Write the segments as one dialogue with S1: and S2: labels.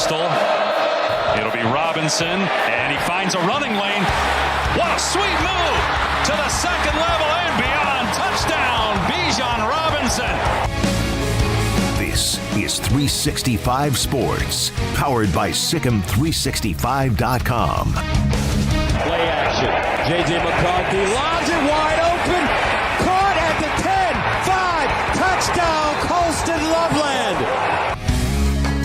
S1: Pistol. It'll be Robinson, and he finds a running lane. What a sweet move to the second level and beyond. Touchdown, Bijan Robinson.
S2: This is 365 Sports, powered by Sikkim365.com.
S3: Play action. J.J. McCarthy lobs it wide open. Caught at the 10, 5, touchdown, Colston Loveland.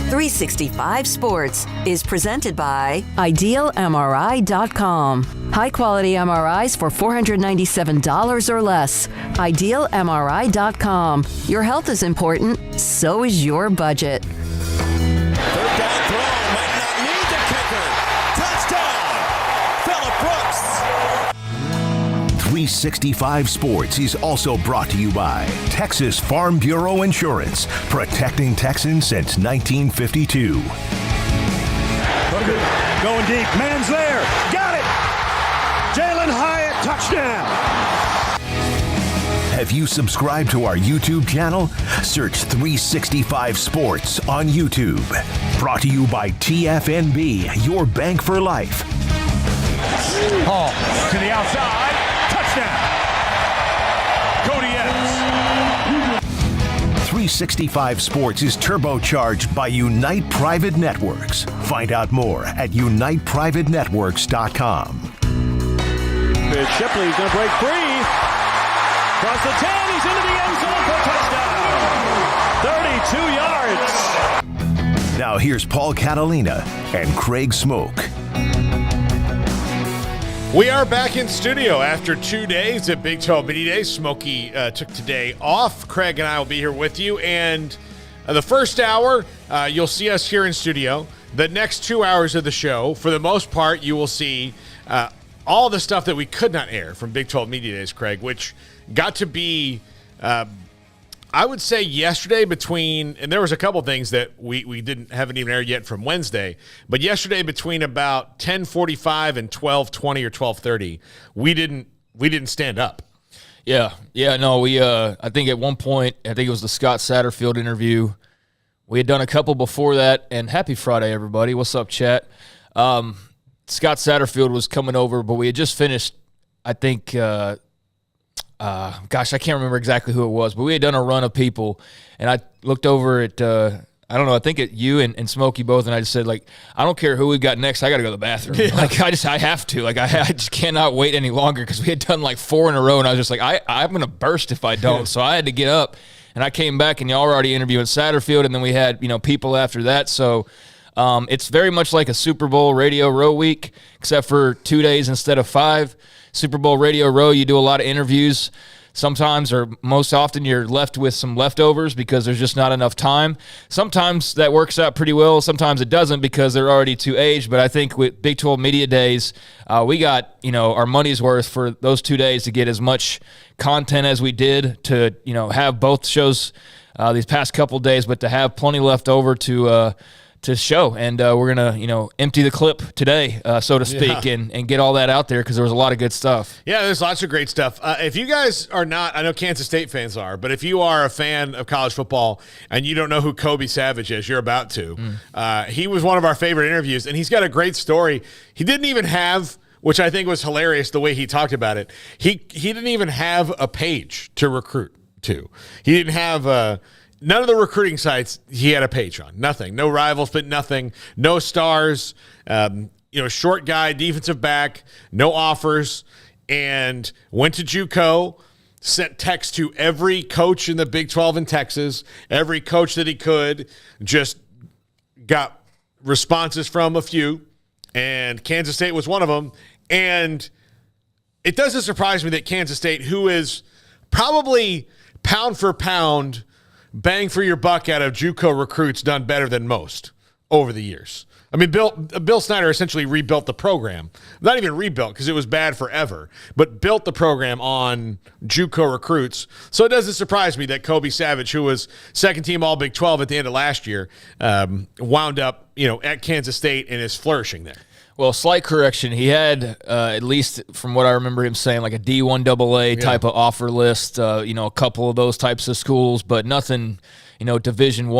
S4: 365 Sports is presented by IdealMRI.com. High-quality MRIs for $497 or less. IdealMRI.com. Your health is important, so is your budget.
S3: Third down throw. Might not need the kicker. Touchdown, Phillip Brooks.
S2: 365 Sports is also brought to you by Texas Farm Bureau Insurance, protecting Texans since 1952.
S5: Hooker going deep. Man's there. Got it. Jalen Hyatt, touchdown.
S2: Have you subscribed to our YouTube channel? Search 365 Sports on YouTube. Brought to you by TFNB, your bank for life.
S5: Hall to the outside. Touchdown. Cody Edwards.
S2: 365 Sports is turbocharged by Unite Private Networks. Find out more at uniteprivatenetworks.com.
S3: Shipley's going to break free. Across the 10, he's into the end zone for a touchdown. 32 yards.
S2: Now here's Paul Catalina and Craig Smoak.
S6: We are back in studio after 2 days at Big 12 Media Day. Smokey took today off. Craig and I will be here with you. And the first hour, you'll see us here in studio. The next 2 hours of the show, for the most part, you will see all the stuff that we could not air from Big 12 Media Days, Craig, which got to be, I would say yesterday between, and there was a couple things that we haven't even aired yet from Wednesday, but yesterday between about 10:45 and 12:20 or 12:30, we didn't stand up.
S7: Yeah, no, I think at one point, I think it was the Scott Satterfield interview. We had done a couple before that, and happy Friday, everybody. What's up, chat? Scott Satterfield was coming over, but we had just finished, I think, I can't remember exactly who it was, but we had done a run of people, and I looked over at, I don't know, I think at you and Smokey both, and I just said, like, I don't care who we got next, I got to go to the bathroom. Yeah. Like, I have to. Like, I just cannot wait any longer because we had done like 4 in a row, and I was just like, I'm going to burst if I don't. So I had to get up, and I came back, and y'all were already interviewing Satterfield, and then we had, people after that. So it's very much like a Super Bowl Radio Row week, except for 2 days instead of 5. Super Bowl Radio Row, you do a lot of interviews. Sometimes, or most often, you're left with some leftovers because there's just not enough time. Sometimes that works out pretty well. Sometimes it doesn't because they're already too aged. But I think with Big 12 Media Days, we got our money's worth for those 2 days to get as much content as we did to have both shows these past couple days, but to have plenty left over to show, and we're gonna empty the clip today, so to speak, and get all that out there because there was a lot of good stuff.
S6: Yeah, there's lots of great stuff. If you guys are not, I know Kansas State fans are, but if you are a fan of college football and you don't know who Kobe Savage is, you're about to. He was one of our favorite interviews, and he's got a great story. He didn't even have, which I think was hilarious the way he talked about it. He didn't even have a page to recruit to. He didn't have none of the recruiting sites he had a page on. Nothing. No rivals, but nothing. No stars. Short guy, defensive back, no offers, and went to JUCO, sent text to every coach in the Big 12 in Texas, every coach that he could, just got responses from a few, and Kansas State was one of them. And it doesn't surprise me that Kansas State, who is probably pound for pound, bang for your buck out of JUCO recruits, done better than most over the years. I mean, Bill Snyder essentially rebuilt the program. Not even rebuilt because it was bad forever, but built the program on JUCO recruits. So it doesn't surprise me that Kobe Savage, who was second team All Big 12 at the end of last year, wound up at Kansas State and is flourishing there.
S7: Well, slight correction. He had, at least from what I remember him saying, like a D1 AA type of offer list, a couple of those types of schools, but nothing Division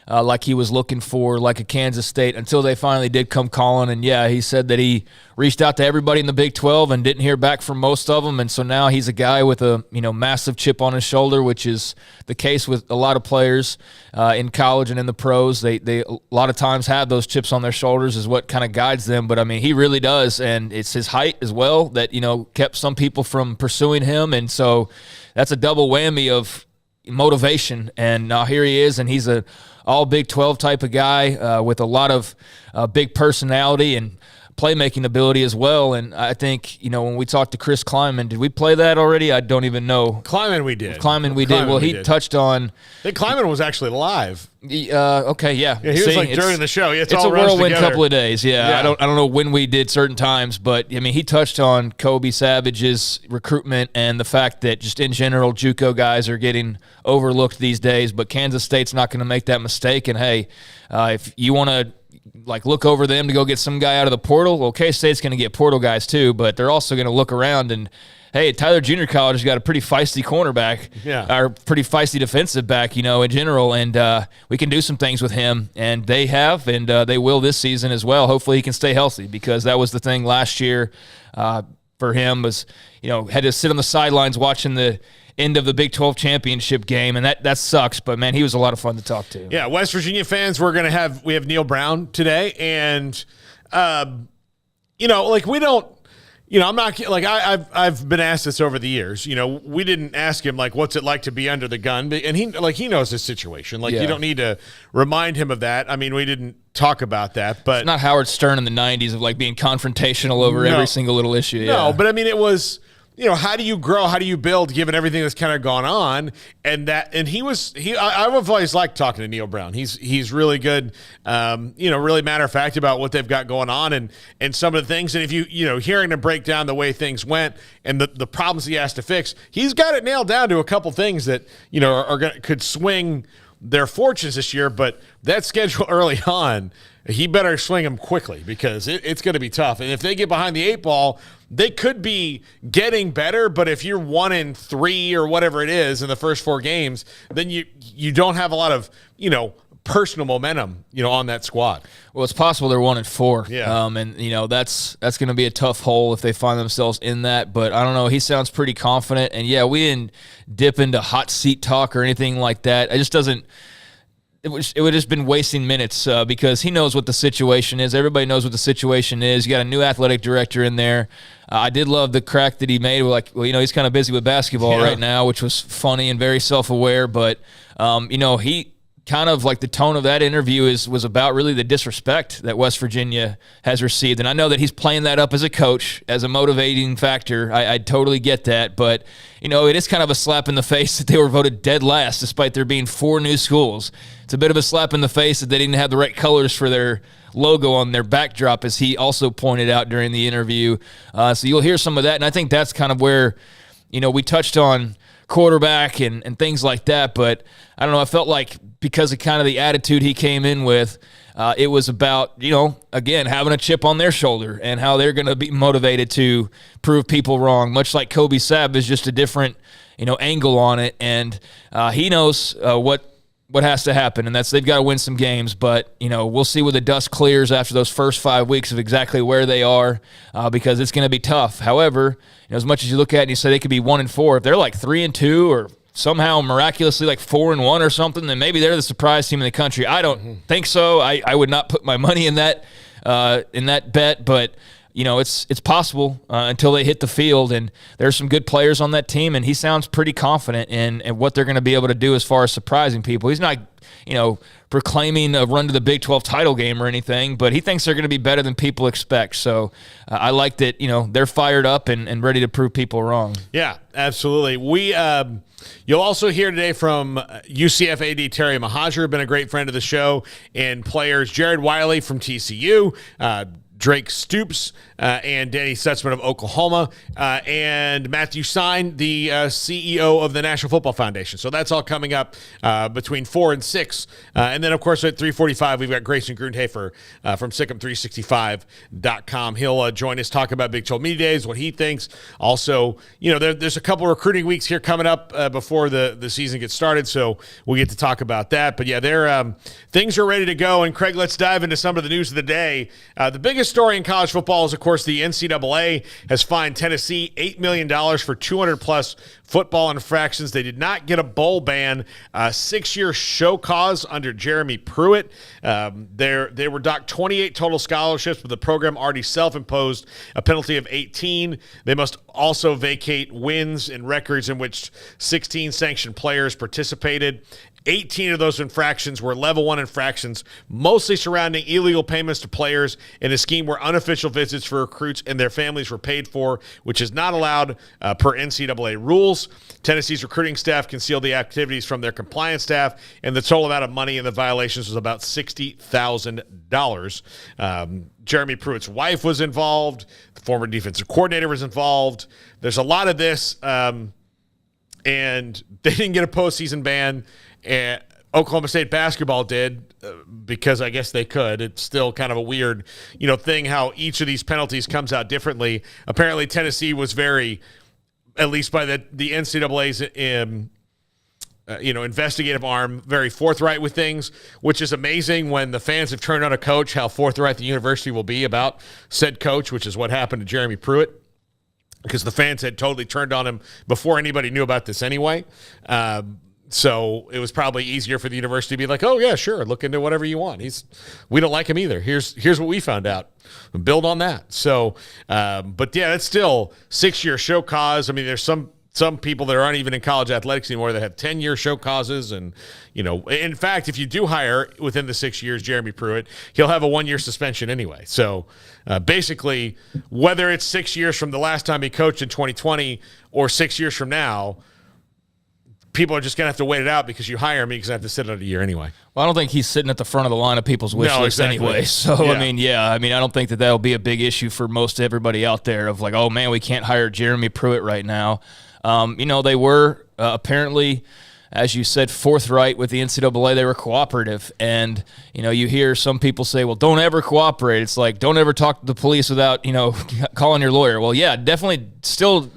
S7: I, like he was looking for, like a Kansas State, until they finally did come calling. And yeah, he said that he reached out to everybody in the Big 12 and didn't hear back from most of them. And so now he's a guy with a massive chip on his shoulder, which is the case with a lot of players in college and in the pros. They a lot of times have those chips on their shoulders is what kind of guides them. But I mean, he really does, and it's his height as well that kept some people from pursuing him. And so that's a double whammy of motivation. And now here he is, and he's a all Big 12 type of guy with a lot of big personality and playmaking ability as well. And I think, when we talked to Chris Kleiman, did we play that already? I don't even know.
S6: Kleiman we did.
S7: Well, he touched on.
S6: I think Kleiman was actually live.
S7: Okay, yeah.
S6: He was during the show. It's
S7: a
S6: all
S7: whirlwind
S6: together.
S7: Couple of days. Yeah. I don't know when we did certain times, but I mean, he touched on Kobe Savage's recruitment and the fact that just in general, JUCO guys are getting overlooked these days. But Kansas State's not going to make that mistake. And hey, if you want to look over them to go get some guy out of the portal, well, K-State's going to get portal guys too, but they're also going to look around and, hey, Tyler Junior College has got a pretty feisty cornerback, or pretty feisty defensive back, in general, and we can do some things with him, and they have, and they will this season as well. Hopefully he can stay healthy, because that was the thing last year for him was, had to sit on the sidelines watching the end of the Big 12 championship game, and that sucks, but man, he was a lot of fun to talk to.
S6: Yeah, West Virginia fans, we have Neil Brown today, and we don't, I'm not like I've been asked this over the years. We didn't ask him what's it like to be under the gun, and he knows his situation. You don't need to remind him of that. I mean, we didn't talk about that, but
S7: it's not Howard Stern in the '90s of being confrontational over every single little issue.
S6: No, but I mean, it was. How do you grow? How do you build given everything that's kind of gone on? And I've always liked talking to Neil Brown. He's really good, really matter of fact about what they've got going on and some of the things. And if hearing him break down the way things went and the problems he has to fix, he's got it nailed down to a couple things that, could swing their fortunes this year. But that schedule early on, he better swing them quickly, because it's going to be tough. And if they get behind the 8 ball, they could be getting better, but if you're 1-3 or whatever it is in the first 4 games, then you don't have a lot of, personal momentum, on that squad.
S7: Well, it's possible they're 1-4.
S6: Yeah.
S7: And that's going to be a tough hole if they find themselves in that. But I don't know. He sounds pretty confident. And yeah, we didn't dip into hot seat talk or anything like that. It just doesn't. It would have just been wasting minutes because he knows what the situation is. Everybody knows what the situation is. You got a new athletic director in there. I did love the crack that he made. He's kind of busy with basketball right now, which was funny and very self-aware. But, he kind of the tone of that interview was about really the disrespect that West Virginia has received. And I know that he's playing that up as a coach, as a motivating factor. I totally get that. But, it is kind of a slap in the face that they were voted dead last despite there being 4 new schools. It's a bit of a slap in the face that they didn't have the right colors for their logo on their backdrop, as he also pointed out during the interview. So you'll hear some of that. And I think that's kind of where, we touched on quarterback and things like that. But I don't know, I felt like because of kind of the attitude he came in with, it was about, again, having a chip on their shoulder and how they're going to be motivated to prove people wrong, much like Kobe Savage, just a different, angle on it. And he knows what has to happen, and that's they've got to win some games. But, we'll see when the dust clears after those first 5 weeks of exactly where they are, because it's going to be tough. However, as much as you look at it and you say they could be 1-4, if they're 3-2 or somehow miraculously 4-1 or something, then maybe they're the surprise team in the country. I don't think so. I would not put my money in that bet, but it's possible until they hit the field, and there's some good players on that team, and he sounds pretty confident in what they're going to be able to do as far as surprising people. He's not, proclaiming a run to the Big 12 title game or anything, but he thinks they're going to be better than people expect. So I like that, they're fired up and ready to prove people wrong.
S6: Yeah, absolutely. You'll also hear today from UCF AD Terry Mohajir, been a great friend of the show, and players Jared Wiley from TCU, Drake Stoops and Danny Stutzman of Oklahoma, and Matthew Stein, the CEO of the National Football Foundation. So that's all coming up between 4 and 6. And then, of course, at 3:45, we've got Grayson Grundhafer from Sikkim365.com. He'll join us, talk about Big 12 Media Days, what he thinks. Also, there's a couple recruiting weeks here coming up before the season gets started, so we'll get to talk about that. But, yeah, things are ready to go. And, Craig, let's dive into some of the news of the day. The biggest story in college football is, of course, the NCAA has fined Tennessee $8 million for 200-plus football infractions. They did not get a bowl ban. 6-year show cause under Jeremy Pruitt. They were docked 28 total scholarships, but the program already self-imposed a penalty of 18. They must also vacate wins and records in which 16 sanctioned players participated. 18 of those infractions were level 1 infractions, mostly surrounding illegal payments to players in a scheme where unofficial visits for recruits and their families were paid for, which is not allowed per NCAA rules. Tennessee's recruiting staff concealed the activities from their compliance staff, and the total amount of money in the violations was about $60,000. Jeremy Pruitt's wife was involved. The former defensive coordinator was involved. There's a lot of this, and they didn't get a postseason ban. And Oklahoma State basketball did because I guess they could. It's still kind of a weird, thing how each of these penalties comes out differently. Apparently, Tennessee was very, at least by the NCAA's investigative arm, very forthright with things, which is amazing when the fans have turned on a coach, how forthright the university will be about said coach, which is what happened to Jeremy Pruitt, because the fans had totally turned on him before anybody knew about this anyway. So it was probably easier for the university to be like, oh, yeah, sure, look into whatever you want. We don't like him either. Here's what we found out. Build on that. So, but, yeah, it's still 6-year show cause. I mean, there's some people that aren't even in college athletics anymore that have 10-year show causes. And, in fact, if you do hire within the 6 years Jeremy Pruitt, he'll have a 1-year suspension anyway. So, basically, whether it's 6 years from the last time he coached in 2020 or 6 years from now, people are just going to have to wait it out because you hire me because I have to sit out a year anyway.
S7: Well, I don't think he's sitting at the front of the line of people's wish list anyway. So, yeah. I don't think that will be a big issue for most everybody out there of like, oh, man, we can't hire Jeremy Pruitt right now. They were apparently, as you said, forthright with the NCAA. They were cooperative. And, you hear some people say, well, don't ever cooperate. It's like, don't ever talk to the police without, calling your lawyer. Well, yeah, definitely still,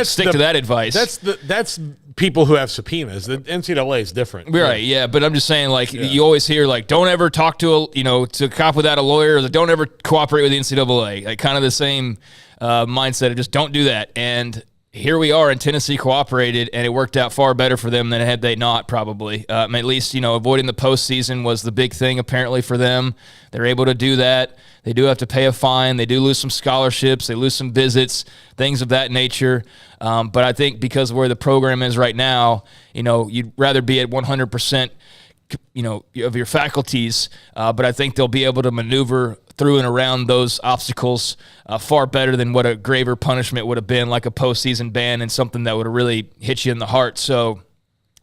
S7: stick to that advice.
S6: That's people who have subpoenas. The NCAA is different.
S7: Right, yeah, but I'm just saying, you always hear, don't ever talk to to a cop without a lawyer, or don't ever cooperate with the NCAA. Kind of the same mindset of just don't do that. And here we are, and Tennessee cooperated, and it worked out far better for them than had they not, probably. At least, avoiding the postseason was the big thing, apparently, for them. They're able to do that. They do have to pay a fine. They do lose some scholarships. They lose some visits, things of that nature. But I think because of where the program is right now, you'd rather be at 100%, of your faculties. But I think they'll be able to maneuver through and around those obstacles far better than what a graver punishment would have been, like a postseason ban and something that would have really hit you in the heart. So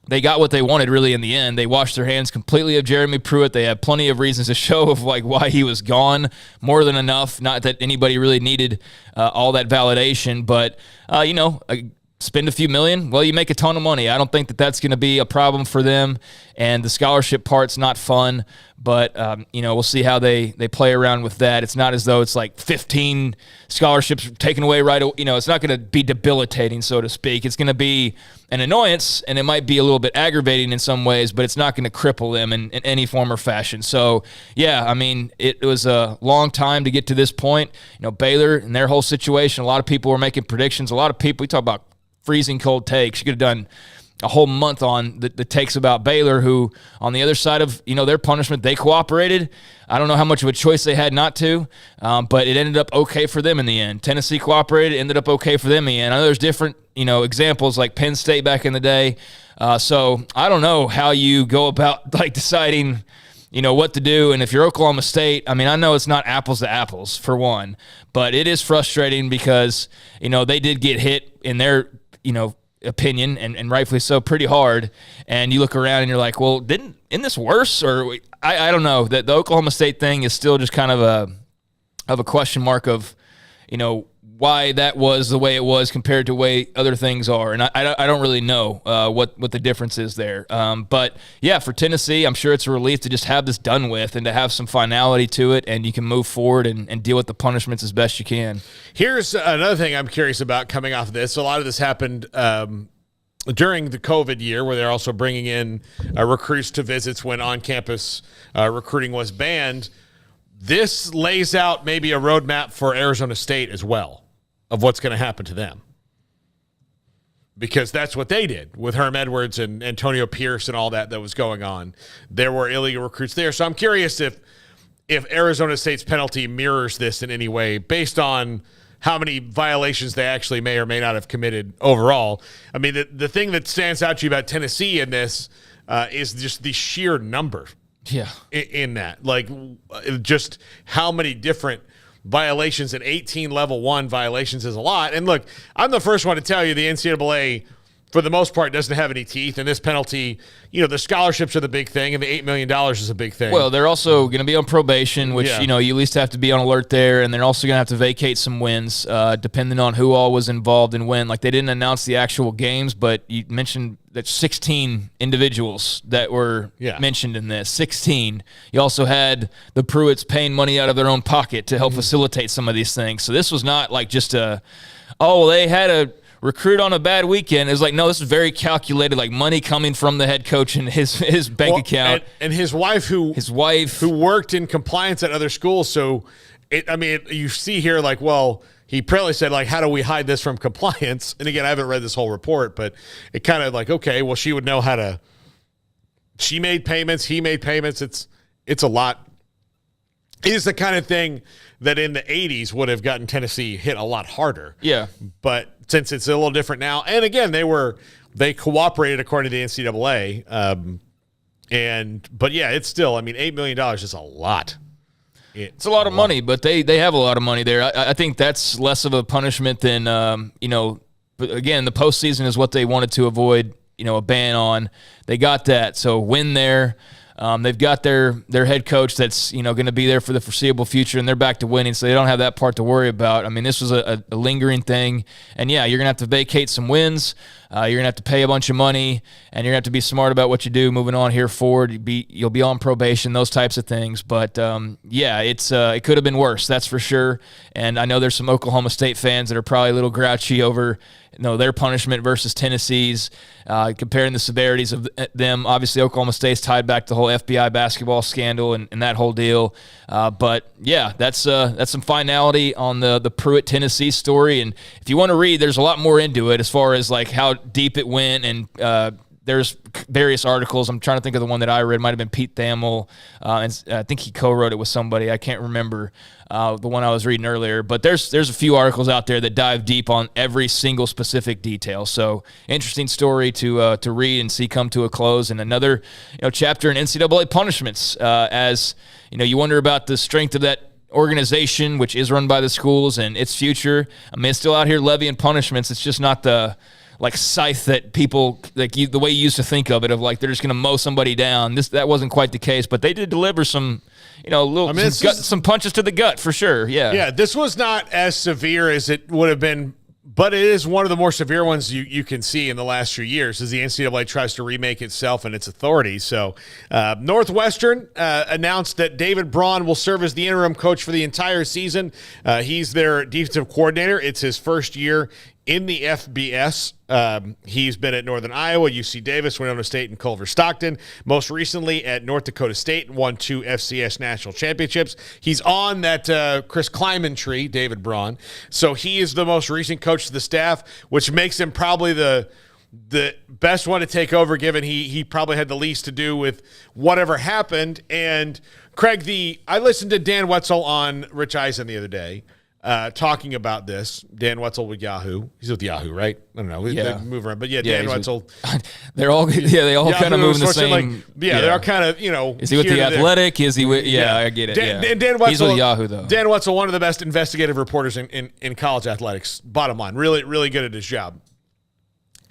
S7: they got what they wanted really in the end. They washed their hands completely of Jeremy Pruitt. They had plenty of reasons to show of why he was gone, more than enough. Not that anybody really needed all that validation, but spend a few million, well, you make a ton of money. I don't think that that's going to be a problem for them, and the scholarship part's not fun, but, we'll see how they play around with that. It's not as though it's like 15 scholarships taken away right away. It's not going to be debilitating, so to speak. It's going to be an annoyance, and it might be a little bit aggravating in some ways, but it's not going to cripple them in any form or fashion. So, yeah, it was a long time to get to this point. Baylor and their whole situation, a lot of people were making predictions. A lot of people, we talk about freezing cold takes. You could have done a whole month on the takes about Baylor, who on the other side of their punishment, they cooperated. I don't know how much of a choice they had not to, but it ended up okay for them in the end. Tennessee cooperated, ended up okay for them in the end. I know there's different examples like Penn State back in the day. So I don't know how you go about deciding what to do. And if you're Oklahoma State, I know it's not apples to apples for one, but it is frustrating because they did get hit in their opinion, and rightfully so, pretty hard. And you look around and you're like, well, isn't this worse? Or I don't know. That the Oklahoma State thing is still just kind of of a question mark of, why that was the way it was compared to the way other things are. And I don't really know what the difference is there. But, yeah, for Tennessee, I'm sure it's a relief to just have this done with and to have some finality to it, and you can move forward and deal with the punishments as best you can.
S6: Here's another thing I'm curious about coming off of this. A lot of this happened during the COVID year, where they're also bringing in recruits to visits when on-campus recruiting was banned. This lays out maybe a roadmap for Arizona State as well, of what's going to happen to them. Because that's what they did with Herm Edwards and Antonio Pierce and all that was going on. There were illegal recruits there. So I'm curious if Arizona State's penalty mirrors this in any way based on how many violations they actually may or may not have committed overall. I mean, the thing that stands out to you about Tennessee in this is just the sheer number.
S7: Yeah.
S6: In that. Like, just how many different violations, and 18 level 1 violations is a lot. And look, I'm the first one to tell you the NCAA, for the most part, doesn't have any teeth. And this penalty, the scholarships are the big thing, and the $8 million is a big thing.
S7: Well, they're also going to be on probation, which, you at least have to be on alert there. And they're also going to have to vacate some wins, depending on who all was involved and when. Like, they didn't announce the actual games, but you mentioned that 16 individuals that were mentioned in this. 16. You also had the Pruitts paying money out of their own pocket to help facilitate some of these things. So this was not like just they had a recruit on a bad weekend. Is like, no, this is very calculated, like money coming from the head coach and his bank account.
S6: And his wife who worked in compliance at other schools. So, you see here, like, well, he probably said, like, how do we hide this from compliance? And again, I haven't read this whole report, but it kind of like, okay, well, she would know how to. She made payments. He made payments. It's a lot. It is the kind of thing that in the 80s would have gotten Tennessee hit a lot harder.
S7: Yeah.
S6: But since it's a little different now, and again, they cooperated according to the NCAA. But yeah, it's still, $8 million is a lot.
S7: It's a lot of money, but they have a lot of money there. I think that's less of a punishment than, but again, the postseason is what they wanted to avoid, a ban on. They got that. So win there. They've got their head coach that's going to be there for the foreseeable future, and they're back to winning, so they don't have that part to worry about. This was a lingering thing, and yeah, you're going to have to vacate some wins. You're going to have to pay a bunch of money, and you're going to have to be smart about what you do moving on here forward. You'll be on probation, those types of things. But it could have been worse, that's for sure. And I know there's some Oklahoma State fans that are probably a little grouchy over their punishment versus Tennessee's, comparing the severities of them. Obviously, Oklahoma State's tied back to the whole FBI basketball scandal and that whole deal. But yeah, that's some finality on the Pruitt Tennessee story. And if you want to read, there's a lot more into it as far as like how deep it went, and there's various articles. I'm trying to think of the one that I read. Might have been Pete Thamel, and I think he co-wrote it with somebody. I can't remember the one I was reading earlier. But there's a few articles out there that dive deep on every single specific detail. So interesting story to read and see come to a close. And another chapter in NCAA punishments. As you wonder about the strength of that organization, which is run by the schools, and its future. It's still out here levying punishments. It's just not the scythe that people the way you used to think of it, of like they're just going to mow somebody down. That wasn't quite the case, but they did deliver some some punches to the gut for sure. Yeah,
S6: this was not as severe as it would have been, but it is one of the more severe ones you can see in the last few years as the NCAA tries to remake itself and its authority. So Northwestern announced that David Braun will serve as the interim coach for the entire season. He's their defensive coordinator. It's his first year in the FBS. He's been at Northern Iowa, UC Davis, Winona State, and Culver Stockton. Most recently at North Dakota State, won 2 FCS national championships. He's on that Chris Kleiman tree, David Braun. So he is the most recent coach of the staff, which makes him probably the best one to take over, given he probably had the least to do with whatever happened. And Craig, I listened to Dan Wetzel on Rich Eisen the other day, talking about this. Dan Wetzel with Yahoo. He's with Yahoo, right? I don't know.
S7: Yeah.
S6: They move around. But Dan Wetzel.
S7: They all kind of move in the same.
S6: They are kind of,
S7: Is he with The Athletic? Is he with, I get it.
S6: Dan Wetzel,
S7: he's with Yahoo, though.
S6: Dan Wetzel, one of the best investigative reporters in college athletics, bottom line. Really, really good at his job.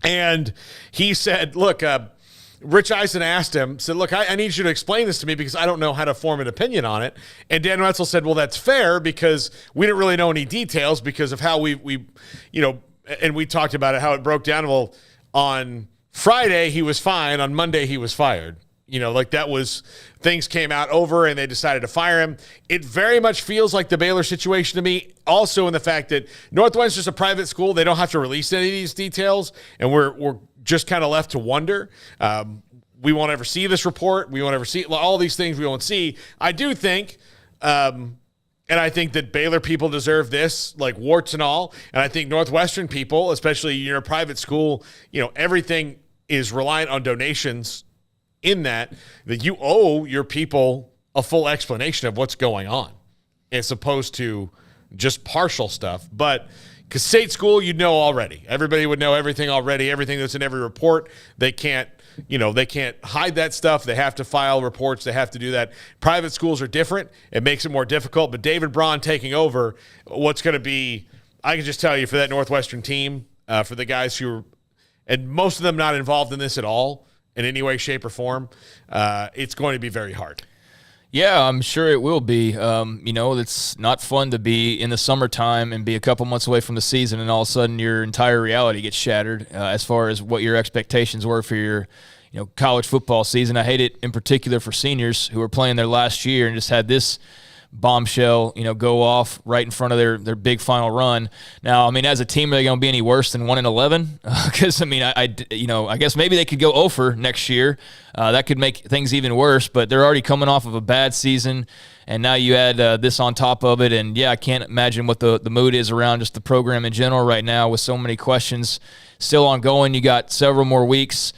S6: And he said, look, Rich Eisen asked him, said, look, I need you to explain this to me because I don't know how to form an opinion on it. And Dan Wetzel said, well, that's fair because we didn't really know any details because of how we and we talked about it, how it broke down. Well, on Friday, he was fine. On Monday, he was fired. That was, things came out over and they decided to fire him. It very much feels like the Baylor situation to me, also in the fact that Northwestern's just a private school. They don't have to release any of these details, and we're just kind of left to wonder. We won't ever see this report. We won't ever see all these things we won't see. I do think, and I think that Baylor people deserve this, like warts and all. And I think Northwestern people, especially you're a private school, everything is reliant on donations in that you owe your people a full explanation of what's going on as opposed to just partial stuff. But because state school, already. Everybody would know everything already, everything that's in every report. They can't hide that stuff. They have to file reports. They have to do that. Private schools are different. It makes it more difficult. But David Braun taking over, what's going to be, I can just tell you for that Northwestern team, for the guys who are, and most of them not involved in this at all in any way, shape, or form, it's going to be very hard.
S7: Yeah, I'm sure it will be. It's not fun to be in the summertime and be a couple months away from the season, and all of a sudden your entire reality gets shattered as far as what your expectations were for your college football season. I hate it in particular for seniors who are playing their last year and just had this bombshell, go off right in front of their big final run. Now, as a team, are they going to be any worse than 1-11? Because I guess maybe they could go 0 next year. That could make things even worse. But they're already coming off of a bad season, and now you add this on top of it. And yeah, I can't imagine what the mood is around just the program in general right now with so many questions still ongoing. You got several more weeks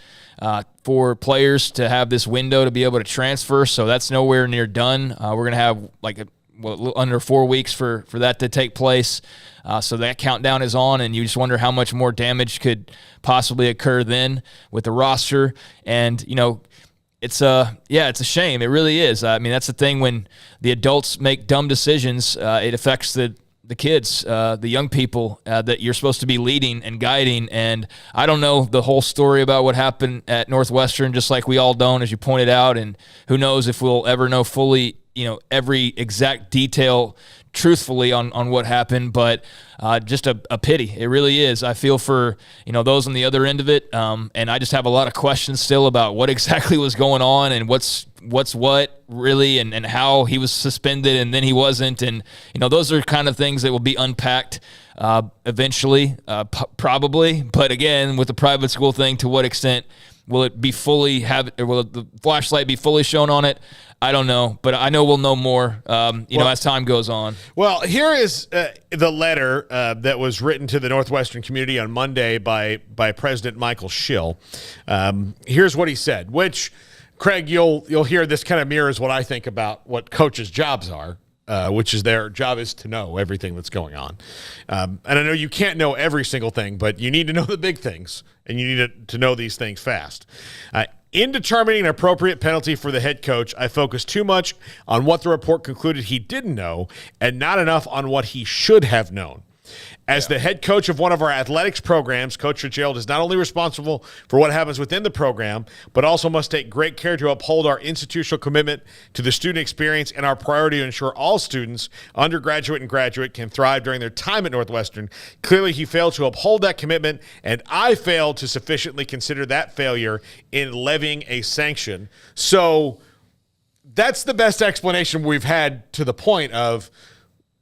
S7: for players to have this window to be able to transfer, so that's nowhere near done. We're going to have under 4 weeks for that to take place, so that countdown is on, and you just wonder how much more damage could possibly occur then with the roster. And it's a shame. It really is. That's the thing, when the adults make dumb decisions, it affects the kids, the young people that you're supposed to be leading and guiding. And I don't know the whole story about what happened at Northwestern, just like we all don't, as you pointed out. And who knows if we'll ever know fully, every exact detail truthfully on what happened. But just a pity. It really is. I feel for, those on the other end of it. And I just have a lot of questions still about what exactly was going on and what's what really, and how he was suspended and then he wasn't. And, those are kind of things that will be unpacked eventually, probably. But again, with the private school thing, to what extent will it be fully will the flashlight be fully shown on it? I don't know, but I know we'll know more, as time goes on.
S6: Well, here is the letter that was written to the Northwestern community on Monday by President Michael Schill. Here's what he said, which, Craig, you'll hear this kind of mirrors what I think about what coaches' jobs are, which is their job is to know everything that's going on. And I know you can't know every single thing, but you need to know the big things, and you need to know these things fast. In determining an appropriate penalty for the head coach, I focused too much on what the report concluded he didn't know and not enough on what he should have known. As the head coach of one of our athletics programs, Coach Fitzgerald is not only responsible for what happens within the program, but also must take great care to uphold our institutional commitment to the student experience and our priority to ensure all students, undergraduate and graduate, can thrive during their time at Northwestern. Clearly, he failed to uphold that commitment, and I failed to sufficiently consider that failure in levying a sanction. So that's the best explanation we've had to the point of,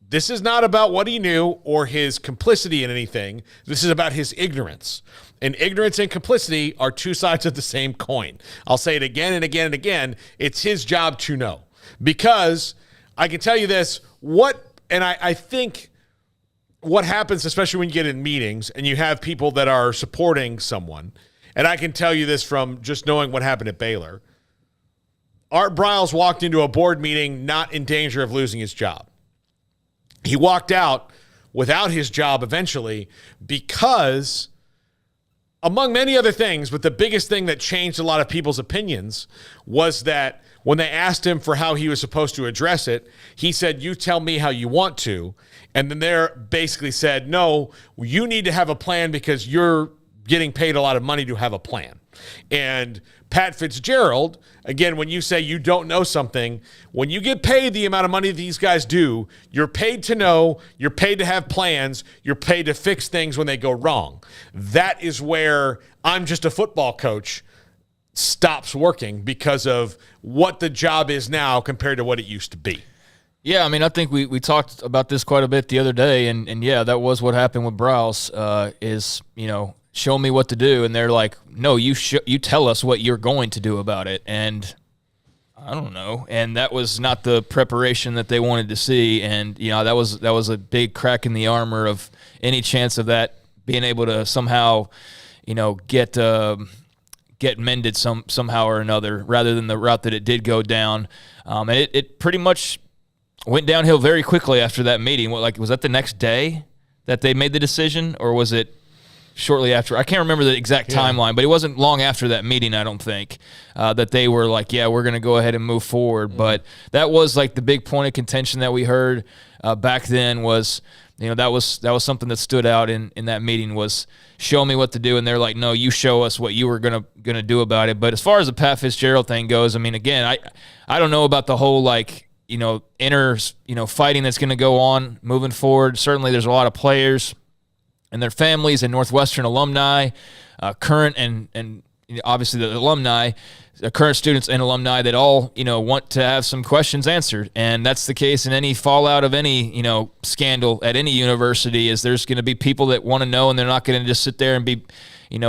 S6: this is not about what he knew or his complicity in anything. This is about his ignorance. And ignorance and complicity are two sides of the same coin. I'll say it again and again and again. It's his job to know. Because I can tell you this, I think what happens, especially when you get in meetings and you have people that are supporting someone, and I can tell you this from just knowing what happened at Baylor. Art Briles walked into a board meeting not in danger of losing his job. He walked out without his job eventually because, among many other things, but the biggest thing that changed a lot of people's opinions was that when they asked him for how he was supposed to address it, he said, "You tell me how you want to." And then they basically said, "No, you need to have a plan because you're getting paid a lot of money to have a plan." And Pat Fitzgerald, again, when you say you don't know something, when you get paid the amount of money these guys do, you're paid to know, you're paid to have plans, you're paid to fix things when they go wrong. That is where I'm just a football coach stops working because of what the job is now compared to what it used to be.
S7: Yeah, I mean, I think we talked about this quite a bit the other day, and yeah, that was what happened with Browse, is, show me what to do, and they're like, no, you tell us what you're going to do about it, and I don't know, and that was not the preparation that they wanted to see, and that was a big crack in the armor of any chance of that being able to somehow, get mended somehow or another, rather than the route that it did go down, and it pretty much went downhill very quickly after that meeting. Was that the next day that they made the decision, or was it shortly after? I can't remember the exact timeline, but it wasn't long after that meeting, I don't think, that they were like, yeah, we're going to go ahead and move forward. Mm-hmm. But that was like the big point of contention that we heard back then was, that was something that stood out in that meeting was show me what to do. And they're like, no, you show us what you were going to do about it. But as far as the Pat Fitzgerald thing goes, I mean, again, I don't know about the whole inner, fighting that's going to go on moving forward. Certainly there's a lot of players and their families and Northwestern alumni, current and obviously the alumni, current students and alumni that all, want to have some questions answered. And that's the case in any fallout of any, scandal at any university, is there's going to be people that want to know, and they're not going to just sit there and be,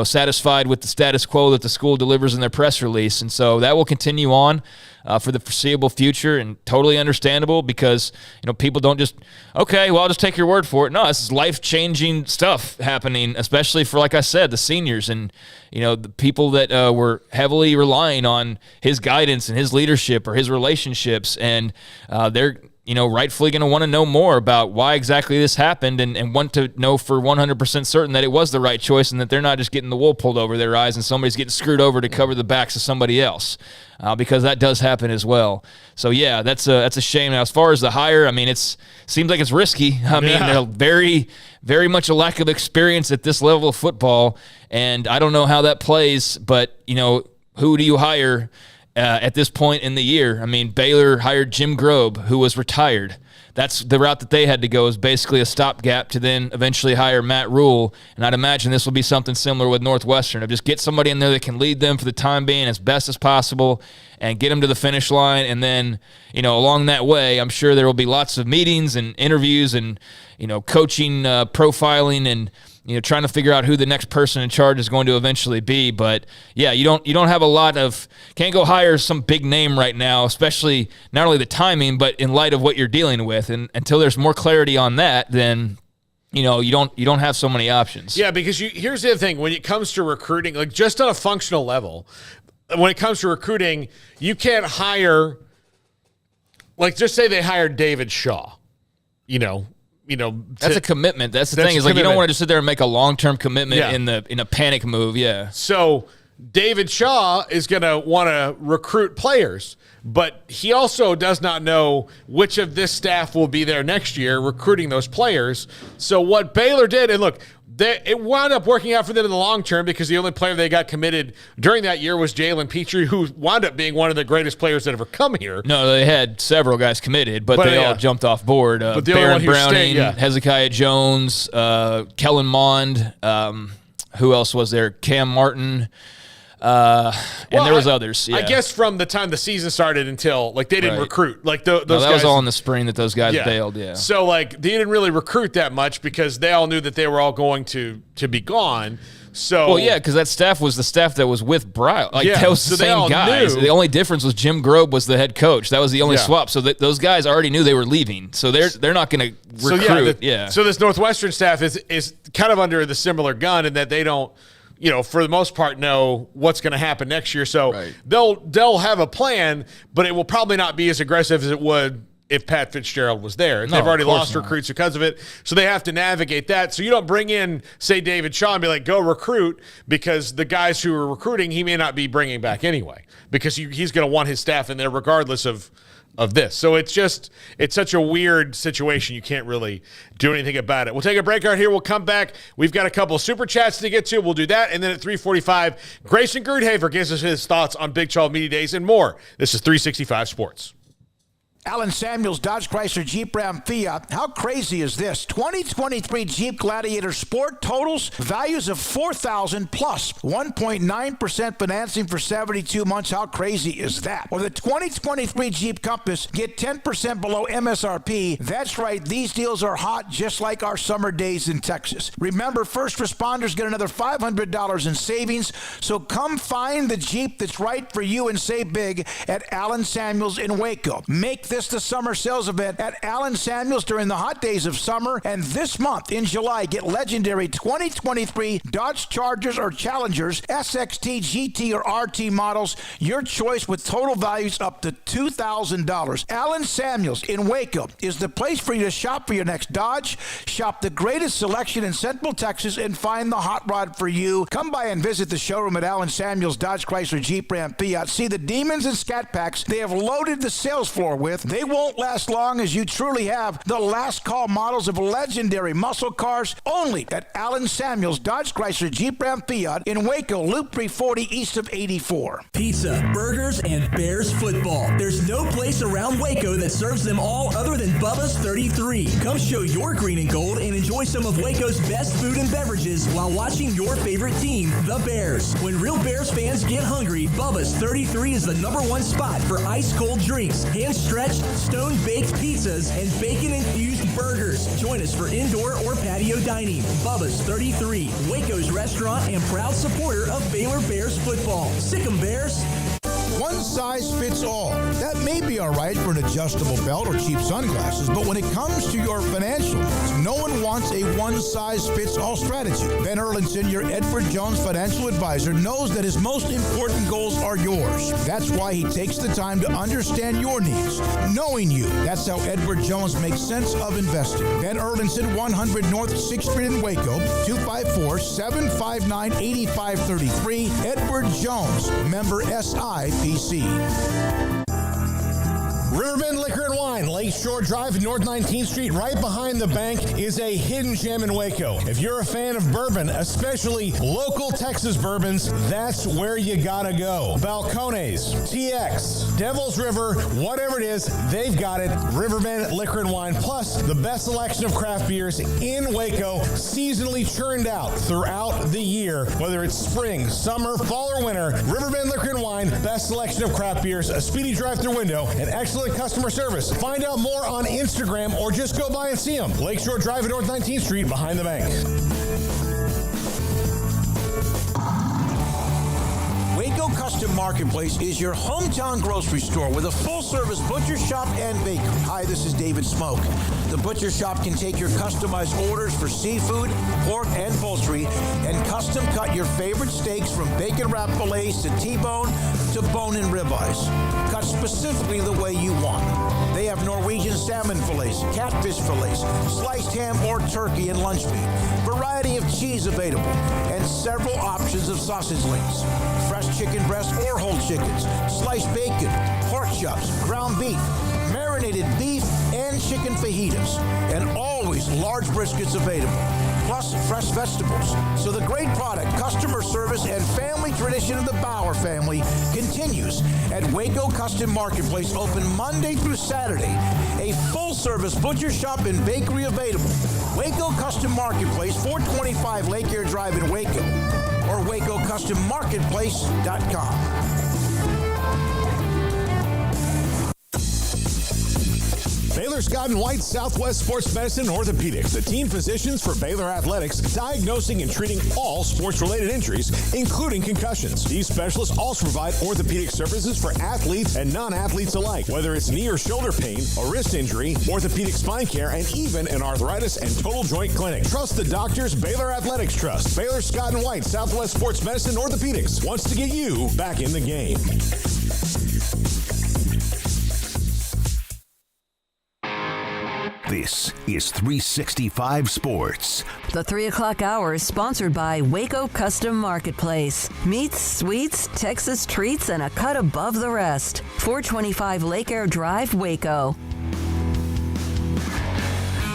S7: satisfied with the status quo that the school delivers in their press release. And so that will continue on for the foreseeable future, and totally understandable because, people don't just, okay, well, I'll just take your word for it. No, this is life-changing stuff happening, especially for, like I said, the seniors and, the people that were heavily relying on his guidance and his leadership or his relationships. And they're, rightfully going to want to know more about why exactly this happened and want to know for 100% certain that it was the right choice and that they're not just getting the wool pulled over their eyes and somebody's getting screwed over to cover the backs of somebody else, because that does happen as well. So, yeah, that's a shame. Now, as far as the hire, I mean, seems like it's risky. I mean, they're very, very much a lack of experience at this level of football, and I don't know how that plays, but, who do you hire at this point in the year? I mean, Baylor hired Jim Grobe, who was retired. That's the route that they had to go, is basically a stopgap to then eventually hire Matt Rule. And I'd imagine this will be something similar with Northwestern, of just get somebody in there that can lead them for the time being as best as possible and get them to the finish line. And then, along that way, I'm sure there will be lots of meetings and interviews and, coaching, profiling, and trying to figure out who the next person in charge is going to eventually be. But yeah, you don't have a lot of, can't go hire some big name right now, especially not only the timing, but in light of what you're dealing with. And until there's more clarity on that, then you don't have so many options.
S6: Yeah, because here's the other thing, when it comes to recruiting, like just on a functional level, when it comes to recruiting, you can't hire, like just say they hired David Shaw,
S7: that's a commitment. That's the thing, is like you don't want to just sit there and make a long-term commitment in a panic move. Yeah.
S6: So David Shaw is going to want to recruit players, but he also does not know which of this staff will be there next year recruiting those players. So what Baylor did, and look, it wound up working out for them in the long term because the only player they got committed during that year was Jalen Petrie, who wound up being one of the greatest players that ever come here.
S7: No, they had several guys committed, but they all jumped off board. Baron Browning, Hezekiah Jones, Kellen Mond, who else was there? Cam Martin. And there was others. Yeah.
S6: I guess from the time the season started until they didn't recruit those guys.
S7: That was all in the spring that those guys bailed. Yeah.
S6: So they didn't really recruit that much because they all knew that they were all going to be gone. So
S7: because that staff was the staff that was with Bryant. That was the same guys. The only difference was Jim Grobe was the head coach. That was the only swap. So those guys already knew they were leaving. So they're not going to recruit.
S6: So this Northwestern staff is kind of under the similar gun in that they don't, for the most part, know what's going to happen next year. So they'll have a plan, but it will probably not be as aggressive as it would if Pat Fitzgerald was there. They've already lost recruits because of it, so they have to navigate that. So you don't bring in, say, David Shaw and be like, go recruit, because the guys who are recruiting he may not be bringing back anyway, because he's going to want his staff in there regardless of of this. So it's such a weird situation. You can't really do anything about it. We'll take a break right here. We'll come back. We've got a couple of super chats to get to. We'll do that. And then at 3:45, Grayson Grudhaver gives us his thoughts on Big 12 Media Days and more. This is 365 Sports.
S8: Alan Samuels, Dodge, Chrysler, Jeep, Ram, Fiat. How crazy is this? 2023 Jeep Gladiator Sport totals values of $4,000 plus 1.9% financing for 72 months. How crazy is that? Or the 2023 Jeep Compass, get 10% below MSRP. That's right, these deals are hot just like our summer days in Texas. Remember, first responders get another $500 in savings. So come find the Jeep that's right for you and save big at Alan Samuels in Waco. Make this the summer sales event at Alan Samuels during the hot days of summer. And this month in July, get legendary 2023 Dodge Chargers or Challengers, SXT, GT, or RT models. Your choice with total values up to $2,000. Alan Samuels in Waco is the place for you to shop for your next Dodge. Shop the greatest selection in Central Texas and find the hot rod for you. Come by and visit the showroom at Alan Samuels, Dodge, Chrysler, Jeep, Ram, Fiat. See the demons and scat packs they have loaded the sales floor with. They won't last long, as you truly have the last call models of legendary muscle cars only at Alan Samuels, Dodge, Chrysler, Jeep, Ram, Fiat in Waco, Loop 340 east of 84.
S9: Pizza, burgers, and Bears football. There's no place around Waco that serves them all other than Bubba's 33. Come show your green and gold and enjoy some of Waco's best food and beverages while watching your favorite team, the Bears. When real Bears fans get hungry, Bubba's 33 is the #1 spot for ice-cold drinks, hand-stretched, stone-baked pizzas, and bacon-infused burgers. Join us for indoor or patio dining. Bubba's 33, Waco's restaurant and proud supporter of Baylor Bears football. Sick 'em, Bears.
S8: One size fits all. That may be all right for an adjustable belt or cheap sunglasses, but when it comes to your financial needs, no one wants a one-size-fits-all strategy. Ben Erlinson, your Edward Jones financial advisor, knows that his most important goals are yours. That's why he takes the time to understand your needs, knowing you. That's how Edward Jones makes sense of investing. Ben Erlinson, 100 North 6th Street in Waco, 254-759-8533. Edward Jones, member SIPC.
S10: Riverbend Liquor and Wine, Lakeshore Drive, North 19th Street, right behind the bank, is a hidden gem in Waco. If you're a fan of bourbon, especially local Texas bourbons, that's where you gotta go. Balcones, TX, Devil's River, whatever it is, they've got it. Riverbend Liquor and Wine, plus the best selection of craft beers in Waco, seasonally churned out throughout the year. Whether it's spring, summer, fall, or winter, Riverbend Liquor and Wine, best selection of craft beers, a speedy drive-through window, and excellent customer service. Find out more on Instagram or just go by and see them. Lakeshore Drive at North 19th Street behind the bank.
S8: Waco Custom Marketplace is your hometown grocery store with a full-service butcher shop and bakery. Hi, this is David Smoak. The butcher shop can take your customized orders for seafood, pork, and poultry and custom cut your favorite steaks from bacon wrap fillets to T-bone to bone-in ribeyes. Cut specifically the way you want. They have Norwegian salmon fillets, catfish fillets, sliced ham or turkey and lunch meat, variety of cheese available, and several options of sausage links. Fresh chicken breast or whole chickens, sliced bacon, pork chops, ground beef, marinated beef, and chicken fajitas, and always large briskets available, plus fresh vegetables. So the great product, customer service, and family tradition of the Bauer family continues at Waco Custom Marketplace, open Monday through Saturday. A full-service butcher shop and bakery available. Waco Custom Marketplace, 425 Lake Air Drive in Waco, or WacoCustomMarketplace.com.
S10: Baylor Scott & White Southwest Sports Medicine and Orthopedics, the team physicians for Baylor Athletics, diagnosing and treating all sports-related injuries, including concussions. These specialists also provide orthopedic services for athletes and non-athletes alike, whether it's knee or shoulder pain, a wrist injury, orthopedic spine care, and even an arthritis and total joint clinic. Trust the doctors Baylor Athletics trust. Baylor Scott & White Southwest Sports Medicine and Orthopedics wants to get you back in the game.
S2: This is 365 Sports.
S4: The 3 o'clock hour is sponsored by Waco Custom Marketplace. Meats, sweets, Texas treats, and a cut above the rest. 425 Lake Air Drive, Waco.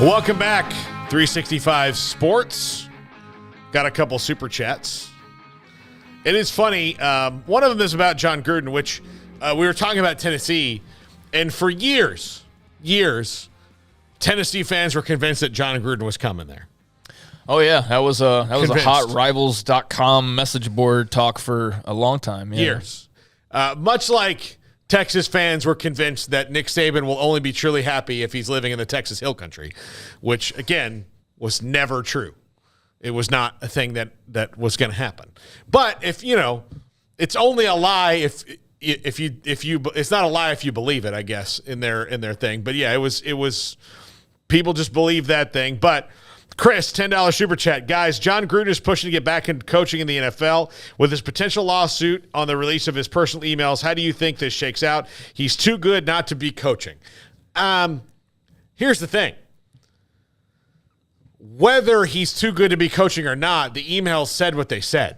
S6: Welcome back, 365 Sports. Got a couple super chats. It is funny. One of them is about Jon Gruden, which we were talking about Tennessee, and for years, Tennessee fans were convinced that Jon Gruden was coming there.
S7: Oh, yeah. That was a hot Rivals.com message board talk for a long time. Yeah.
S6: Years. Much like Texas fans were convinced that Nick Saban will only be truly happy if he's living in the Texas Hill Country, which, again, was never true. It was not a thing that was going to happen. But if, it's only a lie if you it's not a lie if you believe it, I guess, in their thing. But yeah, it was people just believe that thing. But Chris, $10 super chat. Guys, Jon Gruden is pushing to get back into coaching in the NFL with his potential lawsuit on the release of his personal emails. How do you think this shakes out? He's too good not to be coaching. Here's the thing. Whether he's too good to be coaching or not, the emails said what they said.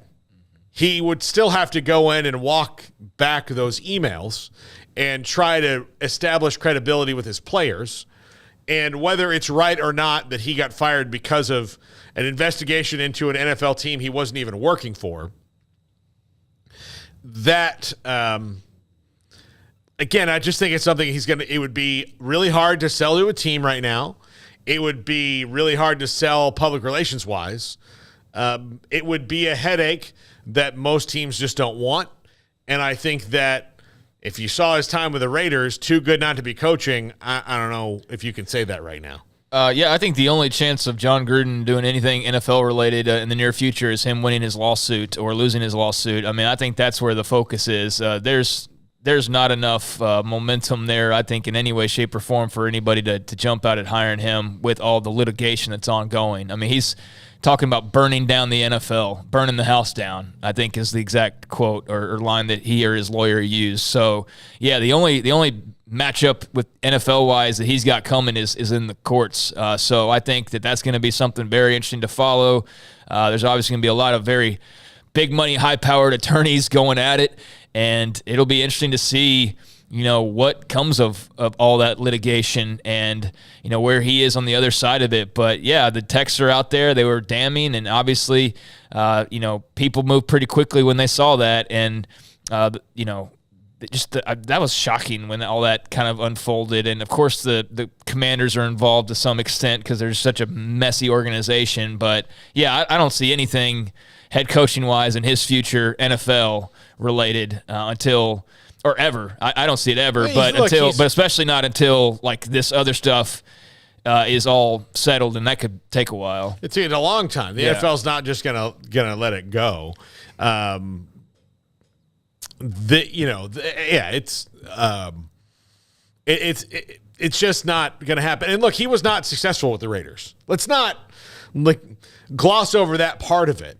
S6: He would still have to go in and walk back those emails and try to establish credibility with his players. And whether it's right or not that he got fired because of an investigation into an NFL team he wasn't even working for, that, again, I just think it's something it would be really hard to sell to a team right now. It would be really hard to sell public relations-wise. It would be a headache that most teams just don't want. And I think that if you saw his time with the Raiders, too good not to be coaching, I don't know if you can say that right now.
S7: Yeah, I think the only chance of Jon Gruden doing anything NFL-related in the near future is him winning his lawsuit or losing his lawsuit. I mean, I think that's where the focus is. There's not enough momentum there, I think, in any way, shape, or form for anybody to jump out at hiring him with all the litigation that's ongoing. I mean, he's talking about burning down the NFL, burning the house down, I think is the exact quote or line that he or his lawyer used. So, yeah, the only matchup with NFL-wise that he's got coming is in the courts. So I think that's going to be something very interesting to follow. There's obviously going to be a lot of very big money, high-powered attorneys going at it, and it'll be interesting to see what comes of all that litigation and, where he is on the other side of it. But, yeah, the texts are out there. They were damning, and obviously, people moved pretty quickly when they saw that. And, that was shocking when all that kind of unfolded. And, of course, the Commanders are involved to some extent because there's such a messy organization. But, yeah, I don't see anything head coaching-wise in his future NFL-related until – or ever. I don't see it ever, but especially not until like this other stuff is all settled, and that could take a while.
S6: It's taken a long time. The NFL's not just gonna let it go. It's just not gonna happen. And look, he was not successful with the Raiders. Let's not gloss over that part of it.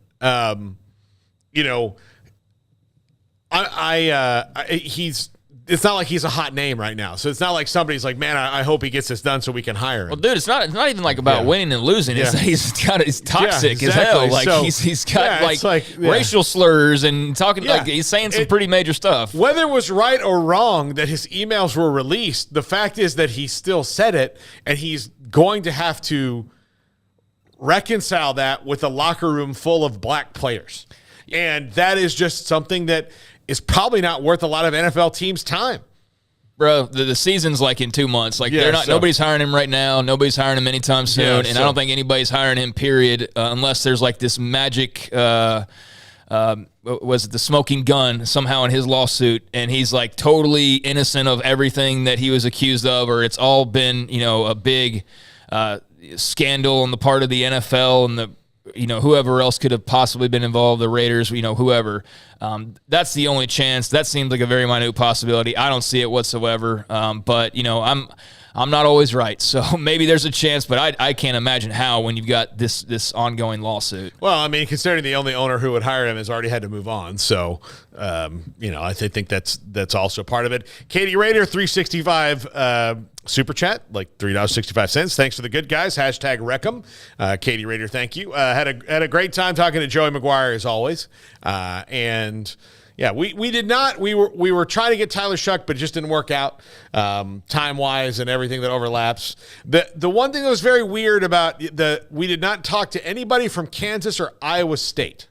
S6: It's not like he's a hot name right now. So it's not like somebody's like, man, I hope he gets this done so we can hire him.
S7: Well, dude, it's not even like about winning and losing. It's he's toxic as hell. Like so, he's got racial slurs and talking like he's saying some pretty major stuff.
S6: Whether it was right or wrong that his emails were released, the fact is that he still said it, and he's going to have to reconcile that with a locker room full of black players. And that is just something that is probably not worth a lot of NFL teams' time.
S7: Bro, the season's like in 2 months. Like nobody's hiring him right now. Nobody's hiring him anytime soon. And I don't think anybody's hiring him, period, unless there's like this magic was it the smoking gun somehow in his lawsuit, and he's like totally innocent of everything that he was accused of, or it's all been, a big scandal on the part of the NFL and the whoever else could have possibly been involved, the Raiders, whoever. That's the only chance. That seems like a very minute possibility. I don't see it whatsoever. But, I'm not always right. So maybe there's a chance, but I can't imagine how when you've got this ongoing lawsuit.
S6: Well, I mean, considering the only owner who would hire him has already had to move on. So, I think that's also part of it. Katie Rader, 365 super chat, like $3.65. Thanks for the good guys. Hashtag Wreckham. Katie Rader, thank you. Had a great time talking to Joey McGuire as always. And yeah, we did not. We were trying to get Tyler Shuck, but it just didn't work out time wise and everything that overlaps. The one thing that was very weird about we did not talk to anybody from Kansas or Iowa State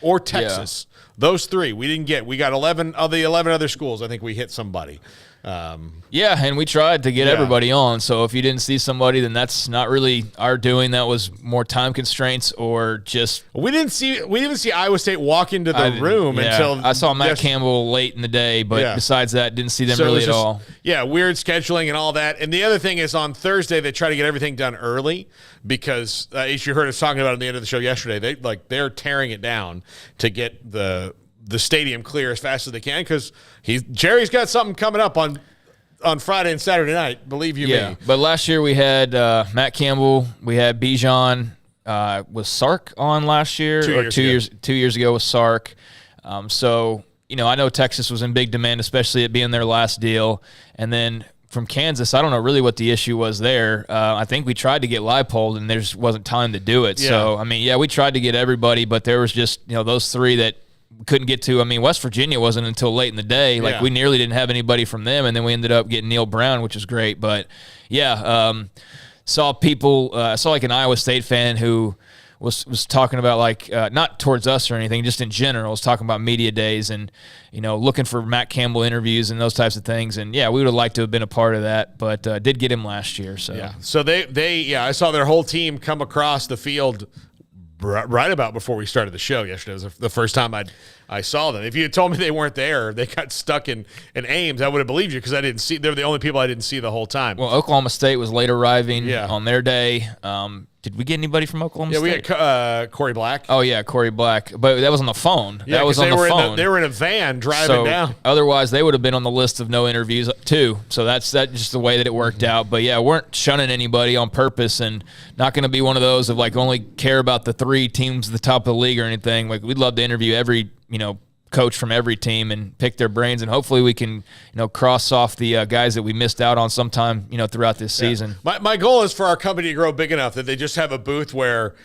S6: or Texas. Yeah. Those three we didn't get. We got 11 of the 11 other schools. I think we hit somebody.
S7: Yeah, and we tried to get everybody on. So if you didn't see somebody, then that's not really our doing. That was more time constraints or just
S6: we didn't see Iowa State walk into the room until
S7: I saw Matt Campbell late in the day. But besides that, didn't see them really at all.
S6: Yeah, weird scheduling and all that. And the other thing is on Thursday they try to get everything done early because as you heard us talking about at the end of the show yesterday, they're tearing it down to get the stadium clear as fast as they can because Jerry's got something coming up on Friday and Saturday night, believe you me.
S7: But last year we had Matt Campbell, we had Bijan, was Sark on last year? 2 years ago was Sark. So, I know Texas was in big demand, especially it being their last deal. And then from Kansas, I don't know really what the issue was there. I think we tried to get Leipold, and there just wasn't time to do it. Yeah. So, we tried to get everybody, but there was just, those three that couldn't get to. West Virginia wasn't until late in the day. We nearly didn't have anybody from them, and then we ended up getting Neil Brown, which is great. But, saw people I saw an Iowa State fan who was talking about not towards us or anything, just in general, was talking about media days and, looking for Matt Campbell interviews and those types of things. And, we would have liked to have been a part of that, but did get him last year. So,
S6: So I saw their whole team come across the field right about before we started the show yesterday. It was the first time I saw them. If you had told me they weren't there, they got stuck in Ames, I would have believed you because I didn't see. They were the only people I didn't see the whole time.
S7: Well, Oklahoma State was late arriving on their day. Did we get anybody from Oklahoma State?
S6: Yeah, we had Corey Black.
S7: Oh, yeah, Corey Black. But that was on the phone.
S6: Yeah,
S7: that was on the phone.
S6: They were in a van driving down.
S7: Otherwise, they would have been on the list of no interviews, too. So that's just the way that it worked out. But, weren't shunning anybody on purpose and not going to be one of those of, only care about the three teams at the top of the league or anything. We'd love to interview every, coach from every team and pick their brains, and hopefully we can, cross off the guys that we missed out on sometime, throughout this season.
S6: My goal is for our company to grow big enough that they just have a booth where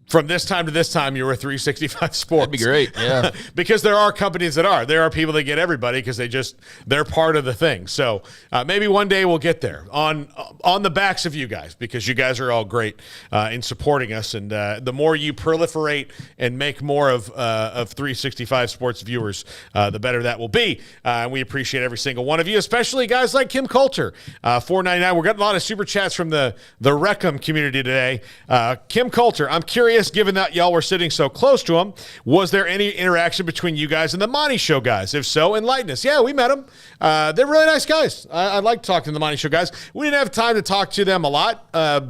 S6: from this time to this time, you were 365 Sports.
S7: That'd be great, yeah.
S6: Because there are companies that are. There are people that get everybody because they're part of the thing. So maybe one day we'll get there on the backs of you guys because you guys are all great in supporting us. And the more you proliferate and make more of 365 Sports viewers, the better that will be. And we appreciate every single one of you, especially guys like Kim Coulter, $4.99. We're getting a lot of super chats from the Wreckham community today. Kim Coulter, I'm curious, given that y'all were sitting so close to him, was there any interaction between you guys and the Monty Show guys? If so, enlighten us. Yeah, we met them. They're really nice guys. I like talking to the Monty Show guys. We didn't have time to talk to them a lot, but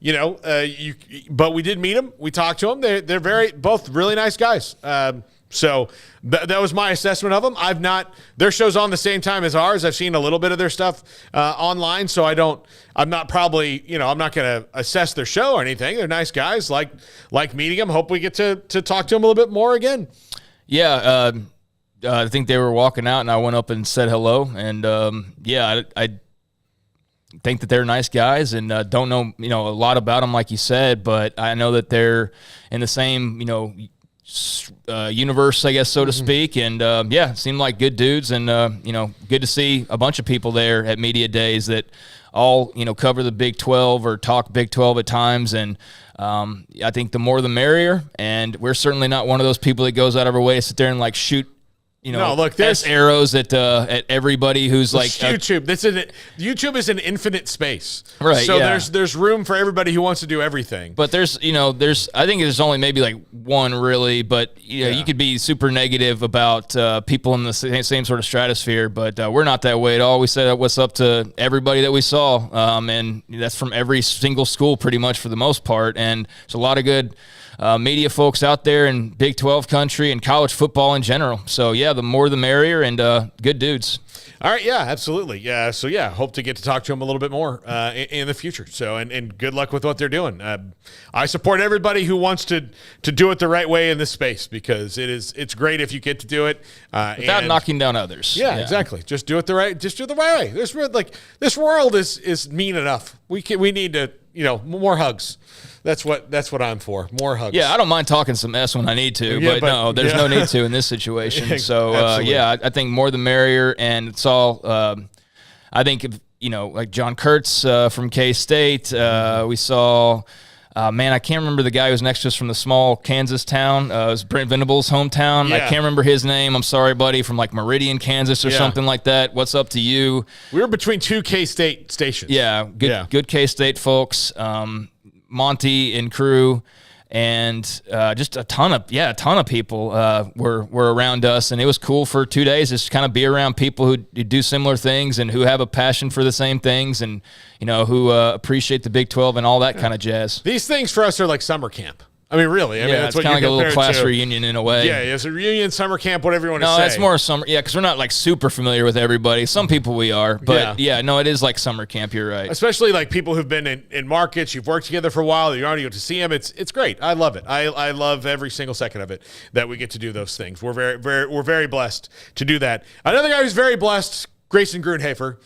S6: we did meet them. We talked to them. They're both really nice guys. So that was my assessment of them. Their show's on the same time as ours. I've seen a little bit of their stuff online, so I'm not going to assess their show or anything. They're nice guys, like meeting them. Hope we get to talk to them a little bit more again.
S7: Yeah, I think they were walking out, and I went up and said hello. And I think that they're nice guys, and don't know a lot about them, like you said, but I know that they're in the same universe, I guess, so to speak. And seemed like good dudes, and good to see a bunch of people there at media days that all cover the Big 12 or talk Big 12 at times. And I think the more the merrier, and we're certainly not one of those people that goes out of our way to sit there and shoot there's arrows at everybody who's
S6: YouTube. YouTube is an infinite space,
S7: right?
S6: So there's room for everybody who wants to do everything.
S7: But I think there's only maybe one really, but you could be super negative about people in the same sort of stratosphere. But we're not that way at all. We said what's up to everybody that we saw, and that's from every single school pretty much for the most part. And there's a lot of good media folks out there in Big 12 country and college football in general. So, the more the merrier, and good dudes.
S6: All right, yeah, absolutely. Yeah, so yeah, hope to get to talk to him a little bit more in the future. So, and good luck with what they're doing. I support everybody who wants to do it the right way in this space, because it's great if you get to do it
S7: without knocking down others.
S6: Yeah, exactly. Just do it the right way. This world is mean enough. We need to, more hugs. That's what I'm for. More hugs.
S7: Yeah, I don't mind talking some mess when I need to, but no, there's no need to in this situation. So, I think more the merrier, and it's all, I think, like John Kurtz from K-State, we saw, I can't remember the guy who was next to us from the small Kansas town. It was Brent Venables' hometown. Yeah. I can't remember his name. I'm sorry, buddy, from like Meridian, Kansas or something like that. What's up to you?
S6: We were between two K-State stations.
S7: Yeah, good K-State folks. Monty and crew, and just a ton of people were around us, and it was cool for 2 days just to kind of be around people who do similar things and who have a passion for the same things, and who appreciate the Big 12 and all that kind of jazz.
S6: These things for us are like summer camp. I mean, really. I mean, that's
S7: it's kind of like a little class reunion in a way.
S6: Yeah, it's a reunion, summer camp, whatever you want to say.
S7: No, it's more summer. Yeah, because we're not like super familiar with everybody. Some people we are, but it is like summer camp. You're right.
S6: Especially like people who've been in markets, you've worked together for a while, you already get to see them. It's great. I love it. I love every single second of it that we get to do those things. We're very blessed to do that. Another guy who's very blessed, Grayson Grunhafer.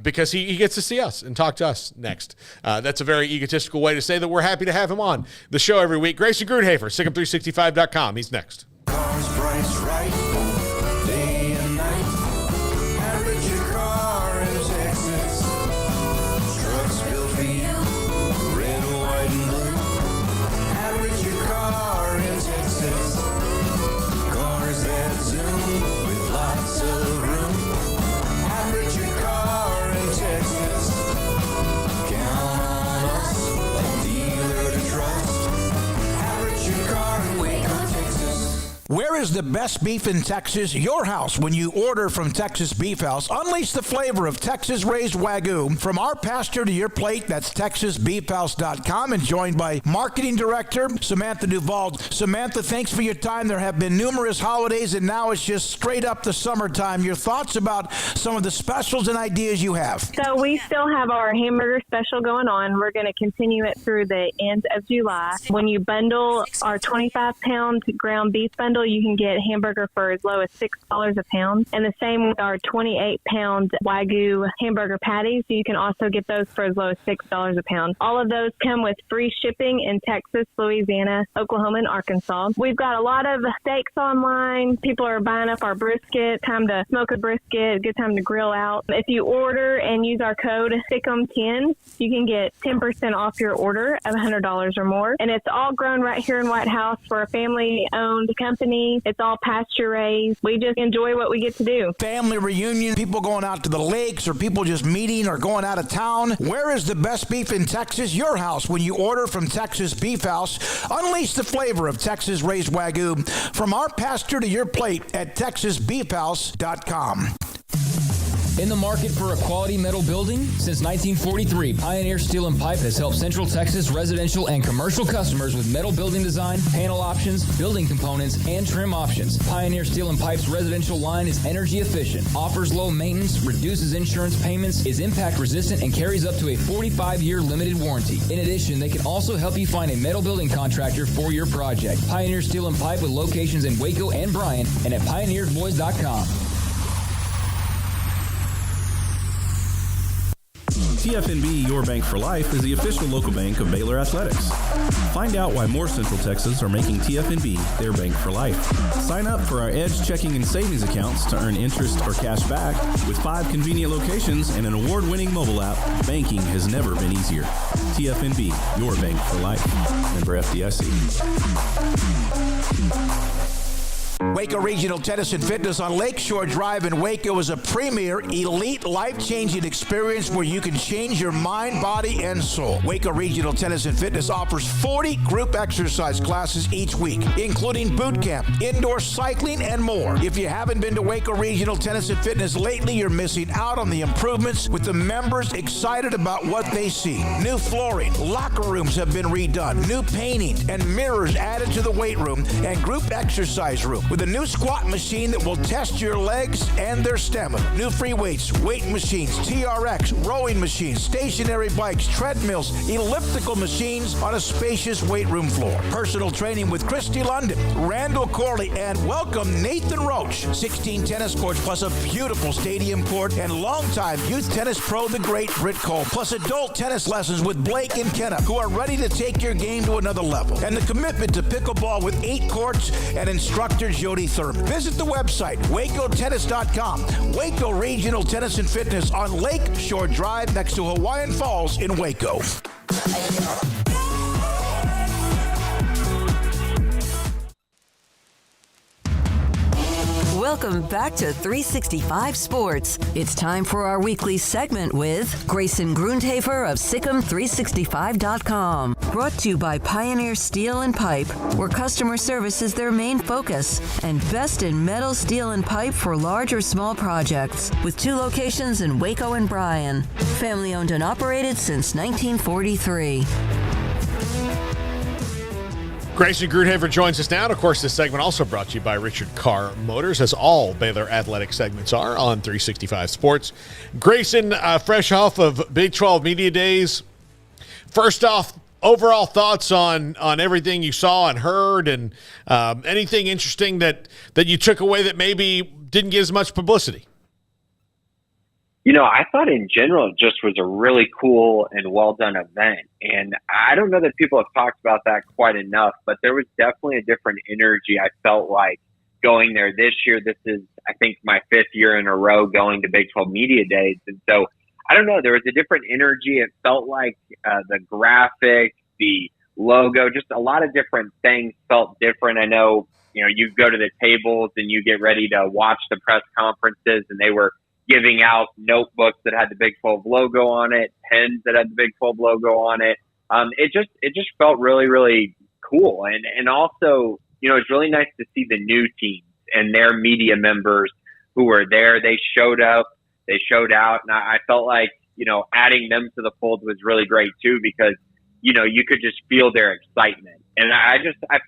S6: Because he gets to see us and talk to us next. That's a very egotistical way to say that we're happy to have him on the show every week. Grayson Grunhafer, SicEm365.com. He's next.
S11: Cars priced right, day and night. Average your car in Texas. Trucks built for you, red, white, and blue. Average your car in Texas. Cars that zoom with lots of room. Average your car in Texas. Count on us, a dealer to trust. Average your car in Waco, Texas.
S8: Where is the best beef in Texas? Your house when you order from Texas Beef House. Unleash the flavor of Texas-raised Wagyu. From our pasture to your plate, that's TexasBeefHouse.com, and joined by Marketing Director Samantha Duvall. Samantha, thanks for your time. There have been numerous holidays, and now it's just straight up the summertime. Your thoughts about some of the specials and ideas you have?
S12: So we still have our hamburger special going on. We're going to continue it through the end of July. When you bundle our 25-pound ground beef bundle, you can get hamburger for as low as $6 a pound. And the same with our 28-pound Wagyu hamburger patties. You can also get those for as low as $6 a pound. All of those come with free shipping in Texas, Louisiana, Oklahoma, and Arkansas. We've got a lot of steaks online. People are buying up our brisket. Time to smoke a brisket. Good time to grill out. If you order and use our code SICEM10, you can get 10% off your order of $100 or more. And it's all grown right here in White House. We're a family-owned company. It's all pasture raised. We just enjoy what we get to do.
S8: Family reunion, people going out to the lakes, or people just meeting or going out of town. Where is the best beef in Texas? Your house when you order from Texas Beef House. Unleash the flavor of Texas-raised Wagyu. From our pasture to your plate at TexasBeefHouse.com.
S13: In the market for a quality metal building? Since 1943, Pioneer Steel and Pipe has helped Central Texas residential and commercial customers with metal building design, panel options, building components, and trim options. Pioneer Steel and Pipe's residential line is energy efficient, offers low maintenance, reduces insurance payments, is impact resistant, and carries up to a 45-year limited warranty. In addition, they can also help you find a metal building contractor for your project. Pioneer Steel and Pipe with locations in Waco and Bryan and at pioneersboys.com.
S14: TFNB Your Bank for Life is the official local bank of Baylor Athletics. Find out why more Central Texas are making TFNB their bank for life. Sign up for our Edge checking and savings accounts to earn interest or cash back. With 5 convenient locations and an award-winning mobile app, banking has never been easier. TFNB Your Bank for Life. Member FDIC.
S8: Waco Regional Tennis and Fitness on Lakeshore Drive in Waco is a premier, elite, life-changing experience where you can change your mind, body, and soul. Waco Regional Tennis and Fitness offers 40 group exercise classes each week, including boot camp, indoor cycling, and more. If you haven't been to Waco Regional Tennis and Fitness lately, you're missing out on the improvements, with the members excited about what they see. New flooring, locker rooms have been redone, new painting, and mirrors added to the weight room and group exercise room. With a new squat machine that will test your legs and their stamina. New free weights, weight machines, TRX, rowing machines, stationary bikes, treadmills, elliptical machines on a spacious weight room floor. Personal training with Christy London, Randall Corley, and welcome Nathan Roach. 16 tennis courts plus a beautiful stadium court and longtime youth tennis pro, the great Britt Cole, plus adult tennis lessons with Blake and Kenna, who are ready to take your game to another level. And the commitment to pickleball with 8 courts and instructor Jody Thurman. Visit the website, wacotennis.com. Waco Regional Tennis and Fitness on Lake Shore Drive next to Hawaiian Falls in Waco.
S4: Welcome back to 365 Sports. It's time for our weekly segment with Grayson Grundhafer of SicEm365.com. Brought to you by Pioneer Steel and Pipe, where customer service is their main focus, and best in metal, steel, and pipe for large or small projects, with 2 locations in Waco and Bryan. Family owned and operated since 1943.
S6: Grayson Gruden joins us now. And of course, this segment also brought to you by Richard Carr Motors, as all Baylor athletic segments are on 365 Sports. Grayson, fresh off of Big 12 Media Days, first off, overall thoughts on everything you saw and heard, and anything interesting that you took away that maybe didn't get as much publicity?
S15: You know, I thought in general it just was a really cool and well-done event. And I don't know that people have talked about that quite enough, but there was definitely a different energy, I felt like, going there this year. This is, I think, my 5th year in a row going to Big 12 Media Days. And so, I don't know, there was a different energy. It felt like the graphic, the logo, just a lot of different things felt different. I know, you go to the tables and you get ready to watch the press conferences, and they were giving out notebooks that had the Big 12 logo on it, pens that had the Big 12 logo on it. It just felt really, really cool. And also, it's really nice to see the new teams and their media members who were there. They showed up, they showed out. And I felt like, adding them to the fold was really great too, because, you could just feel their excitement. And I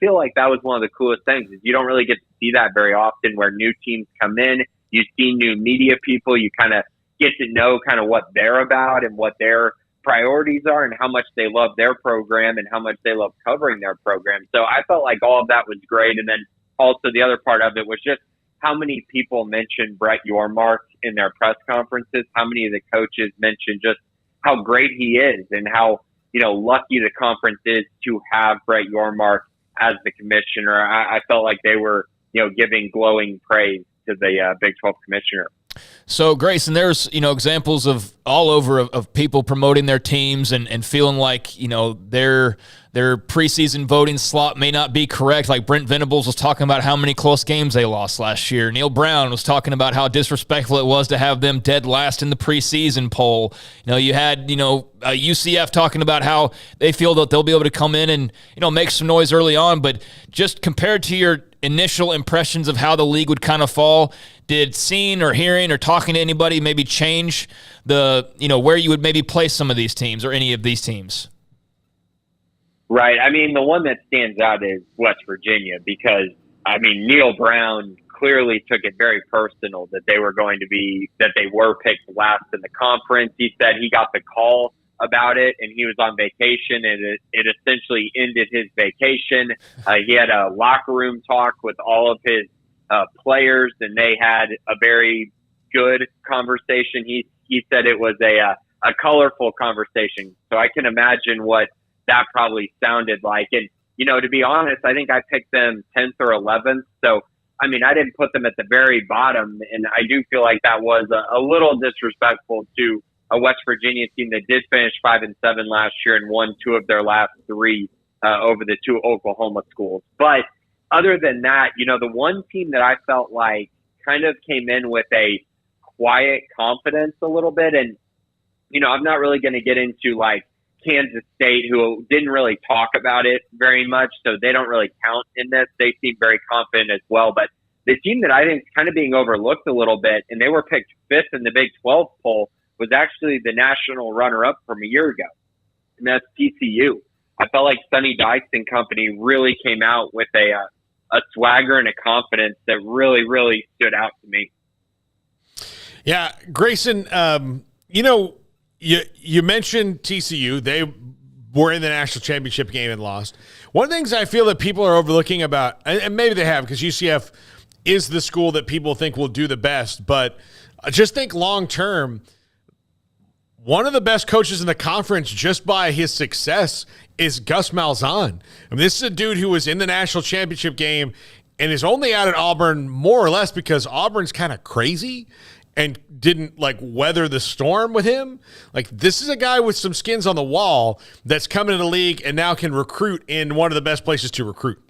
S15: feel like that was one of the coolest things, is you don't really get to see that very often, where new teams come in. You see new media people, you kind of get to know kind of what they're about and what their priorities are and how much they love their program and how much they love covering their program. So I felt like all of that was great. And then also the other part of it was just how many people mentioned Brett Yormark in their press conferences, how many of the coaches mentioned just how great he is and how, lucky the conference is to have Brett Yormark as the commissioner. I felt like they were, giving glowing praise to the Big 12 commissioner.
S7: So, Grayson, there's, examples of all over of people promoting their teams and feeling like, their preseason voting slot may not be correct. Like Brent Venables was talking about how many close games they lost last year. Neil Brown was talking about how disrespectful it was to have them dead last in the preseason poll. You had, UCF talking about how they feel that they'll be able to come in and, make some noise early on. But just compared to your initial impressions of how the league would kind of fall, did seeing or hearing or talking to anybody maybe change the, where you would maybe place some of these teams or any of these teams?
S15: Right. I mean, the one that stands out is West Virginia, because, Neil Brown clearly took it very personal that they were picked last in the conference. He said he got the call about it and he was on vacation, and it essentially ended his vacation. He had a locker room talk with all of his players, and they had a very good conversation. He said it was a colorful conversation. So I can imagine what that probably sounded like. And, to be honest, I think I picked them 10th or 11th. So, I didn't put them at the very bottom. And I do feel like that was a little disrespectful to a West Virginia team that did finish 5-7 last year and won 2 of their last 3 over the 2 Oklahoma schools. But other than that, the one team that I felt like kind of came in with a quiet confidence a little bit. And, I'm not really going to get into like Kansas State, who didn't really talk about it very much, so they don't really count in this. They seem very confident as well. But the team that I think is kind of being overlooked a little bit, and they were picked 5th in the Big 12 poll, was actually the national runner-up from a year ago, and that's TCU. I felt like Sonny Dykes and company really came out with a a swagger and a confidence that really, really stood out to me.
S6: Yeah, Grayson, you mentioned TCU. They were in the national championship game and lost. One of the things I feel that people are overlooking about, and maybe they have, because UCF is the school that people think will do the best, but I just think long term, one of the best coaches in the conference just by his success is Gus Malzahn. I mean, this is a dude who was in the national championship game and is only out at Auburn more or less because Auburn's kind of crazy and didn't weather the storm with him. This is a guy with some skins on the wall that's coming to the league and now can recruit in one of the best places to recruit.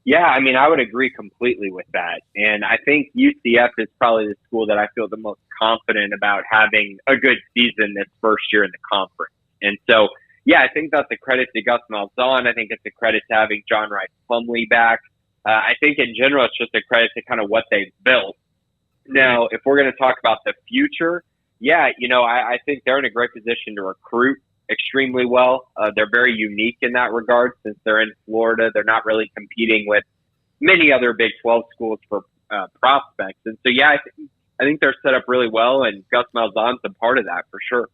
S15: Yeah, I mean, I would agree completely with that. And I think UCF is probably the school that I feel the most confident about having a good season this first year in the conference. And so, yeah, I think that's a credit to Gus Malzahn. I think it's a credit to having John Rice Plumlee back. I think in general, it's just a credit to kind of what they've built. Now, if we're going to talk about the future, yeah, I think they're in a great position to recruit extremely well. They're very unique in that regard since they're in Florida. They're not really competing with many other Big 12 schools for prospects. And so, yeah, I think they're set up really well, and Gus Malzahn's a part of that for sure.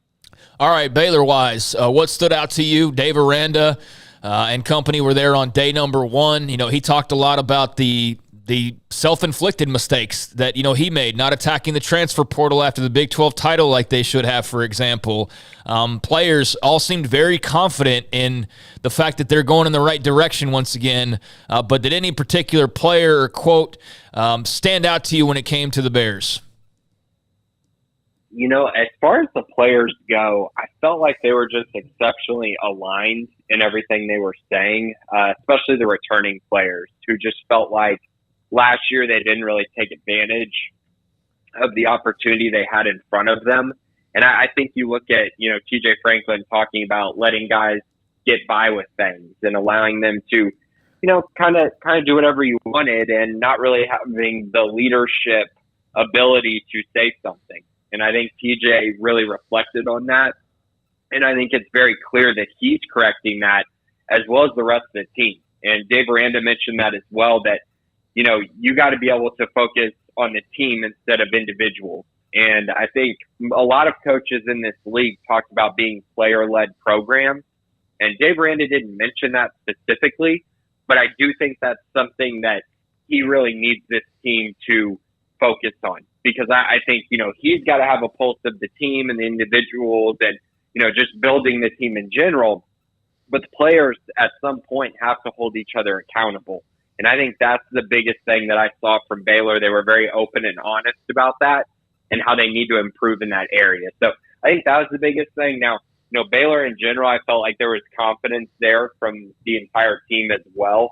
S7: All right, Baylor-wise, what stood out to you? Dave Aranda and company were there on day number one. He talked a lot about the self-inflicted mistakes that, he made, not attacking the transfer portal after the Big 12 title like they should have, for example. Players all seemed very confident in the fact that they're going in the right direction once again. But did any particular player or quote stand out to you when it came to the Bears?
S15: As far as the players go, I felt like they were just exceptionally aligned in everything they were saying, especially the returning players who just felt like last year they didn't really take advantage of the opportunity they had in front of them. And I think you look at, TJ Franklin talking about letting guys get by with things and allowing them to, kind of do whatever you wanted and not really having the leadership ability to say something. And I think TJ really reflected on that. And I think it's very clear that he's correcting that as well as the rest of the team. And Dave Aranda mentioned that as well, that, you got to be able to focus on the team instead of individuals. And I think a lot of coaches in this league talked about being player-led programs. And Dave Aranda didn't mention that specifically, but I do think that's something that he really needs this team to focus on. Because I think, he's got to have a pulse of the team and the individuals and, just building the team in general. But the players at some point have to hold each other accountable. And I think that's the biggest thing that I saw from Baylor. They were very open and honest about that and how they need to improve in that area. So I think that was the biggest thing. Now, Baylor in general, I felt like there was confidence there from the entire team as well.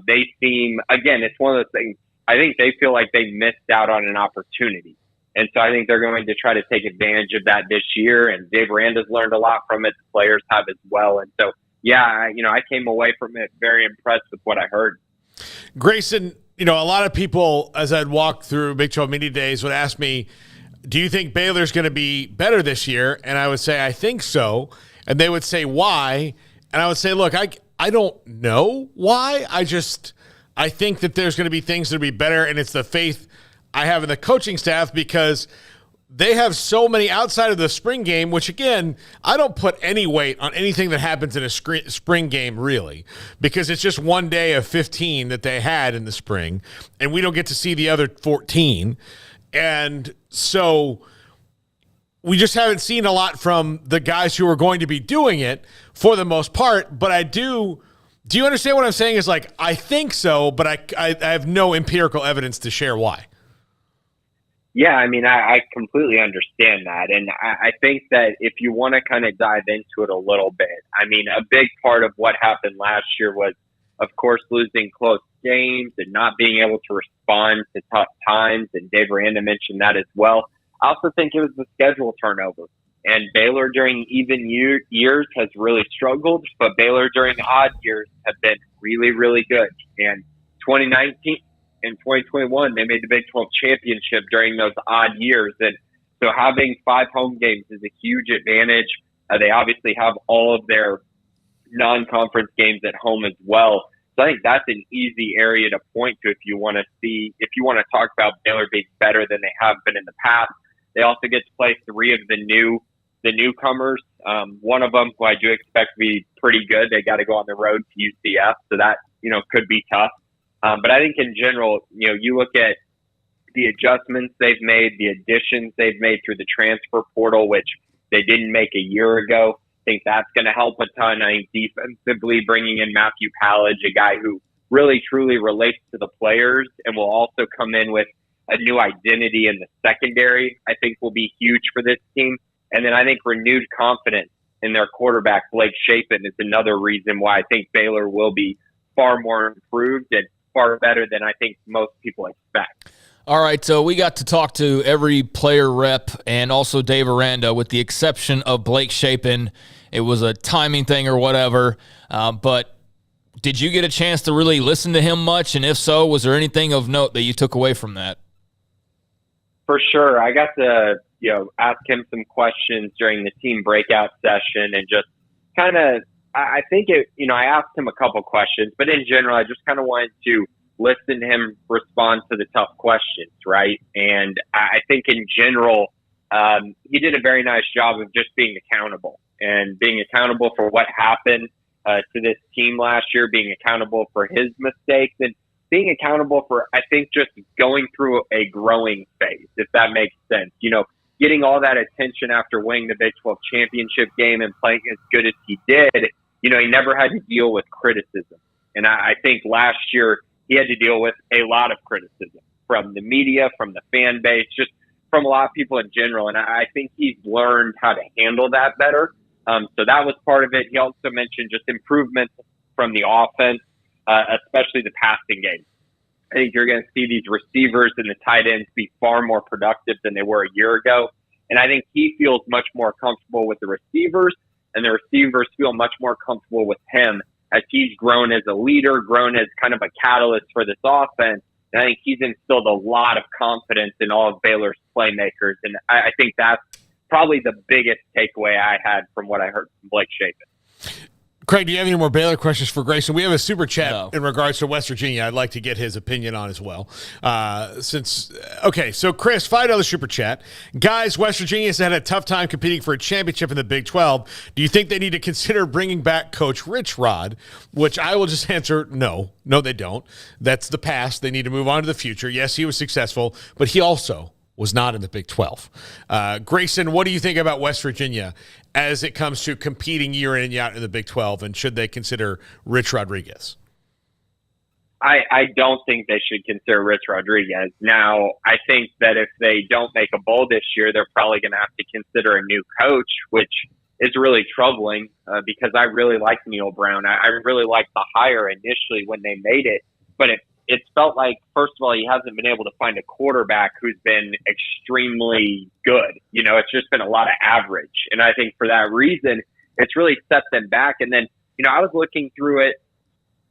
S15: They seem, again, it's one of those things, I think they feel like they missed out on an opportunity. And so I think they're going to try to take advantage of that this year. And Dave Aranda's learned a lot from it. The players have as well. And so, yeah, I came away from it very impressed with what I heard.
S6: Grayson, a lot of people, as I'd walk through Big 12 Media Days, would ask me, do you think Baylor's going to be better this year? And I would say, I think so. And they would say, why? And I would say, look, I don't know why. I think that there's going to be things that will be better, and it's the faith I have in the coaching staff because they have so many outside of the spring game, which, again, I don't put any weight on anything that happens in a spring game, really, because it's just one day of 15 that they had in the spring, and we don't get to see the other 14. And so we just haven't seen a lot from the guys who are going to be doing it for the most part, but I do. Do you understand what I'm saying? Is I think so, but I have no empirical evidence to share why.
S15: Yeah, I mean, I completely understand that. And I think that if you want to kind of dive into it a little bit, I mean, a big part of what happened last year was, of course, losing close games and not being able to respond to tough times. And Dave Aranda mentioned that as well. I also think it was the schedule turnover. And Baylor during even years has really struggled, but Baylor during odd years have been really, really good. And 2019 and 2021, they made the Big 12 championship during those odd years. And so having 5 home games is a huge advantage. They obviously have all of their non-conference games at home as well. So So I think that's an easy area to point to if you want to talk about Baylor being better than they have been in the past. They also get to play 3 of the newcomers. One of them, who I do expect to be pretty good, they got to go on the road to UCF, so that could be tough. But I think in general, you look at the adjustments they've made, the additions they've made through the transfer portal, which they didn't make a year ago. I think that's going to help a ton. I think defensively, bringing in Matthew Pallage, a guy who really truly relates to the players and will also come in with a new identity in the secondary, I think will be huge for this team. And then I think renewed confidence in their quarterback, Blake Shapen, is another reason why I think Baylor will be far more improved and far better than I think most people expect.
S7: All right, so we got to talk to every player rep and also Dave Aranda, with the exception of Blake Shapen. It was a timing thing or whatever, but did you get a chance to really listen to him much? And if so, was there anything of note that you took away from that?
S15: For sure. I got to ask him some questions during the team breakout session, and just kind of, I think I asked him a couple questions, but in general, I just kind of wanted to listen to him respond to the tough questions, right? And I think in general, he did a very nice job of just being accountable for what happened to this team last year, being accountable for his mistakes, and being accountable for, I think, just going through a growing phase, if that makes sense. Getting all that attention after winning the Big 12 championship game and playing as good as he did, he never had to deal with criticism. And I think last year he had to deal with a lot of criticism from the media, from the fan base, just from a lot of people in general. And I think he's learned how to handle that better. So that was part of it. He also mentioned just improvements from the offense, especially the passing game. I think you're going to see these receivers and the tight ends be far more productive than they were a year ago. And I think he feels much more comfortable with the receivers, and the receivers feel much more comfortable with him as he's grown as a leader, grown as kind of a catalyst for this offense. And I think he's instilled a lot of confidence in all of Baylor's playmakers. And I think that's probably the biggest takeaway I had from what I heard from Blake Shapen.
S6: Craig, do you have any more Baylor questions for Grayson? We have a super chat in regards to West Virginia I'd like to get his opinion on as well. So Chris, $5 super chat. Guys, West Virginia's had a tough time competing for a championship in the Big 12. Do you think they need to consider bringing back Coach Rich Rod? Which I will just answer, no. No, they don't. That's the past. They need to move on to the future. Yes, he was successful, but he also was not in the Big 12. Grayson, what do you think about West Virginia as it comes to competing year in and out in the Big 12, and should they consider Rich Rodriguez?
S15: I don't think they should consider Rich Rodriguez. Now, I think that if they don't make a bowl this year, they're probably going to have to consider a new coach, which is really troubling because I really like Neil Brown. I really liked the hire initially when they made it, but it's felt like, first of all, he hasn't been able to find a quarterback who's been extremely good. It's just been a lot of average. And I think for that reason, it's really set them back. And then, I was looking through it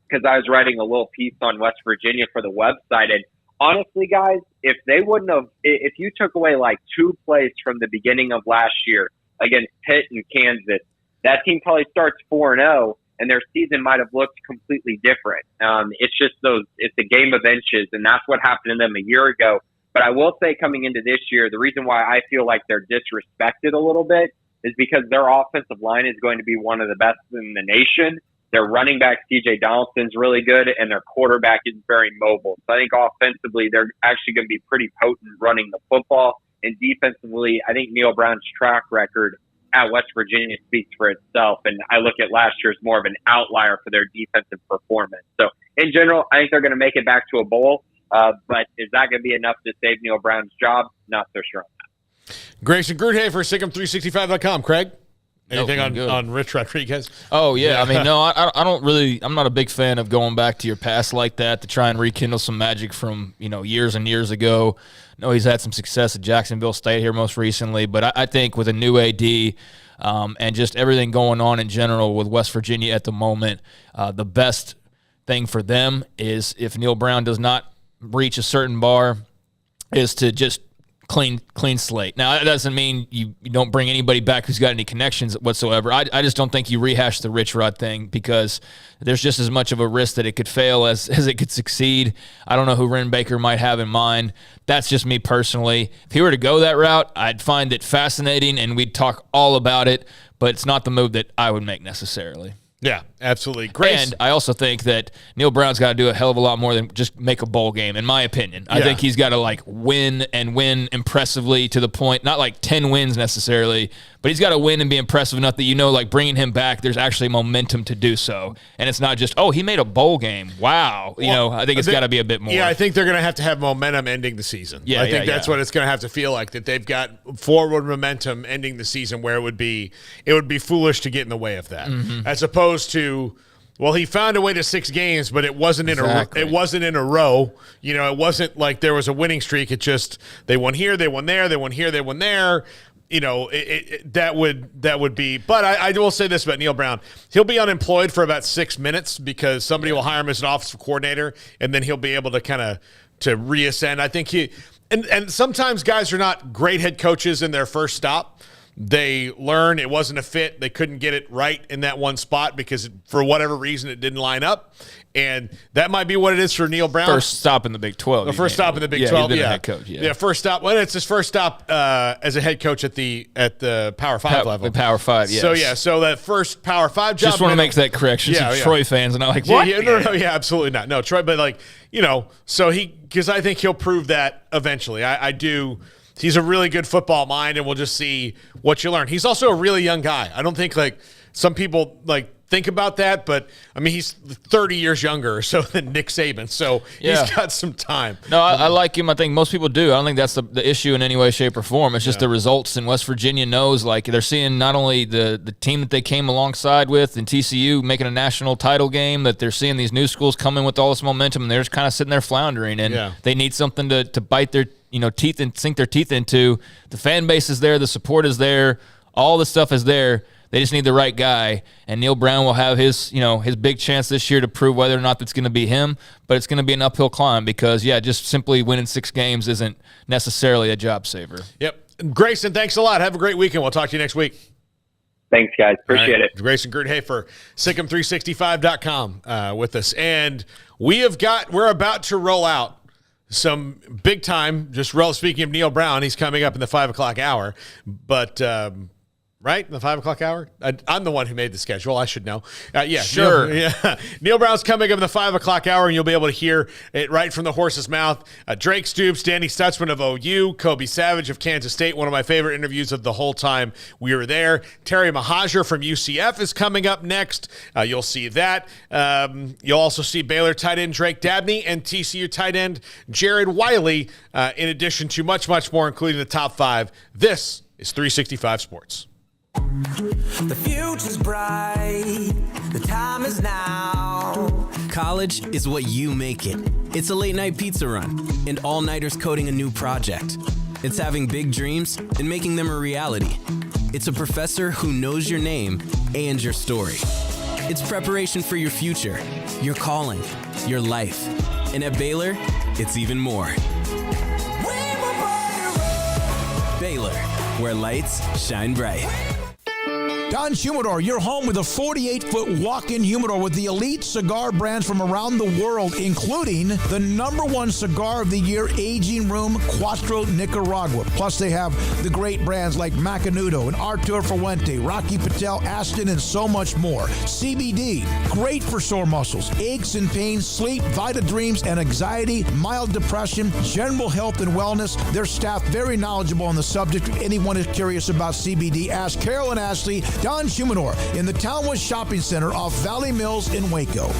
S15: because I was writing a little piece on West Virginia for the website. And honestly, guys, if you took away like 2 plays from the beginning of last year against Pitt and Kansas, that team probably starts 4-0. And their season might have looked completely different. It's a game of inches, and that's what happened to them a year ago. But I will say, coming into this year, the reason why I feel like they're disrespected a little bit is because their offensive line is going to be one of the best in the nation. Their running back, CJ Donaldson's really good, and their quarterback is very mobile. So I think offensively, they're actually going to be pretty potent running the football. And defensively, I think Neil Brown's track record at West Virginia speaks for itself, and I look at last year as more of an outlier for their defensive performance. So in general, I think they're going to make it back to a bowl, but is that going to be enough to save Neil Brown's job? Not so sure on that.
S6: Grayson Gruden for SicEm365.com. Craig, anything on Rich Rodriguez?
S7: Oh, yeah. I mean, no, I don't really – I'm not a big fan of going back to your past like that to try and rekindle some magic from, years and years ago. No, he's had some success at Jacksonville State here most recently, but I think with a new AD and just everything going on in general with West Virginia at the moment, the best thing for them is if Neil Brown does not reach a certain bar is to just clean slate. Now, that doesn't mean you don't bring anybody back who's got any connections whatsoever. I just don't think you rehash the Rich Rod thing because there's just as much of a risk that it could fail as it could succeed. I don't know who Ren Baker might have in mind. That's just me personally. If he were to go that route, I'd find it fascinating, and we'd talk all about it, but it's not the move that I would make necessarily.
S6: Yeah, absolutely. Great.
S7: And I also think that Neil Brown's got to do a hell of a lot more than just make a bowl game, in my opinion. I think he's got to, win and win impressively to the point, not 10 wins necessarily, but he's got to win and be impressive enough that, bringing him back, there's actually momentum to do so. And it's not just, he made a bowl game. Wow. I think it's got to be a bit more.
S6: Yeah, I think they're going to have momentum ending the season.
S7: Yeah,
S6: I think that's what it's going to have to feel like, that they've got forward momentum ending the season where it would be foolish to get in the way of that. Mm-hmm. As opposed to, he found a way to 6 games, but it wasn't in a row. It wasn't like there was a winning streak. It just, they won here, they won there, they won here, they won there. That would be. But I will say this about Neil Brown: he'll be unemployed for about 6 minutes because somebody will hire him as an offensive coordinator, and then he'll be able to to reascend. I think and sometimes guys are not great head coaches in their first stop. They learn it wasn't a fit. They couldn't get it right in that one spot because for whatever reason it didn't line up. And that might be what it is for Neil Brown.
S7: First stop in the Big 12.
S6: The first stop in the Big 12.
S7: He's been a head coach. Yeah,
S6: first stop. Well, it's his first stop as a head coach at the Power 5 level.
S7: The Power 5, yes.
S6: So that first Power 5 job.
S7: Just want to make that correction. Some Troy fans and I'm like, what?
S6: No, absolutely not. No, Troy, but so because I think he'll prove that eventually. I do. He's a really good football mind, and we'll just see what you learn. He's also a really young guy. I don't think some people think about that, but I mean, he's 30 years younger or so than Nick Saban, so he's got some time.
S7: No, I like him. I think most people do. I don't think that's the issue in any way, shape, or form. It's just the results, and West Virginia knows they're seeing not only the team that they came alongside with in TCU making a national title game, that they're seeing these new schools come in with all this momentum, and they're just kind of sitting there floundering, and they need something to bite their teeth and sink their teeth into. The fan base is there, the support is there, all the stuff is there. They just need the right guy, and Neil Brown will have his big chance this year to prove whether or not that's going to be him, but it's going to be an uphill climb because, just simply winning 6 games isn't necessarily a job saver.
S6: Yep. Grayson, thanks a lot. Have a great weekend. We'll talk to you next week.
S15: Thanks, guys. Appreciate it.
S6: Grayson Gruden, for Sikkim365.com with us. And we're about to roll out some big time, speaking of Neil Brown, he's coming up in the 5 o'clock hour, but right? In the 5 o'clock hour? I'm the one who made the schedule. I should know.
S7: Sure.
S6: Neil Brown's coming up in the 5 o'clock hour, and you'll be able to hear it right from the horse's mouth. Drake Stoops, Danny Stutzman of OU, Kobe Savage of Kansas State, one of my favorite interviews of the whole time we were there. Terry Mohajir from UCF is coming up next. You'll see that. You'll also see Baylor tight end Drake Dabney and TCU tight end Jared Wiley, in addition to much, much more, including the top 5. This is 365 Sports.
S11: The future's bright, the time is now.
S16: College is what you make it. It's a late night pizza run and all-nighters coding a new project. It's having big dreams and making them a reality. It's a professor who knows your name and your story. It's preparation for your future, your calling, your life. And at Baylor, it's even more. Baylor, where lights shine bright.
S8: Don Humidor, your home with a 48-foot walk-in humidor with the elite cigar brands from around the world, including the #1 cigar of the year, Aging Room Cuatro Nicaragua. Plus, they have the great brands like Macanudo and Artur Fuente, Rocky Patel, Aston, and so much more. CBD, great for sore muscles, aches and pains, sleep, Vita Dreams, and anxiety, mild depression, general health and wellness. Their staff very knowledgeable on the subject. If anyone is curious about CBD, ask Carol and Ashley. Don Humidor in the Townwood Shopping Center off Valley Mills in Waco.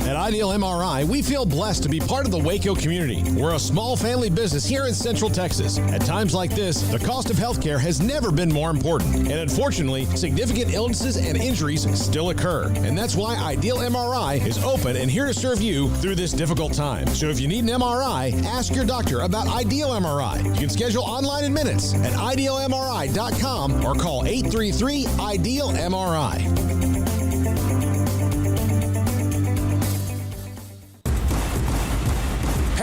S10: At Ideal MRI, we feel blessed to be part of the Waco community. We're a small family business here in Central Texas. At times like this, the cost of healthcare has never been more important. And unfortunately, significant illnesses and injuries still occur. And that's why Ideal MRI is open and here to serve you through this difficult time. So if you need an MRI, ask your doctor about Ideal MRI. You can schedule online in minutes at idealmri.com or call 833-IDEAL-MRI.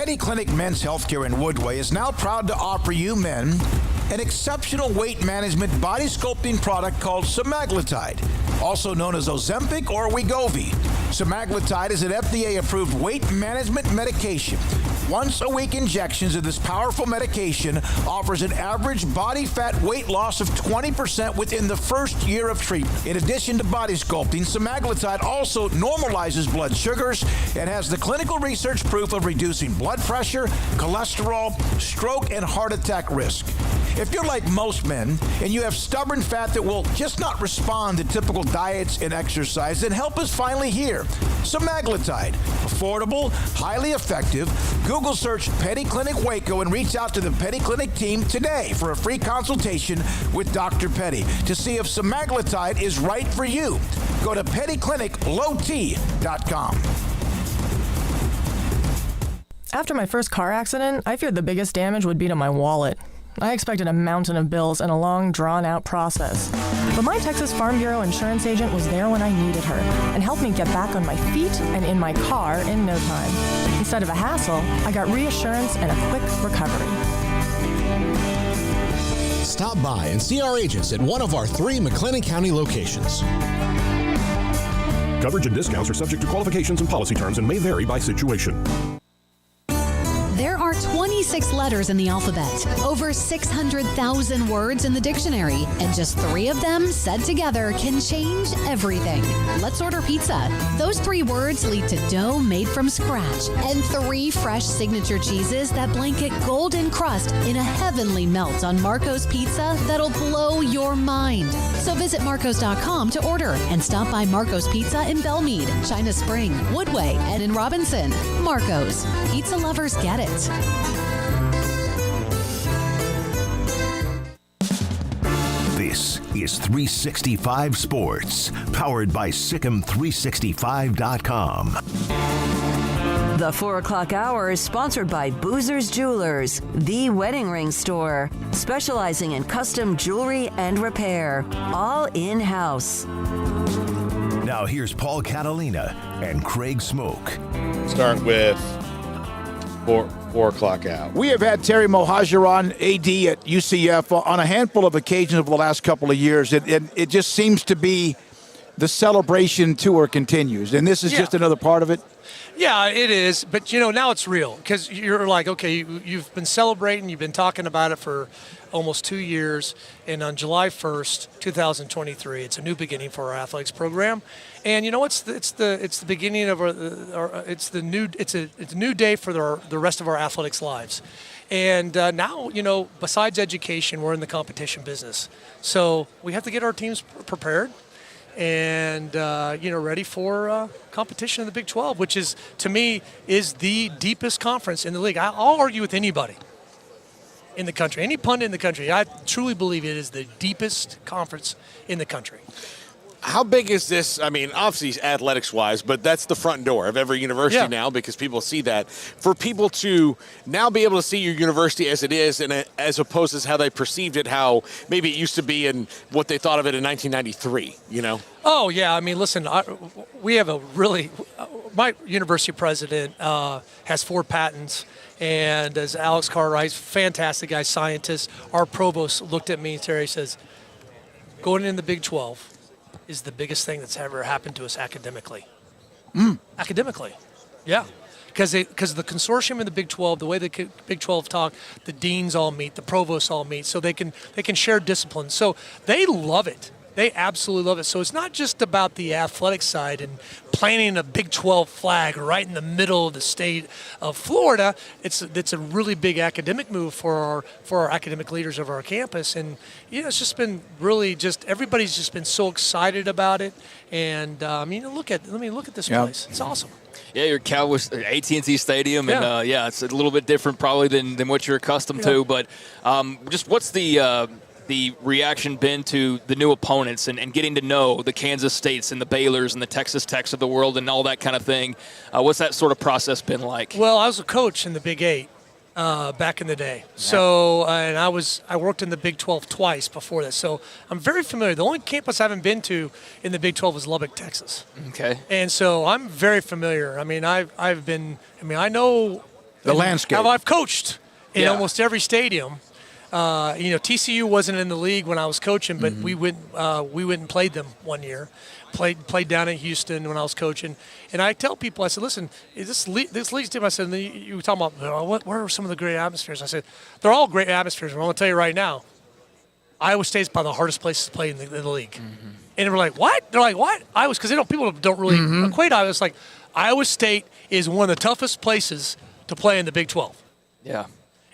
S8: Petty Clinic Men's Healthcare in Woodway is now proud to offer you men an exceptional weight management body sculpting product called semaglutide, also known as Ozempic or Wegovy. Semaglutide is an FDA-approved weight management medication. Once-a-week injections of this powerful medication offers an average body fat weight loss of 20% within the first year of treatment. In addition to body sculpting, semaglutide also normalizes blood sugars and has the clinical research proof of reducing blood pressure, cholesterol, stroke, and heart attack risk. If you're like most men and you have stubborn fat that will just not respond to typical diets and exercise, then help is finally here. Semaglutide, affordable, highly effective. Google search Petty Clinic Waco and reach out to the Petty Clinic team today for a free consultation with Dr. Petty to see if semaglutide is right for you. Go to pettycliniclowt.com.
S17: After my first car accident, I feared the biggest damage would be to my wallet. I expected a mountain of bills and a long, drawn-out process. But my Texas Farm Bureau insurance agent was there when I needed her and helped me get back on my feet and in my car in no time. Instead of a hassle, I got reassurance and a quick recovery.
S10: Stop by and see our agents at one of our 3 McLennan County locations.
S18: Coverage and discounts are subject to qualifications and policy terms and may vary by situation.
S19: There are 26 letters in the alphabet, over 600,000 words in the dictionary, and just 3 of them said together can change everything. Let's order pizza. Those 3 words lead to dough made from scratch and 3 fresh signature cheeses that blanket golden crust in a heavenly melt on Marco's Pizza that'll blow your mind. So visit marcos.com to order and stop by Marco's Pizza in Belmead, China Spring, Woodway, and in Robinson. Marco's. Pizza lovers get it.
S2: This is 365 Sports, powered by Sikkim365.com.
S4: The 4 o'clock hour is sponsored by Boozer's Jewelers, the wedding ring store, specializing in custom jewelry and repair, all in-house.
S2: Now here's Paul Catalina and Craig Smoak.
S6: Start with 4 o'clock out.
S8: We have had Terry Mohajir on, AD at UCF, on a handful of occasions over the last couple of years. It just seems to be the celebration tour continues, and this is just another part of it.
S20: Yeah, it is. But, now it's real because you're like, okay, you've been celebrating, you've been talking about it for almost 2 years, and on July 1st, 2023, it's a new beginning for our athletics program. And it's the beginning of it's a new day for the rest of our athletics lives. And now, besides education, we're in the competition business. So we have to get our teams prepared and ready for competition in the Big 12, which is, to me, is the deepest conference in the league. I'll argue with anybody in the country, any pundit in the country. I truly believe it is the deepest conference in the country.
S6: How big is this? I mean, obviously athletics-wise, but that's the front door of every university now because people see that. For people to now be able to see your university as it is and as opposed to how they perceived it, how maybe it used to be and what they thought of it in 1993,
S20: Oh, yeah. I mean, listen, we have my university president has 4 patents. And as Alex Cartwright, fantastic guy, scientist, our provost looked at me and Terry says, going in the Big 12 is the biggest thing that's ever happened to us academically. Academically, yeah. Because the consortium in the Big 12, the way the Big 12 talk, the deans all meet, the provosts all meet, so they can share disciplines. So they love it. They absolutely love it. So it's not just about the athletic side and planting a Big 12 flag right in the middle of the state of Florida. It's a really big academic move for our academic leaders of our campus. And it's just been really everybody's just been so excited about it. And look at this place. It's awesome.
S7: Yeah, your Cowboys, AT&T Stadium, and it's a little bit different probably than what you're accustomed to. But just what's the reaction been to the new opponents and getting to know the Kansas States and the Baylors and the Texas Techs of the world and all that kind of thing? What's that sort of process been like?
S20: Well, I was a coach in the Big 8 back in the day. Yeah. So, and I worked in the Big 12 twice before this. So I'm very familiar. The only campus I haven't been to in the Big 12 is Lubbock, Texas.
S7: Okay.
S20: And so I'm very familiar. I mean, I know
S8: The landscape.
S20: I've coached in almost every stadium. TCU wasn't in the league when I was coaching, but we went and played them one year. Played down in Houston when I was coaching, and I tell people, I said, listen, this league's team. I said, you were talking about what are some of the great atmospheres? I said, they're all great atmospheres. But I'm going to tell you right now, Iowa State's probably the hardest place to play in the league. Mm-hmm. And we're like, what? They're like, what? Iowa's, because people don't really equate Iowa. It's like Iowa State is one of the toughest places to play in the Big 12.
S7: Yeah.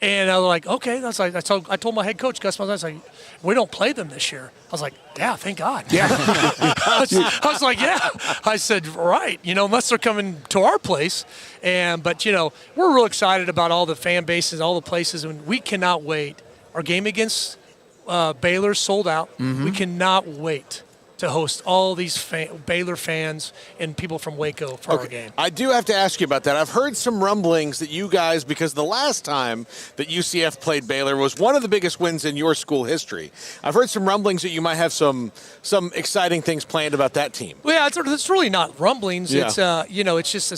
S20: And I was like, okay. That's like I told my head coach, Gus, I was like, we don't play them this year. I was like, yeah, thank God. Yeah. I was like, yeah. I said, right. Unless they're coming to our place. But we're real excited about all the fan bases, all the places, and we cannot wait. Our game against Baylor sold out. We cannot wait to host all these Baylor fans and people from Waco for our game.
S6: I do have to ask you about that. I've heard some rumblings that you guys, because the last time that UCF played Baylor was one of the biggest wins in your school history. I've heard some rumblings that you might have some exciting things planned about that team.
S20: Well, yeah, it's really not rumblings. Yeah. It's it's just a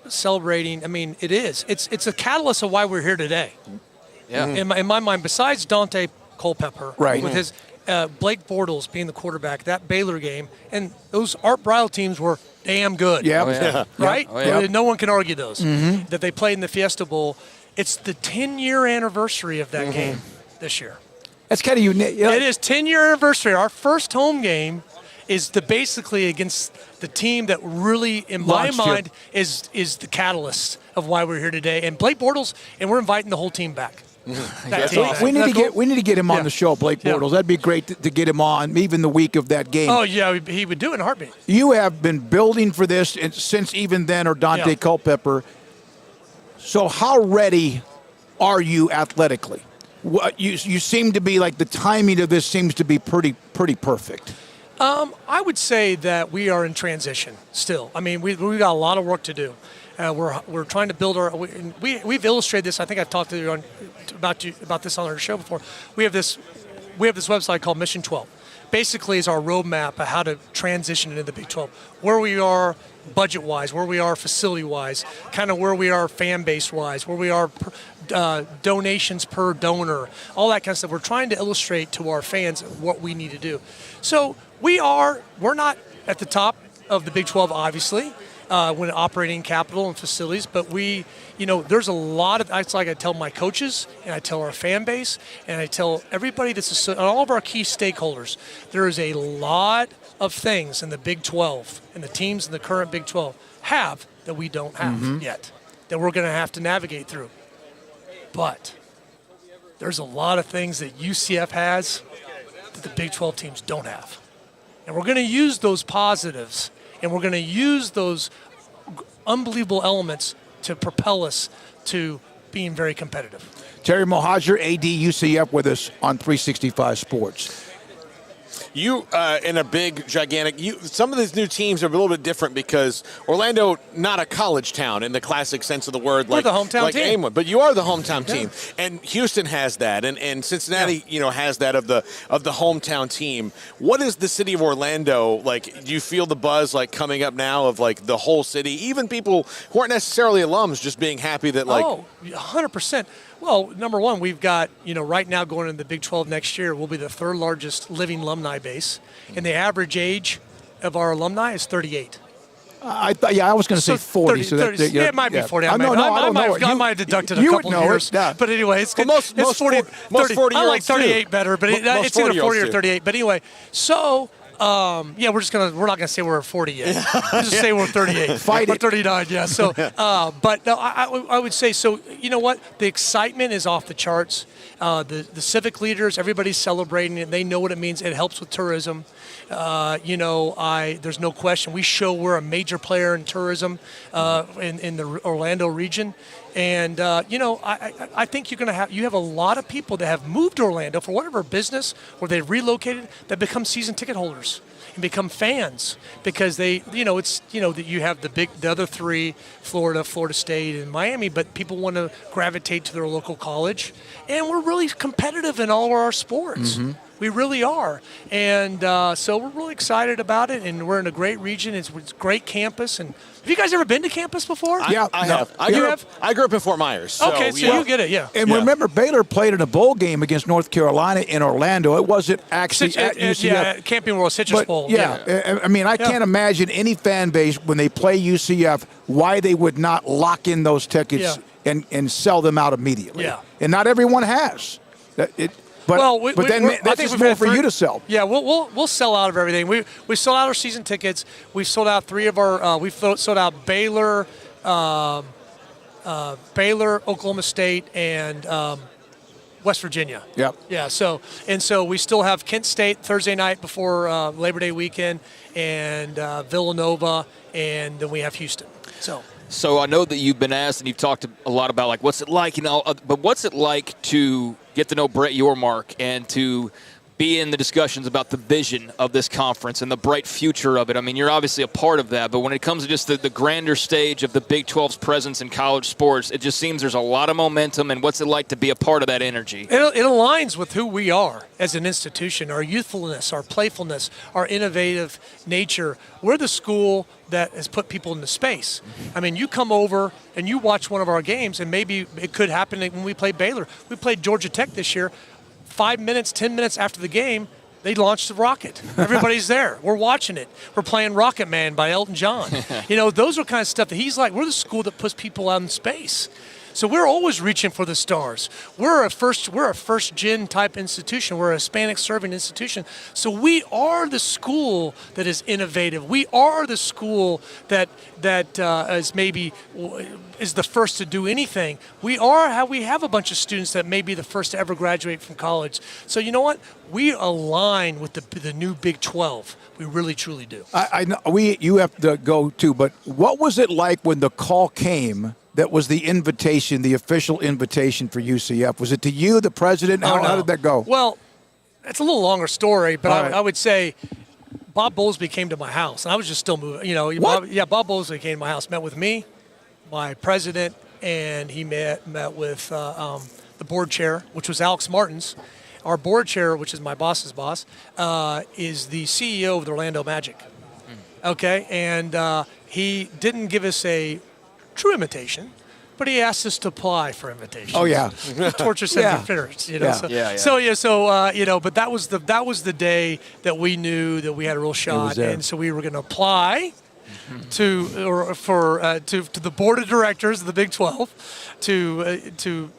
S20: celebrating. I mean, it is. It's a catalyst of why we're here today. Yeah. In my mind, besides Dante Culpepper,
S8: right,
S20: with his Blake Bortles being the quarterback, that Baylor game, and those Art Briles teams were damn good.
S8: Yeah.
S20: Oh, yeah. Right? Oh, yeah. No one can argue those. That they played in the Fiesta Bowl. It's the 10-year anniversary of that game this year.
S8: That's kind of unique.
S20: It is 10-year anniversary. Our first home game is basically against the team that really, in my mind, is the catalyst of why we're here today. And Blake Bortles, and we're inviting the whole team back.
S8: We need to get him on the show, Blake Bortles. That'd be great to get him on, even the week of that game.
S20: Oh yeah, he would do it in a heartbeat.
S8: You have been building for this since even then, or Dante Culpepper. So how ready are you athletically? You seem to be like the timing of this seems to be pretty perfect.
S20: I would say that we are in transition still. I mean, we got a lot of work to do. We're trying to build our. We've illustrated this. I think I've talked to you about this on our show before. We have this website called Mission 12. Basically, is our roadmap of how to transition into the Big 12, where we are budget-wise, where we are facility-wise, kind of where we are fan base-wise, where we are donations per donor, all that kind of stuff. We're trying to illustrate to our fans what we need to do. So we're not at the top of the Big 12, obviously. When operating capital and facilities, but there's a lot of, it's like I tell my coaches and I tell our fan base and I tell everybody and all of our key stakeholders, there is a lot of things in the Big 12 and the teams in the current Big 12 have that we don't have yet, that we're going to have to navigate through. But there's a lot of things that UCF has that the Big 12 teams don't have. And we're going to use those positives and we're going to use those unbelievable elements to propel us to being very competitive.
S8: Terry Mohajir, AD UCF, with us on 365 Sports.
S6: You, in a big, gigantic, some of these new teams are a little bit different because Orlando, not a college town in the classic sense of the word.
S20: We're the hometown team.
S6: Aimwood, but you are the hometown team. And Houston has that, and Cincinnati, has that of the hometown team. What is the city of Orlando like? Do you feel the buzz like coming up now of like the whole city, even people who aren't necessarily alums, just being happy that like?
S20: Oh, 100%. Well, number one, we've got, right now going into the Big 12 next year, we'll be the third largest living alumni base. And the average age of our alumni is 38.
S8: I was going to say 40.
S20: 30, it might be 40. I might have deducted a couple years. But anyway, it's good.
S6: Most
S20: 40.
S6: 40
S20: I like 38 better, but it's either 40 or 38. But anyway, so we're not gonna say we're 40 yet. We'll just say we're 38.
S8: Fight
S20: we're 39. Yeah. So, but no, I would say so. You know what? The excitement is off the charts. The civic leaders, everybody's celebrating it. They know what it means. It helps with tourism. There's no question. We show we're a major player in tourism in the Orlando region. And, I think you have a lot of people that have moved to Orlando for whatever business or they've relocated that become season ticket holders and become fans because that you have the other three, Florida State, and Miami, but people want to gravitate to their local college. And we're really competitive in all of our sports. Mm-hmm. We really are. And so we're really excited about it, and we're in a great region. It's a great campus, and Have you guys ever been to campus before?
S21: Yeah, I have. I grew up in Fort Myers. So,
S20: okay, so you get it, yeah.
S8: And remember, Baylor played in a bowl game against North Carolina in Orlando. It wasn't actually at UCF.
S20: Yeah, Camping World Citrus Bowl.
S8: Yeah, I mean, I can't imagine any fan base when they play UCF why they would not lock in those tickets and sell them out immediately.
S20: Yeah.
S8: And not everyone has. That's just more for you to sell.
S20: Yeah, we'll sell out of everything. We sold out our season tickets. We sold out 3 of our. We sold out Baylor, Oklahoma State, and West Virginia.
S8: Yep.
S20: Yeah. So we still have Kent State Thursday night before Labor Day weekend, and Villanova, and then we have Houston.
S7: So I know that you've been asked and you've talked a lot about like what's it like, but what's it like to get to know Brett Yormark and to be in the discussions about the vision of this conference and the bright future of it? I mean, you're obviously a part of that, but when it comes to just the grander stage of the Big 12's presence in college sports, it just seems there's a lot of momentum. And what's it like to be a part of that energy?
S20: It aligns with who we are as an institution, our youthfulness, our playfulness, our innovative nature. We're the school that has put people into space. I mean, you come over and you watch one of our games, and maybe it could happen when we play Baylor. We played Georgia Tech this year. 5 minutes, 10 minutes after the game, they launched the rocket. Everybody's there. We're watching it. We're playing Rocket Man by Elton John. Those are kind of stuff that he's like, we're the school that puts people out in space. So we're always reaching for the stars. We're a first gen type institution. We're a Hispanic serving institution. So we are the school that is innovative. We are the school that is the first to do anything. We have a bunch of students that may be the first to ever graduate from college. So you know what? We align with the new Big 12. We really, truly do.
S8: I know you have to go too, but what was it like when the call came? That was the invitation, the official invitation for UCF. Was it to you, the president? How did that go?
S20: Well, it's a little longer story, but
S8: Right.
S20: I would say Bob Bowlesby came to my house, and I was just still moving. Bob Bowlesby came to my house, met with me, my president, and he met with the board chair, which was Alex Martins. Our board chair, which is my boss's boss, is the CEO of the Orlando Magic. Okay, and he didn't give us a true invitation, but he asked us to apply for invitations.
S8: Oh yeah,
S20: torture center fitters, but that was the day that we knew that we had a real shot, and so we were going to apply to the board of directors of the Big 12 to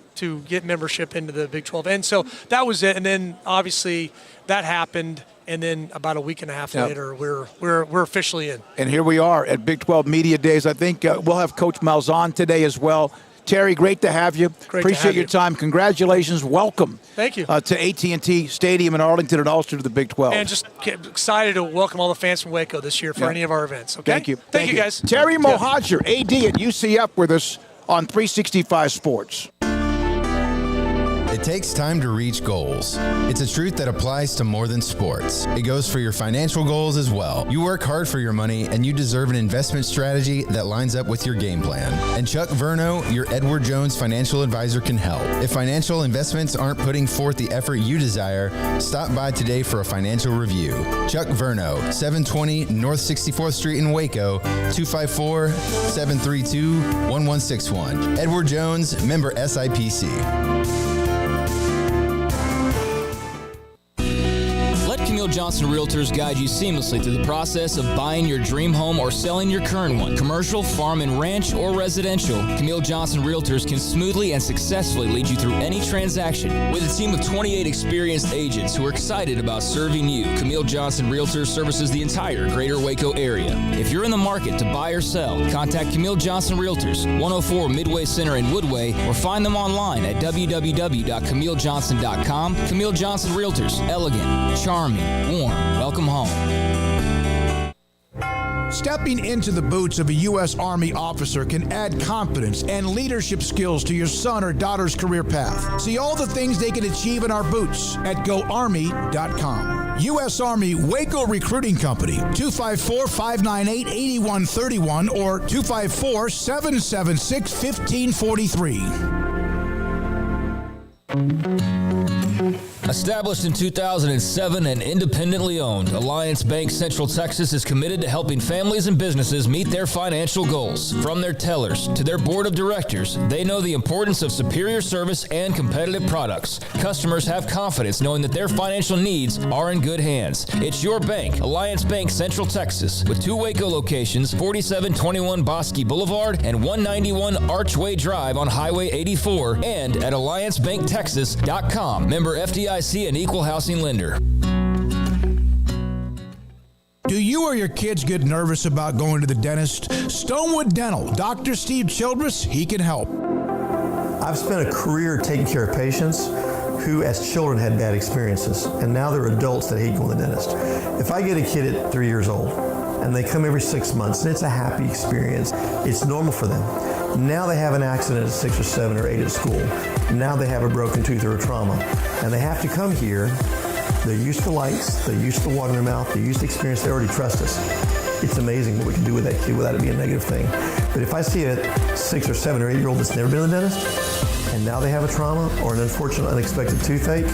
S20: get membership into the Big 12, and so that was it. And then obviously that happened. And then about a week and a half later, we're officially in.
S8: And here we are at Big 12 Media Days. I think we'll have Coach Malzahn today as well. Terry, great to have you. Appreciate your time. Congratulations. Welcome.
S20: Thank you.
S8: To AT&T Stadium in Arlington and also to the Big 12.
S20: And just excited to welcome all the fans from Waco this year for any of our events. Okay?
S8: Thank you.
S20: Thank you, guys.
S8: Terry Mohajir, AD at UCF with us on 365 Sports.
S22: It takes time to reach goals. It's a truth that applies to more than sports. It goes for your financial goals as well. You work hard for your money, and you deserve an investment strategy that lines up with your game plan. And Chuck Verno, your Edward Jones financial advisor, can help. If financial investments aren't putting forth the effort you desire, stop by today for a financial review. Chuck Verno, 720 North 64th Street in Waco, 254-732-1161. Edward Jones, member SIPC.
S13: Camille Johnson Realtors guide you seamlessly through the process of buying your dream home or selling your current one. Commercial, farm and ranch, or residential, Camille Johnson Realtors can smoothly and successfully lead you through any transaction. With a team of 28 experienced agents who are excited about serving you, Camille Johnson Realtors services the entire greater Waco area. If you're in the market to buy or sell, contact Camille Johnson Realtors, 104 Midway Center in Woodway, or find them online at www.camillejohnson.com. Camille Johnson Realtors, elegant, charming, warm. Welcome home.
S8: Stepping into the boots of a U.S. Army officer can add confidence and leadership skills to your son or daughter's career path. See all the things they can achieve in our boots at GoArmy.com. U.S. Army Waco Recruiting Company, 254-598-8131 or 254-776-1543.
S13: Established in 2007 and independently owned, Alliance Bank Central Texas is committed to helping families and businesses meet their financial goals. From their tellers to their board of directors, they know the importance of superior service and competitive products. Customers have confidence knowing that their financial needs are in good hands. It's your bank, Alliance Bank Central Texas, with 2 Waco locations, 4721 Bosque Boulevard and 191 Archway Drive on Highway 84, and at AllianceBankTexas.com. Member FDIC and equal housing lender.
S8: Do you or your kids get nervous about going to the dentist? Stonewood Dental, Dr. Steve Childress, he can help.
S1: I've spent a career taking care of patients who as children had bad experiences, and now they're adults that hate going to the dentist. If I get a kid at 3 years old and they come every 6 months and it's a happy experience, it's normal for them. Now they have an accident at 6 or 7 or 8 at school. Now they have a broken tooth or a trauma. And they have to come here. They're used to lights. They're used to water in their mouth. They're used to experience. They already trust us. It's amazing what we can do with that kid without it being a negative thing. But if I see a 6 or 7 or 8 year old that's never been to the dentist, and now they have a trauma or an unfortunate unexpected toothache,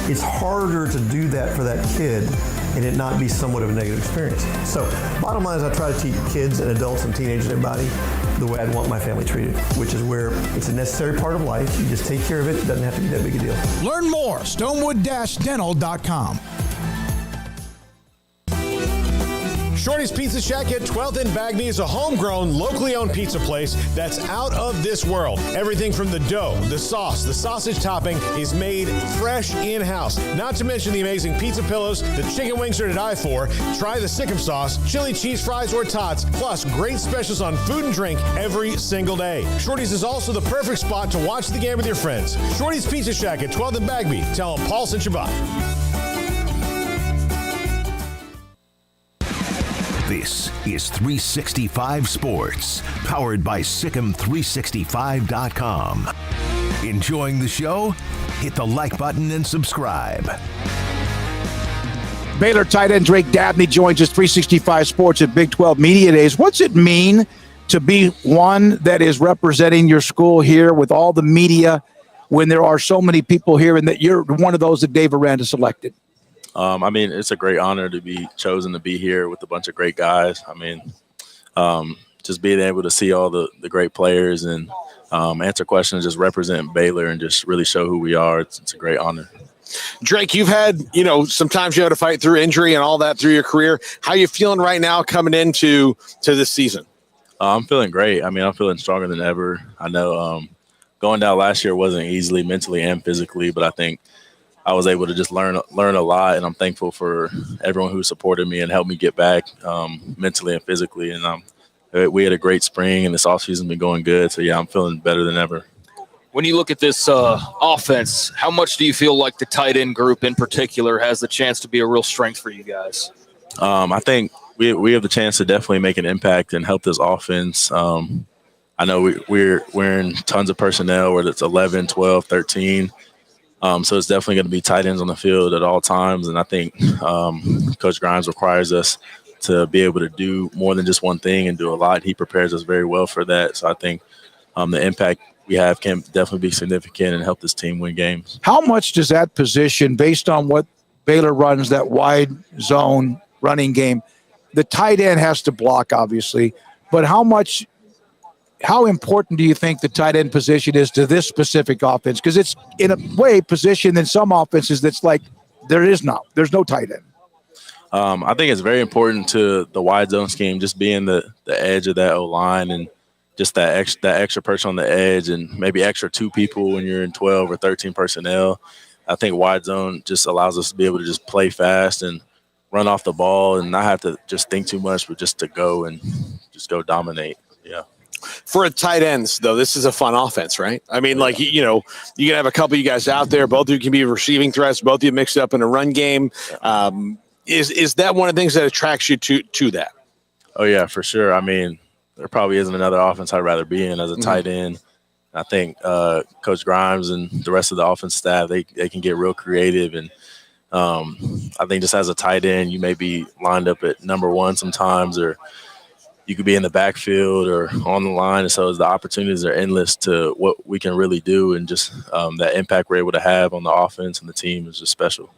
S1: it's harder to do that for that kid and it not be somewhat of a negative experience. So bottom line is I try to teach kids and adults and teenagers and everybody the way I'd want my family treated, which is where it's a necessary part of life. You just take care of it. It doesn't have to be that big a deal.
S8: Learn more, stonewood-dental.com.
S10: Shorty's Pizza Shack at 12th and Bagby is a homegrown, locally owned pizza place that's out of this world. Everything from the dough, the sauce, the sausage topping is made fresh in-house. Not to mention the amazing pizza pillows, the chicken wings are to die for. Try the Sikkim sauce, chili cheese fries or tots, plus great specials on food and drink every single day. Shorty's is also the perfect spot to watch the game with your friends. Shorty's Pizza Shack at 12th and Bagby. Tell them Paul sent you by.
S2: This is 365 Sports, powered by Sikkim365.com. Enjoying the show? Hit the like button and subscribe.
S8: Baylor tight end Drake Dabney joins us 365 Sports at Big 12 Media Days. What's it mean to be one that is representing your school here with all the media when there are so many people here and that you're one of those that Dave Aranda selected?
S5: I mean, it's a great honor to be chosen to be here with a bunch of great guys. I mean, just being able to see all the great players and answer questions, just represent Baylor and just really show who we are. It's a great honor.
S21: Drake, you've had, sometimes you had to fight through injury and all that through your career. How you feeling right now coming into this season?
S5: I'm feeling great. I mean, I'm feeling stronger than ever. I know going down last year wasn't easily mentally and physically, but I think I was able to just learn a lot, and I'm thankful for everyone who supported me and helped me get back mentally and physically. And we had a great spring, and this offseason has been going good. So, yeah, I'm feeling better than ever.
S7: When you look at this offense, how much do you feel like the tight end group in particular has the chance to be a real strength for you guys?
S5: I think we have the chance to definitely make an impact and help this offense. I know we're wearing tons of personnel, whether it's 11, 12, 13. So it's definitely going to be tight ends on the field at all times. And I think Coach Grimes requires us to be able to do more than just one thing and do a lot. He prepares us very well for that. So I think the impact we have can definitely be significant and help this team win games.
S8: How much does that position, based on what Baylor runs, that wide zone running game, the tight end has to block, obviously, but how important do you think the tight end position is to this specific offense? Because it's, in a way, positioned in some offenses that's like there's no tight end.
S5: I think it's very important to the wide zone scheme, just being the edge of that O-line and just that extra person on the edge and maybe extra 2 people when you're in 12 or 13 personnel. I think wide zone just allows us to be able to just play fast and run off the ball and not have to just think too much, but just to go and just go dominate. Yeah.
S21: For a tight ends, though, this is a fun offense, right? I mean, like, you can have a couple of you guys out there. Both of you can be receiving threats. Both of you mixed up in a run game. Is that one of the things that attracts you to that?
S5: Oh, yeah, for sure. I mean, there probably isn't another offense I'd rather be in as a tight end. I think Coach Grimes and the rest of the offense staff, they can get real creative. And I think just as a tight end, you may be lined up at number 1 sometimes or – you could be in the backfield or on the line. And so the opportunities are endless to what we can really do, and just that impact we're able to have on the offense and the team is just special.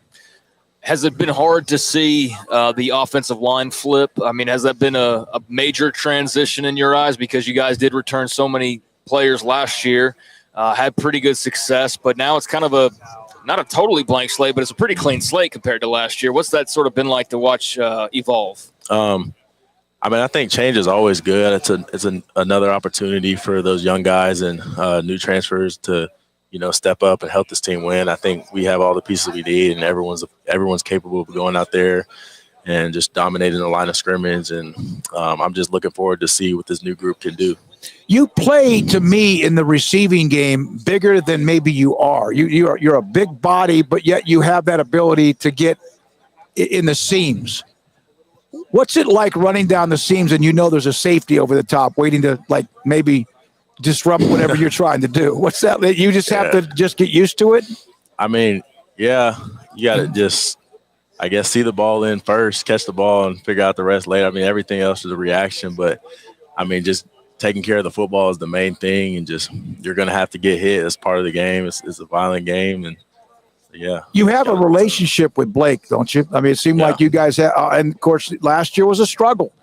S7: Has it been hard to see the offensive line flip? I mean, has that been a major transition in your eyes? Because you guys did return so many players last year, had pretty good success, but now it's kind of not a totally blank slate, but it's a pretty clean slate compared to last year. What's that sort of been like to watch evolve? I
S5: mean, I think change is always good. It's another opportunity for those young guys and new transfers to, step up and help this team win. I think we have all the pieces we need, and everyone's capable of going out there and just dominating the line of scrimmage. And I'm just looking forward to see what this new group can do.
S8: You play, to me, in the receiving game bigger than maybe you are. You're a big body, but yet you have that ability to get in the seams. What's it like running down the seams and there's a safety over the top waiting to maybe disrupt whatever you're trying to do? What's that? You just have to just get used to it?
S5: I mean, yeah, you got to just, I guess, see the ball in first, catch the ball, and figure out the rest later. I mean, everything else is a reaction, but, I mean, just taking care of the football is the main thing, and just you're going to have to get hit. It's part of the game. It's a violent game, and yeah.
S8: You have a relationship with Blake, don't you? I mean, it seemed like you guys had, and of course, last year was a struggle.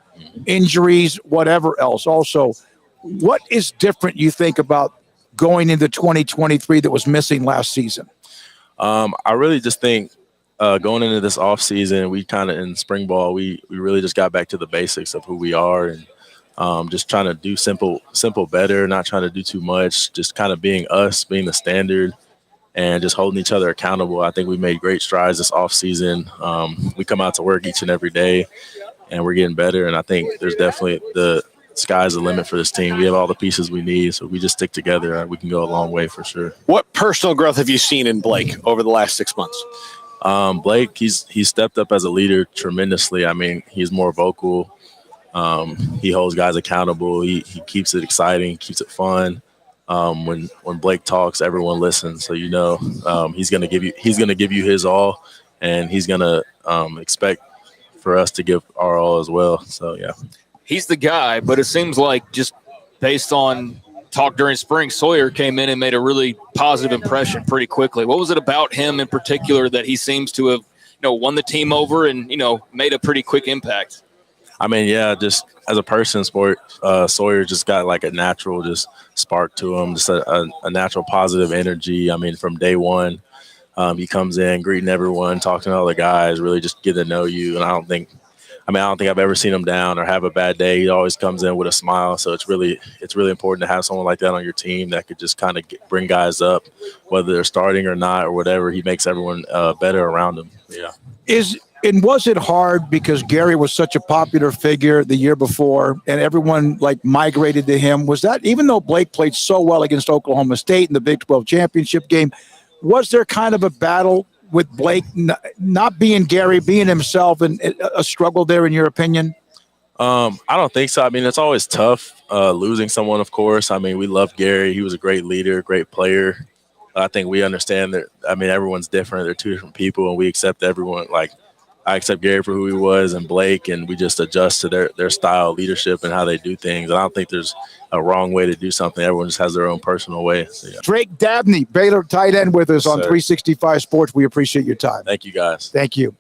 S8: Injuries, whatever else. Also, what is different, you think, about going into 2023 that was missing last season?
S5: I really just think going into this offseason, we kind of, in spring ball, we really just got back to the basics of who we are, and just trying to do simple better, not trying to do too much, just kind of being us, being the standard, and just holding each other accountable. I think we made great strides this offseason. We come out to work each and every day, and we're getting better, and I think there's definitely the sky's the limit for this team. We have all the pieces we need, so we just stick together, we can go a long way for sure.
S21: What personal growth have you seen in Blake over the last 6 months?
S5: Blake, he's stepped up as a leader tremendously. I mean, he's more vocal. He holds guys accountable. He keeps it exciting, keeps it fun. When Blake talks, everyone listens. So he's gonna give you his all, and he's gonna expect for us to give our all as well. So yeah,
S7: he's the guy. But it seems like, just based on talk during spring, Sawyer came in and made a really positive impression pretty quickly. What was it about him in particular that he seems to have won the team over and made a pretty quick impact?
S5: I mean, yeah, just as a person, Sawyer just got like a natural just spark to him, just a natural positive energy. I mean, from day one, he comes in, greeting everyone, talking to all the guys, really just getting to know you. And I don't think I've ever seen him down or have a bad day. He always comes in with a smile. So it's really important to have someone like that on your team that could just kind of bring guys up, whether they're starting or not or whatever. He makes everyone better around him. Yeah.
S8: And was it hard because Gary was such a popular figure the year before and everyone migrated to him? Was that, even though Blake played so well against Oklahoma State in the Big 12 championship game, was there kind of a battle with Blake not being Gary, being himself, and a struggle there in your opinion?
S5: I don't think so. I mean, it's always tough losing someone, of course. I mean, we love Gary. He was a great leader, great player. I think we understand that, I mean, everyone's different. They're two different people, and we accept everyone. I accept Gary for who he was and Blake, and we just adjust to their style of leadership and how they do things. And I don't think there's a wrong way to do something. Everyone just has their own personal way. So, yeah.
S8: Drake Dabney, Baylor tight end, with us on 365 Sports. We appreciate your time.
S5: Thank you, guys.
S8: Thank you.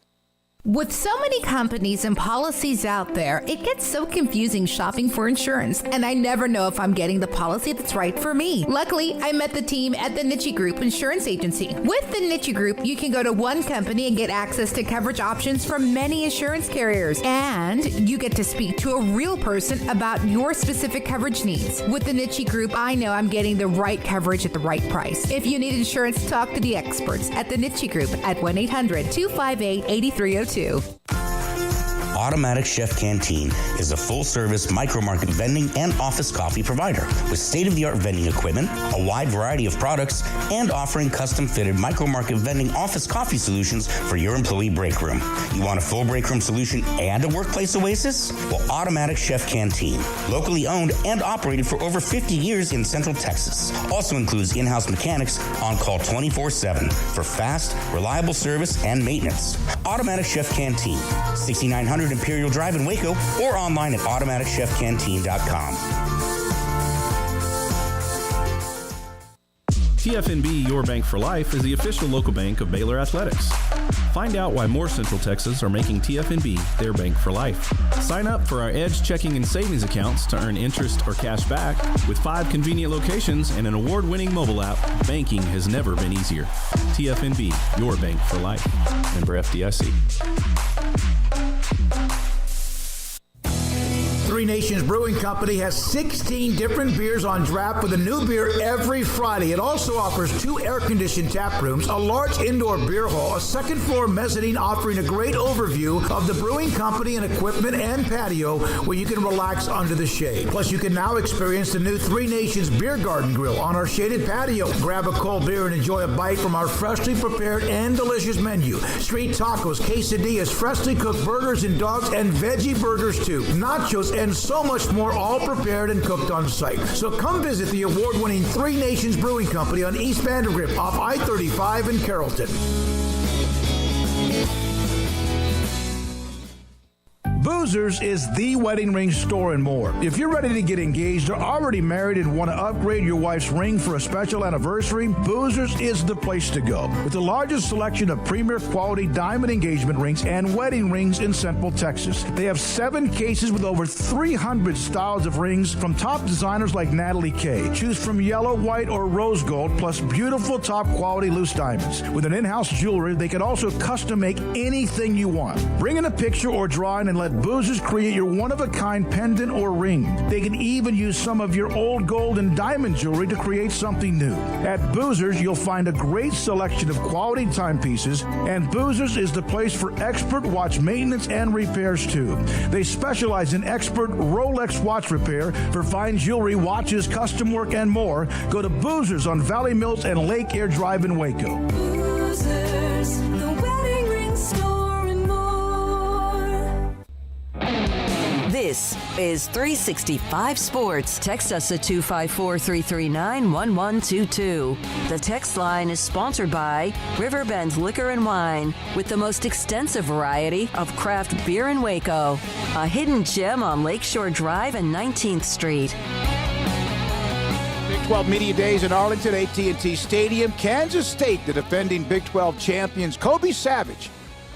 S3: With so many companies and policies out there, it gets so confusing shopping for insurance, and I never know if I'm getting the policy that's right for me. Luckily, I met the team at the Niche Group Insurance Agency. With the Niche Group, you can go to one company and get access to coverage options from many insurance carriers, and you get to speak to a real person about your specific coverage needs. With the Niche Group, I know I'm getting the right coverage at the right price. If you need insurance, talk to the experts at the Niche Group at 1-800-258-8302.
S9: Automatic Chef Canteen is a full-service micro-market vending and office coffee provider with state-of-the-art vending equipment, a wide variety of products, and offering custom-fitted micro-market vending office coffee solutions for your employee break room. You want a full break room solution and a workplace oasis? Well, Automatic Chef Canteen, locally owned and operated for over 50 years in Central Texas, also includes in-house mechanics on call 24/7 for fast, reliable service and maintenance. Automatic Chef Canteen, 6900 100 Imperial Drive in Waco, or online at automaticchefcanteen.com.
S12: TFNB Your Bank for Life is the official local bank of Baylor Athletics. Find out why more Central Texas are making TFNB their bank for life. Sign up for our Edge checking and savings accounts to earn interest or cash back. With 5 convenient locations and an award-winning mobile app, banking has never been easier. TFNB Your Bank for Life. Member FDIC.
S8: Three Nations Brewing Company has 16 different beers on draft with a new beer every Friday. It also offers 2 air-conditioned tap rooms, a large indoor beer hall, a second-floor mezzanine offering a great overview of the brewing company and equipment and patio where you can relax under the shade. Plus, you can now experience the new Three Nations Beer Garden Grill on our shaded patio. Grab a cold beer and enjoy a bite from our freshly prepared and delicious menu. Street tacos, quesadillas, freshly cooked burgers and dogs, and veggie burgers too. Nachos and so much more, all prepared and cooked on site. So come visit the award-winning Three Nations Brewing Company on East Vandergrift off I-35 in Carrollton. Boozers is the wedding ring store and more. If you're ready to get engaged or already married and want to upgrade your wife's ring for a special anniversary, Boozers is the place to go. With the largest selection of premier quality diamond engagement rings and wedding rings in Central Texas. They have 7 cases with over 300 styles of rings from top designers like Natalie Kay. Choose from yellow, white, or rose gold, plus beautiful top quality loose diamonds. With an in-house jewelry, they can also custom make anything you want. Bring in a picture or drawing and let Boozers create your one-of-a-kind pendant or ring. They can even use some of your old gold and diamond jewelry to create something new. At Boozers, you'll find a great selection of quality timepieces, and Boozers is the place for expert watch maintenance and repairs too. They specialize in expert Rolex watch repair for fine jewelry, watches, custom work, and more. Go to Boozers on Valley Mills and Lake Air Drive in Waco.
S11: Boozers, the wedding ring store and more.
S4: This is 365 Sports. Text us at 254-339-1122. The text line is sponsored by Riverbend Liquor and Wine, with the most extensive variety of craft beer in Waco. A hidden gem on Lakeshore Drive and 19th Street.
S8: Big 12 Media Days in Arlington, AT&T Stadium. Kansas State, the defending Big 12 champions. Kobe Savage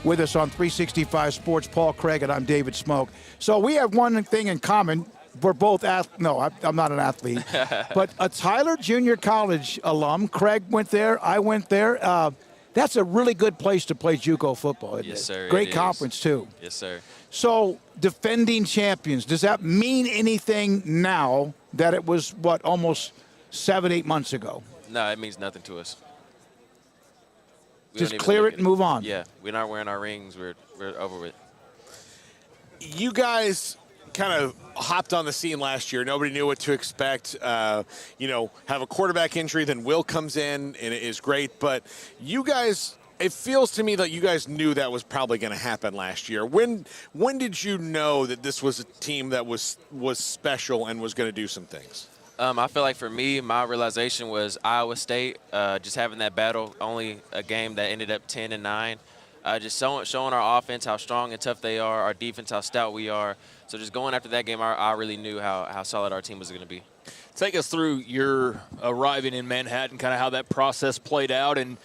S8: with us on 365 Sports. Paul Craig, and I'm David Smoak. So we have one thing in common. We're both I'm not an athlete, but a Tyler Junior College alum. Craig went there. I went there. That's a really good place to play JUCO football, isn't it?
S14: Yes, sir.
S8: Great conference, too.
S14: Yes, sir.
S8: So, defending champions, does that mean anything now that it was, almost 7-8 months ago?
S14: No, it means nothing to us.
S8: Just clear it and move on.
S14: Yeah, we're not wearing our rings. We're over with.
S21: You guys kind of hopped on the scene last year. Nobody knew what to expect. Have a quarterback injury, then Will comes in, and it is great. But you guys, it feels to me that you guys knew that was probably going to happen last year. When did you know that this was a team that was special and was going to do some things?
S14: I feel like for me, my realization was Iowa State, just having that battle, only a game that ended up 10-9. Just showing our offense how strong and tough they are, our defense how stout we are. So just going after that game, I really knew how solid our team was going to be.
S7: Take us through your arriving in Manhattan, kind of how that process played out. And,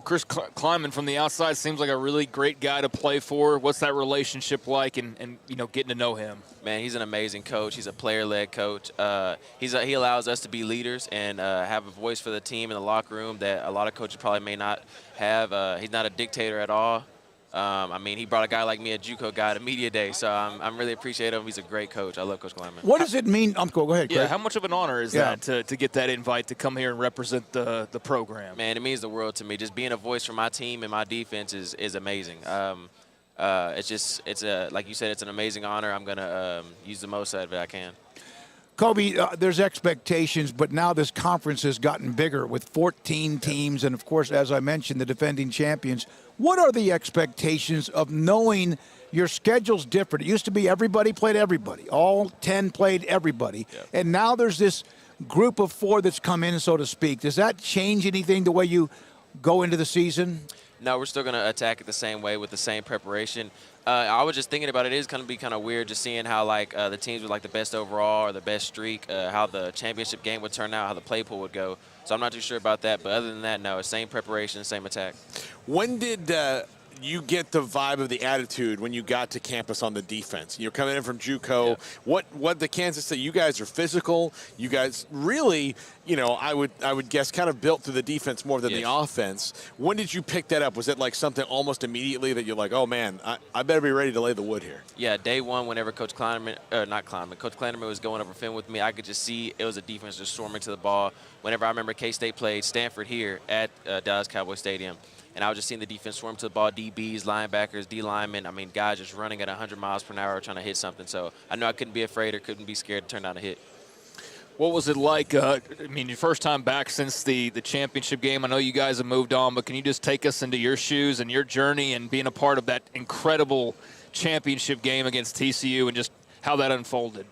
S7: Chris Kleiman from the outside seems like a really great guy to play for. What's that relationship like and getting to know him?
S14: Man, he's an amazing coach. He's a player-led coach. He allows us to be leaders and have a voice for the team in the locker room that a lot of coaches probably may not have. He's not a dictator at all. He brought a guy like me, a JUCO guy, to media day, so I'm really appreciative. He's a great coach. I love Coach Kleiman.
S8: What does it mean? Go ahead, Craig.
S7: Yeah, how much of an honor is that to get that invite to come here and represent the program?
S14: Man, it means the world to me. Just being a voice for my team and my defense is amazing. Like you said, it's an amazing honor. I'm going to use the most out of it I can.
S8: Kobe, there's expectations, but now this conference has gotten bigger with 14 teams and, of course, as I mentioned, the defending champions. What are the expectations of knowing your schedule's different? It used to be everybody played everybody. All 10 played everybody. Yep. And now there's this group of 4 that's come in, so to speak. Does that change anything the way you go into the season?
S14: No, we're still going to attack it the same way with the same preparation. I was just thinking about it. It is going to be kind of weird just seeing how, like, the teams with, like, the best overall or the best streak, how the championship game would turn out, how the play pool would go. So I'm not too sure about that. But other than that, no, same preparation, same attack.
S21: When did you get the vibe of the attitude when you got to campus on the defense? You're coming in from JUCO. Yeah. What the Kansas State? You guys are physical. You guys really, I would guess kind of built through the defense more than the offense. When did you pick that up? Was it like something almost immediately that you're like, oh man, I better be ready to lay the wood here?
S14: Yeah, day one, whenever Coach Kleinerman was going over film with me, I could just see it was a defense just swarming to the ball. Whenever I remember K-State played Stanford here at Dallas Cowboy Stadium. And I was just seeing the defense swarm to the ball, DBs, linebackers, D-linemen. I mean, guys just running at 100 miles per hour trying to hit something. So I knew I couldn't be afraid or couldn't be scared to turn down a hit.
S7: What was it like? Your first time back since the championship game. I know you guys have moved on, but can you just take us into your shoes and your journey and being a part of that incredible championship game against TCU and just how that unfolded?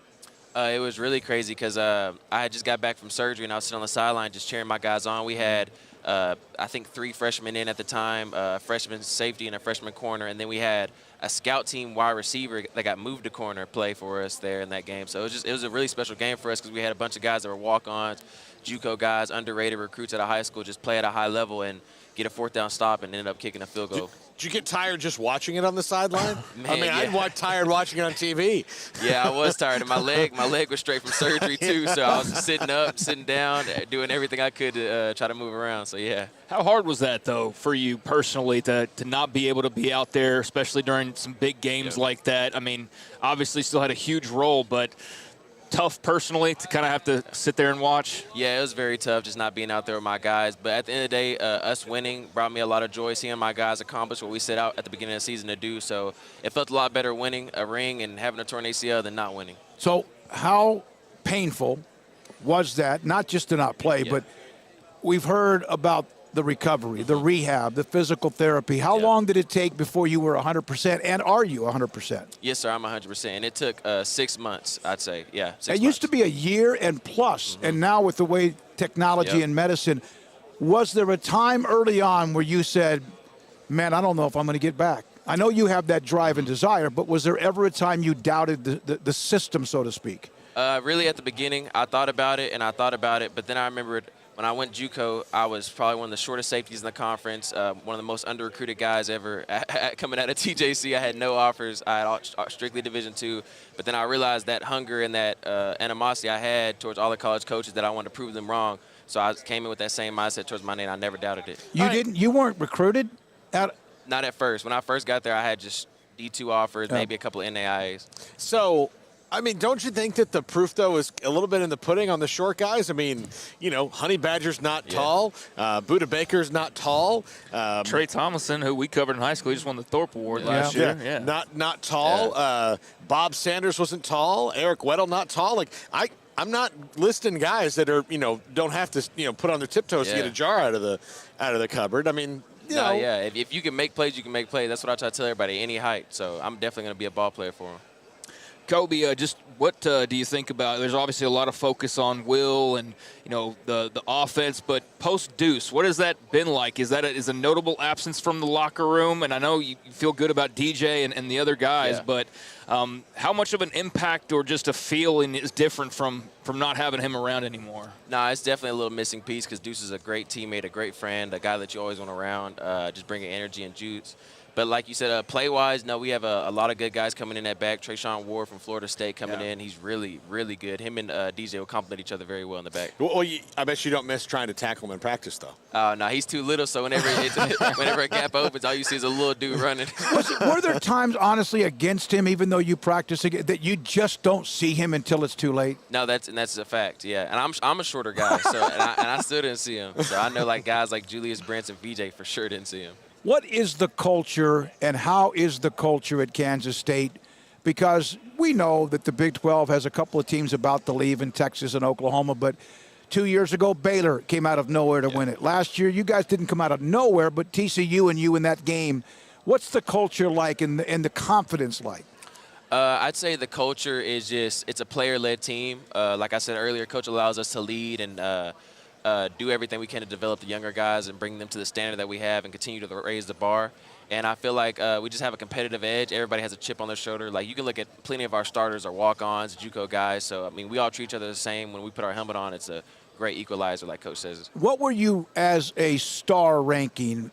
S14: It was really crazy because I had just got back from surgery and I was sitting on the sideline just cheering my guys on. We had I think 3 freshmen in at the time, a freshman safety and a freshman corner, and then we had a scout team wide receiver that got moved to corner play for us there in that game. So it was a really special game for us because we had a bunch of guys that were walk-ons, JUCO guys, underrated recruits at a high school, just play at a high level and get a 4th down stop and end up kicking a field goal.
S21: Did you get tired just watching it on the sideline?
S14: Man,
S21: I'd get tired watching it on TV.
S14: Yeah, I was tired. And my leg was straight from surgery, too. So I was just sitting up, sitting down, doing everything I could to try to move around. So, yeah.
S7: How hard was that, though, for you personally to not be able to be out there, especially during some big games like that? I mean, obviously still had a huge role, but tough personally to kind of have to sit there and watch?
S14: Yeah, it was very tough just not being out there with my guys. But at the end of the day, us winning brought me a lot of joy, seeing my guys accomplish what we set out at the beginning of the season to do. So it felt a lot better winning a ring and having a torn ACL than not winning.
S8: So how painful was that, not just to not play, but we've heard about the recovery, the rehab, the physical therapy. How long did it take before you were 100%, and are you 100%?
S14: Yes, sir, I'm 100%. And it took 6 months, I'd say. Yeah, 6 months.
S8: It used to be a year and plus, and now with the way technology and medicine, was there a time early on where you said, man, I don't know if I'm going to get back? I know you have that drive and desire, but was there ever a time you doubted the system, so to speak?
S14: Really, at the beginning, I thought about it, but then I remembered when I went JUCO, I was probably one of the shortest safeties in the conference, one of the most under-recruited guys ever. Coming out of TJC, I had no offers. I had strictly Division II. But then I realized that hunger and that animosity I had towards all the college coaches that I wanted to prove them wrong. So I came in with that same mindset towards my name. I never doubted it.
S8: You weren't recruited?
S14: Not at first. When I first got there, I had just D2 offers, maybe a couple of NAIAs.
S21: So, I mean, don't you think that the proof, though, is a little bit in the pudding on the short guys? I mean, Honey Badger's not tall. Buda Baker's not tall.
S7: Trey Tomlinson, who we covered in high school, he just won the Thorpe Award last year. Yeah.
S21: Not tall. Yeah. Bob Sanders wasn't tall. Eric Weddle, not tall. Like, I'm not listing guys that are, don't have to, put on their tiptoes to get a jar out of the cupboard. I mean,
S14: if you can make plays, you can make plays. That's what I try to tell everybody, any height. So I'm definitely going to be a ball player for him.
S7: Kobe, just what do you think about? There's obviously a lot of focus on Will and the offense, but post Deuce, what has that been like? Is that a notable absence from the locker room? And I know you feel good about DJ and the other guys, but how much of an impact or just a feeling is different from not having him around anymore?
S14: Nah, it's definitely a little missing piece because Deuce is a great teammate, a great friend, a guy that you always want around, just bringing energy and juice. But like you said, play-wise, no, we have a lot of good guys coming in that back. Trayshawn Ward from Florida State coming in. He's really, really good. Him and DJ will complement each other very well in the back.
S21: Well, I bet you don't miss trying to tackle him in practice, though.
S14: No, he's too little, so whenever a gap opens, all you see is a little dude running.
S8: Were there times, honestly, against him, even though you practice, that you just don't see him until it's too late?
S14: No, that's a fact, yeah. And I'm a shorter guy, so and I still didn't see him. So I know guys like Julius Brents and VJ for sure didn't see him.
S8: What is the culture and how is the culture at Kansas State? Because we know that the Big 12 has a couple of teams about to leave in Texas and Oklahoma, but 2 years ago, Baylor came out of nowhere to win it. Last year, you guys didn't come out of nowhere, but TCU and you in that game. What's the culture like and the confidence like?
S14: I'd say the culture is it's a player-led team. Like I said earlier, Coach allows us to lead and do everything we can to develop the younger guys and bring them to the standard that we have and continue to raise the bar. And I feel like we just have a competitive edge. Everybody has a chip on their shoulder. Like, you can look at plenty of our starters are walk-ons, JUCO guys. So, I mean, we all treat each other the same. When we put our helmet on, it's a great equalizer, like Coach says.
S8: What were you as a star ranking?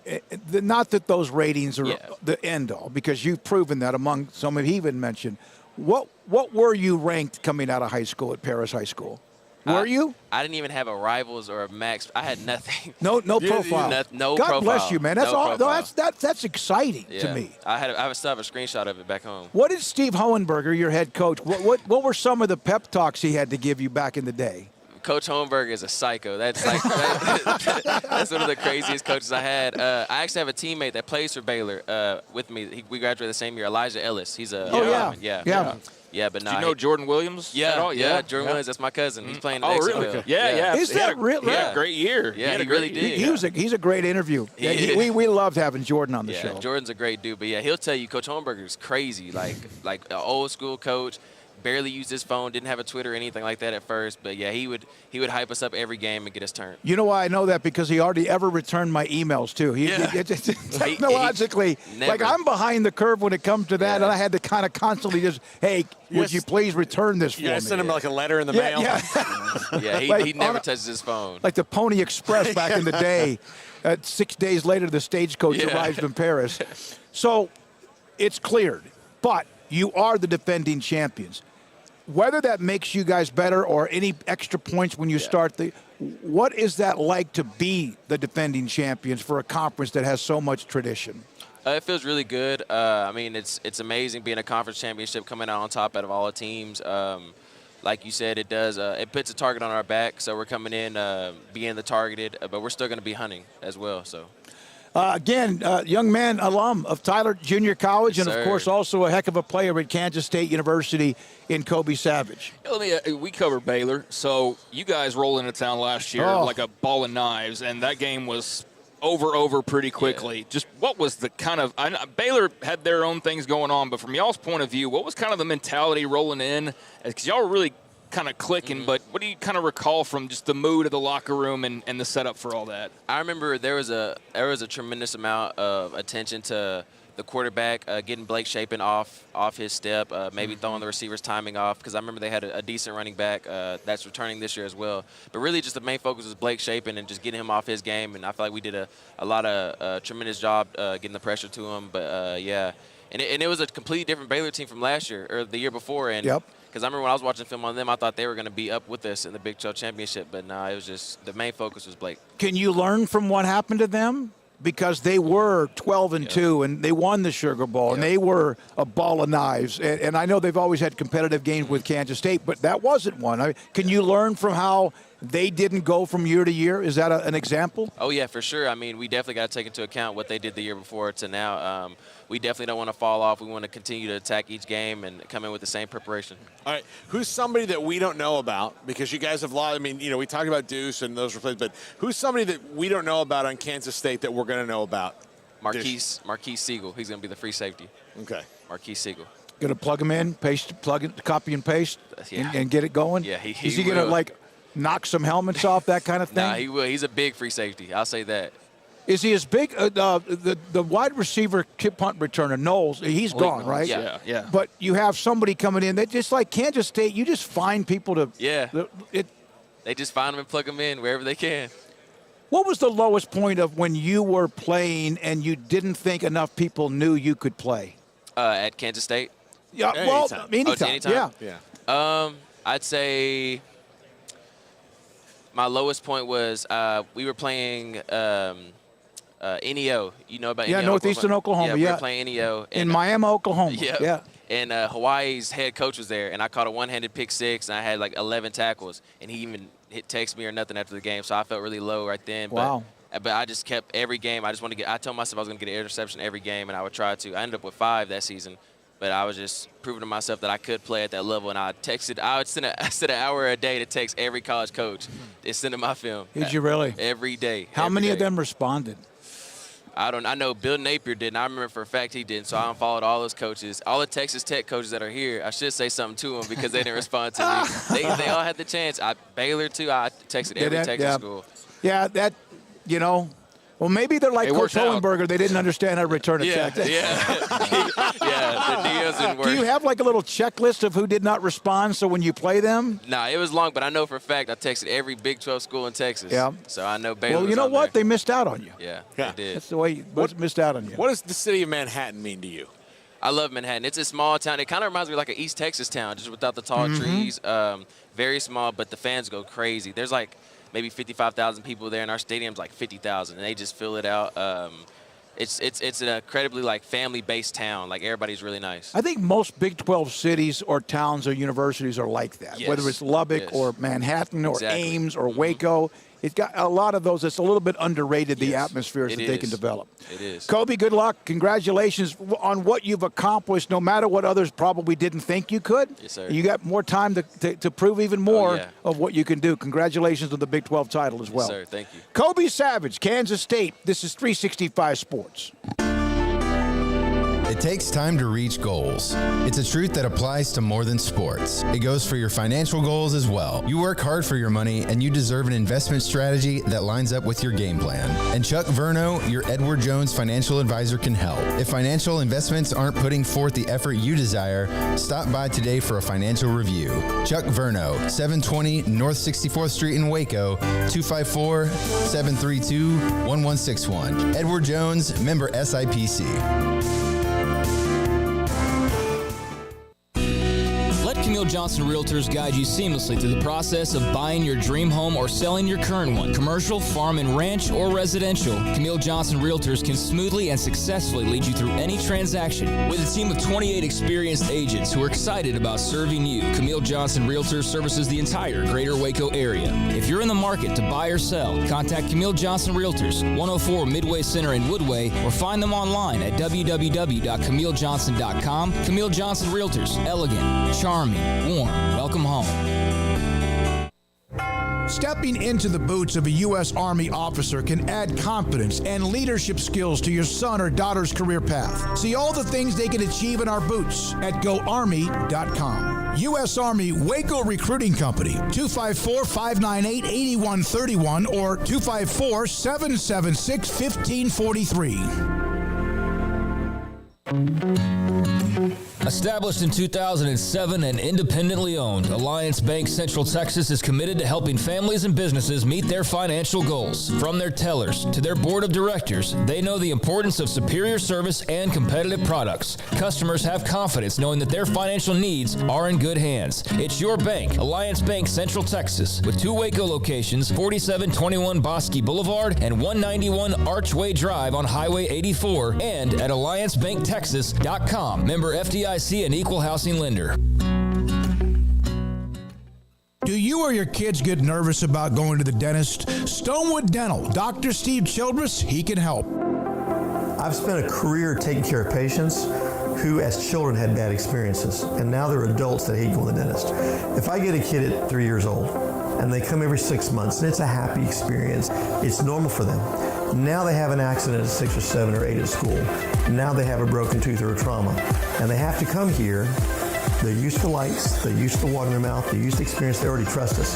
S8: Not that those ratings are the end-all, because you've proven that among some of you even mentioned. What were you ranked coming out of high school at Paris High School? Were you?
S14: I didn't even have a rivals or a max. I had nothing.
S8: No profile.
S14: No
S8: God
S14: profile.
S8: bless you, man. That's
S14: no
S8: all. No, that's exciting to me.
S14: I still have a screenshot of it back home.
S8: What did Steve Hohenberger, your head coach, what were some of the pep talks he had to give you back in the day?
S14: Coach Hohenberger is a psycho. That's like that's one of the craziest coaches I had. I actually have a teammate that plays for Baylor with me. We graduated the same year. Elijah Ellis. He's a lineman. Yeah, but
S7: Do you know Jordan Williams?
S14: Yeah,
S7: at all?
S14: Jordan Williams. That's my cousin. He's playing. In
S7: really?
S14: XFL.
S7: Yeah.
S8: Is that real?
S7: He had a great year.
S14: Yeah, he really did.
S8: He's a great interview. We loved having Jordan on the show.
S14: Jordan's a great dude. But yeah, he'll tell you Coach Hohenberger is crazy. Like an old school coach. Barely used his phone, didn't have a Twitter or anything like that at first. But yeah, he would hype us up every game and get us turned.
S8: You know why I know that? Because he already ever returned my emails too. Technologically, like, I'm behind the curve when it comes to that, and I had to kind of constantly just, hey, would you please return this for me?
S21: You guys send him like a letter in the mail?
S14: Yeah, he never touches his phone.
S8: Like the Pony Express back in the day. 6 days later, the stagecoach arrives in Paris. So it's cleared, but you are the defending champions. Whether that makes you guys better or any extra points when you start what is that like to be the defending champions for a conference that has so much tradition?
S14: It feels really good. I mean, it's amazing being a conference championship, coming out on top out of all the teams. Like you said, it does. It puts a target on our back, so we're coming in being the targeted, but we're still going to be hunting as well. So.
S8: Again, young man, alum of Tyler Junior College, and, of course, also a heck of a player at Kansas State University in Kobe Savage.
S7: We cover Baylor, so you guys rolled into town last year like a ball of knives, and that game was over pretty quickly. Yeah. Just what was the kind of – Baylor had their own things going on, but from y'all's point of view, what was kind of the mentality rolling in? Because y'all were really – kind of clicking, but what do you kind of recall from just the mood of the locker room and the setup for all that?
S14: I remember there was a tremendous amount of attention to the quarterback, getting Blake Shapen off his step, maybe throwing the receivers' timing off, because I remember they had a decent running back that's returning this year as well. But really just the main focus was Blake Shapen and just getting him off his game, and I feel like we did a lot of tremendous job getting the pressure to him. But, yeah. And it was a completely different Baylor team from last year or the year before. And because I remember when I was watching film on them, I thought they were going to be up with us in the Big 12 championship. But no, it was just the main focus was Blake.
S8: Can you learn from what happened to them? Because they were 12-2, and they won the Sugar Bowl, and they were a ball of knives. And I know they've always had competitive games with Kansas State, but that wasn't one. I mean, can you learn from how they didn't go from year to year? Is that an example?
S14: Oh, yeah, for sure. I mean, we definitely got to take into account what they did the year before to now. We definitely don't want to fall off. We want to continue to attack each game and come in with the same preparation.
S21: All right, who's somebody that we don't know about? Because you guys have lost. I mean, we talked about Deuce and those replays, but who's somebody that we don't know about on Kansas State that we're going to know about?
S14: Marquise Siegel. He's going to be the free safety.
S21: Okay.
S14: Marquise Siegel.
S8: Going to plug him in, plug it, copy and paste, and get it going?
S14: Yeah,
S8: Is he going to, knock some helmets off, that kind of thing?
S14: Nah, he will. He's a big free safety. I'll say that.
S8: Is he as big? The wide receiver, punt returner, Knowles, he's gone, right?
S14: Yeah.
S8: But you have somebody coming in that just like Kansas State, you just find people to.
S14: Yeah. They just find them and plug them in wherever they can.
S8: What was the lowest point of when you were playing and you didn't think enough people knew you could play?
S14: At Kansas State?
S8: Yeah, anytime.
S14: Yeah. I'd say my lowest point was we were playing NEO. You know about NEO?
S8: Yeah, Northeastern Oklahoma.
S14: We were playing NEO.
S8: In Miami, Oklahoma.
S14: Yeah. And Hawaii's head coach was there, and I caught a one-handed pick six, and I had 11 tackles, and he even text me or nothing after the game, so I felt really low right then.
S8: Wow.
S14: But I just kept every game. I told myself I was going to get an interception every game, and I would try to. I ended up with 5 that season, but I was just proving to myself that I could play at that level, and I would send an hour a day to text every college coach and send them my film.
S8: Did you really?
S14: Every day.
S8: How many of them responded?
S14: I know Bill Napier did, and I remember for a fact he didn't, so I unfollowed all those coaches. All the Texas Tech coaches that are here, I should say something to them because they didn't respond to me. They all had the chance. Baylor, too, I texted every Texas school.
S8: Yeah, that, well, maybe they're like Coach Hohenberger. They didn't understand how to return a check.
S14: Yeah, the deals didn't work.
S8: Do you have like a little checklist of who did not respond so when you play them?
S14: Nah, it was long, but I know for a fact I texted every Big 12 school in Texas.
S8: Yeah.
S14: So I know Baylor.
S8: Well, you know what? They missed out on you.
S14: Yeah, they did.
S8: That's the way you missed out on you.
S21: What does the city of Manhattan mean to you?
S14: I love Manhattan. It's a small town. It kind of reminds me of like an East Texas town, just without the tall trees. Very small, but the fans go crazy. There's like maybe 55,000 people there, and our stadium's like 50,000, and they just fill it out. It's an incredibly like family-based town. Like everybody's really nice.
S8: I think most Big 12 cities or towns or universities are like that.
S14: Yes.
S8: Whether it's Lubbock or Manhattan or Ames or Waco. It's got a lot of those. It's a little bit underrated, the atmospheres that they can develop.
S14: It is.
S8: Kobe, good luck. Congratulations on what you've accomplished, no matter what others probably didn't think you could.
S14: Yes, sir.
S8: You got more time to prove even more of what you can do. Congratulations on the Big 12 title as well.
S14: Yes, sir. Thank you.
S8: Kobe Savage, Kansas State. This is 365 Sports.
S22: It takes time to reach goals. It's a truth that applies to more than sports. It goes for your financial goals as well. You work hard for your money, and you deserve an investment strategy that lines up with your game plan. And Chuck Verno, your Edward Jones financial advisor, can help. If financial investments aren't putting forth the effort you desire, stop by today for a financial review. Chuck Verno, 720 North 64th Street in Waco, 254-732-1161. Edward Jones, member SIPC.
S13: Camille Johnson Realtors guide you seamlessly through the process of buying your dream home or selling your current one. Commercial, farm and ranch, or residential, Camille Johnson Realtors can smoothly and successfully lead you through any transaction. With a team of 28 experienced agents who are excited about serving you, Camille Johnson Realtors services the entire greater Waco area. If you're in the market to buy or sell, contact Camille Johnson Realtors, 104 Midway Center in Woodway, or find them online at www.camillejohnson.com. Camille Johnson Realtors, elegant, charming, warm. Welcome home.
S8: Stepping into the boots of a U.S. Army officer can add confidence and leadership skills to your son or daughter's career path. See all the things they can achieve in our boots at GoArmy.com. U.S. Army Waco Recruiting Company, 254-598-8131 or 254-776-1543.
S13: Established in 2007 and independently owned, Alliance Bank Central Texas is committed to helping families and businesses meet their financial goals. From their tellers to their board of directors, they know the importance of superior service and competitive products. Customers have confidence knowing that their financial needs are in good hands. It's your bank, Alliance Bank Central Texas, with 2 Waco locations, 4721 Bosque Boulevard and 191 Archway Drive on Highway 84, and at AllianceBankTexas.com. Member FDIC and equal housing lender.
S8: Do you or your kids get nervous about going to the dentist? Stonewood Dental, Dr. Steve Childress, he can help.
S1: I've spent a career taking care of patients who as children had bad experiences, and now they're adults that hate going to the dentist. If I get a kid at 3 years old and they come every 6 months and it's a happy experience, it's normal for them. Now they have an accident at 6 or 7 or 8 at school. Now they have a broken tooth or a trauma. And they have to come here. They're used to lights. They're used to water in their mouth. They're used to experience. They already trust us.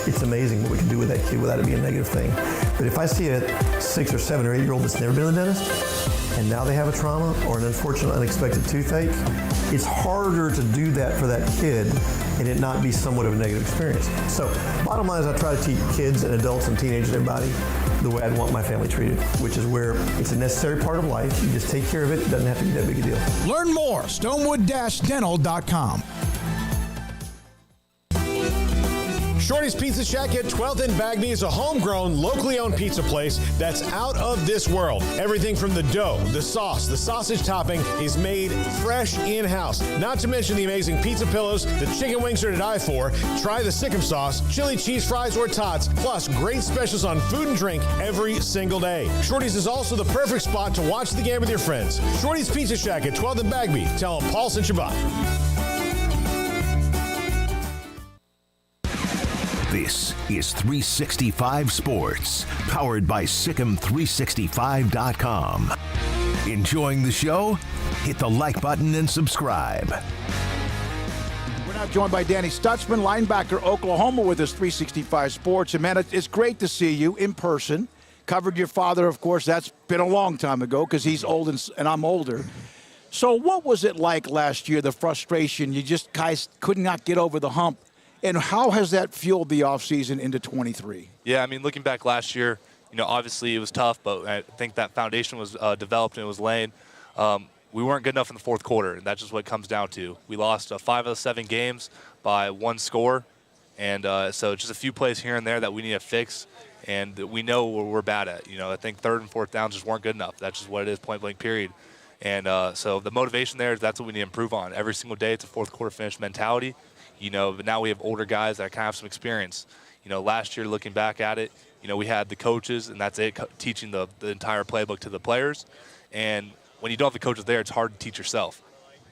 S1: It's amazing what we can do with that kid without it being a negative thing. But if I see a 6 or 7 or 8 year old that's never been to the dentist, and now they have a trauma or an unfortunate unexpected toothache, it's harder to do that for that kid and it not be somewhat of a negative experience. So bottom line is I try to teach kids and adults and teenagers and everybody the way I'd want my family treated, which is where it's a necessary part of life. You just take care of it. It doesn't have to be that big a deal.
S8: Learn more, stonewood-dental.com.
S10: Shorty's Pizza Shack at 12th and Bagby is a homegrown, locally owned pizza place that's out of this world. Everything from the dough, the sauce, the sausage topping is made fresh in-house. Not to mention the amazing pizza pillows, the chicken wings are to die for. Try the Sikkim sauce, chili cheese fries or tots, plus great specials on food and drink every single day. Shorty's is also the perfect spot to watch the game with your friends. Shorty's Pizza Shack at 12th and Bagby. Tell them Paul sent you by.
S2: This is 365 Sports, powered by Sikkim365.com. Enjoying the show? Hit the like button and subscribe.
S8: We're now joined by Danny Stutzman, linebacker, Oklahoma, with us 365 Sports. And, man, it's great to see you in person. Covered your father, of course. That's been a long time ago because he's old and I'm older. So what was it like last year, the frustration? You just guys could not get over the hump. And how has that fueled the offseason into 23?
S15: Yeah, I mean, looking back last year, obviously it was tough, but I think that foundation was developed and it was laying. We weren't good enough in the fourth quarter, and that's just what it comes down to. We lost 5 of the 7 games by 1 score, and so just a few plays here and there that we need to fix, and we know what we're bad at. I think third and fourth downs just weren't good enough. That's just what it is, point-blank period. And so the motivation there, that's what we need to improve on. Every single day it's a fourth quarter finish mentality. But now we have older guys that kind of have some experience. Last year, looking back at it, we had the coaches, and that's it, teaching the entire playbook to the players. And when you don't have the coaches there, it's hard to teach yourself.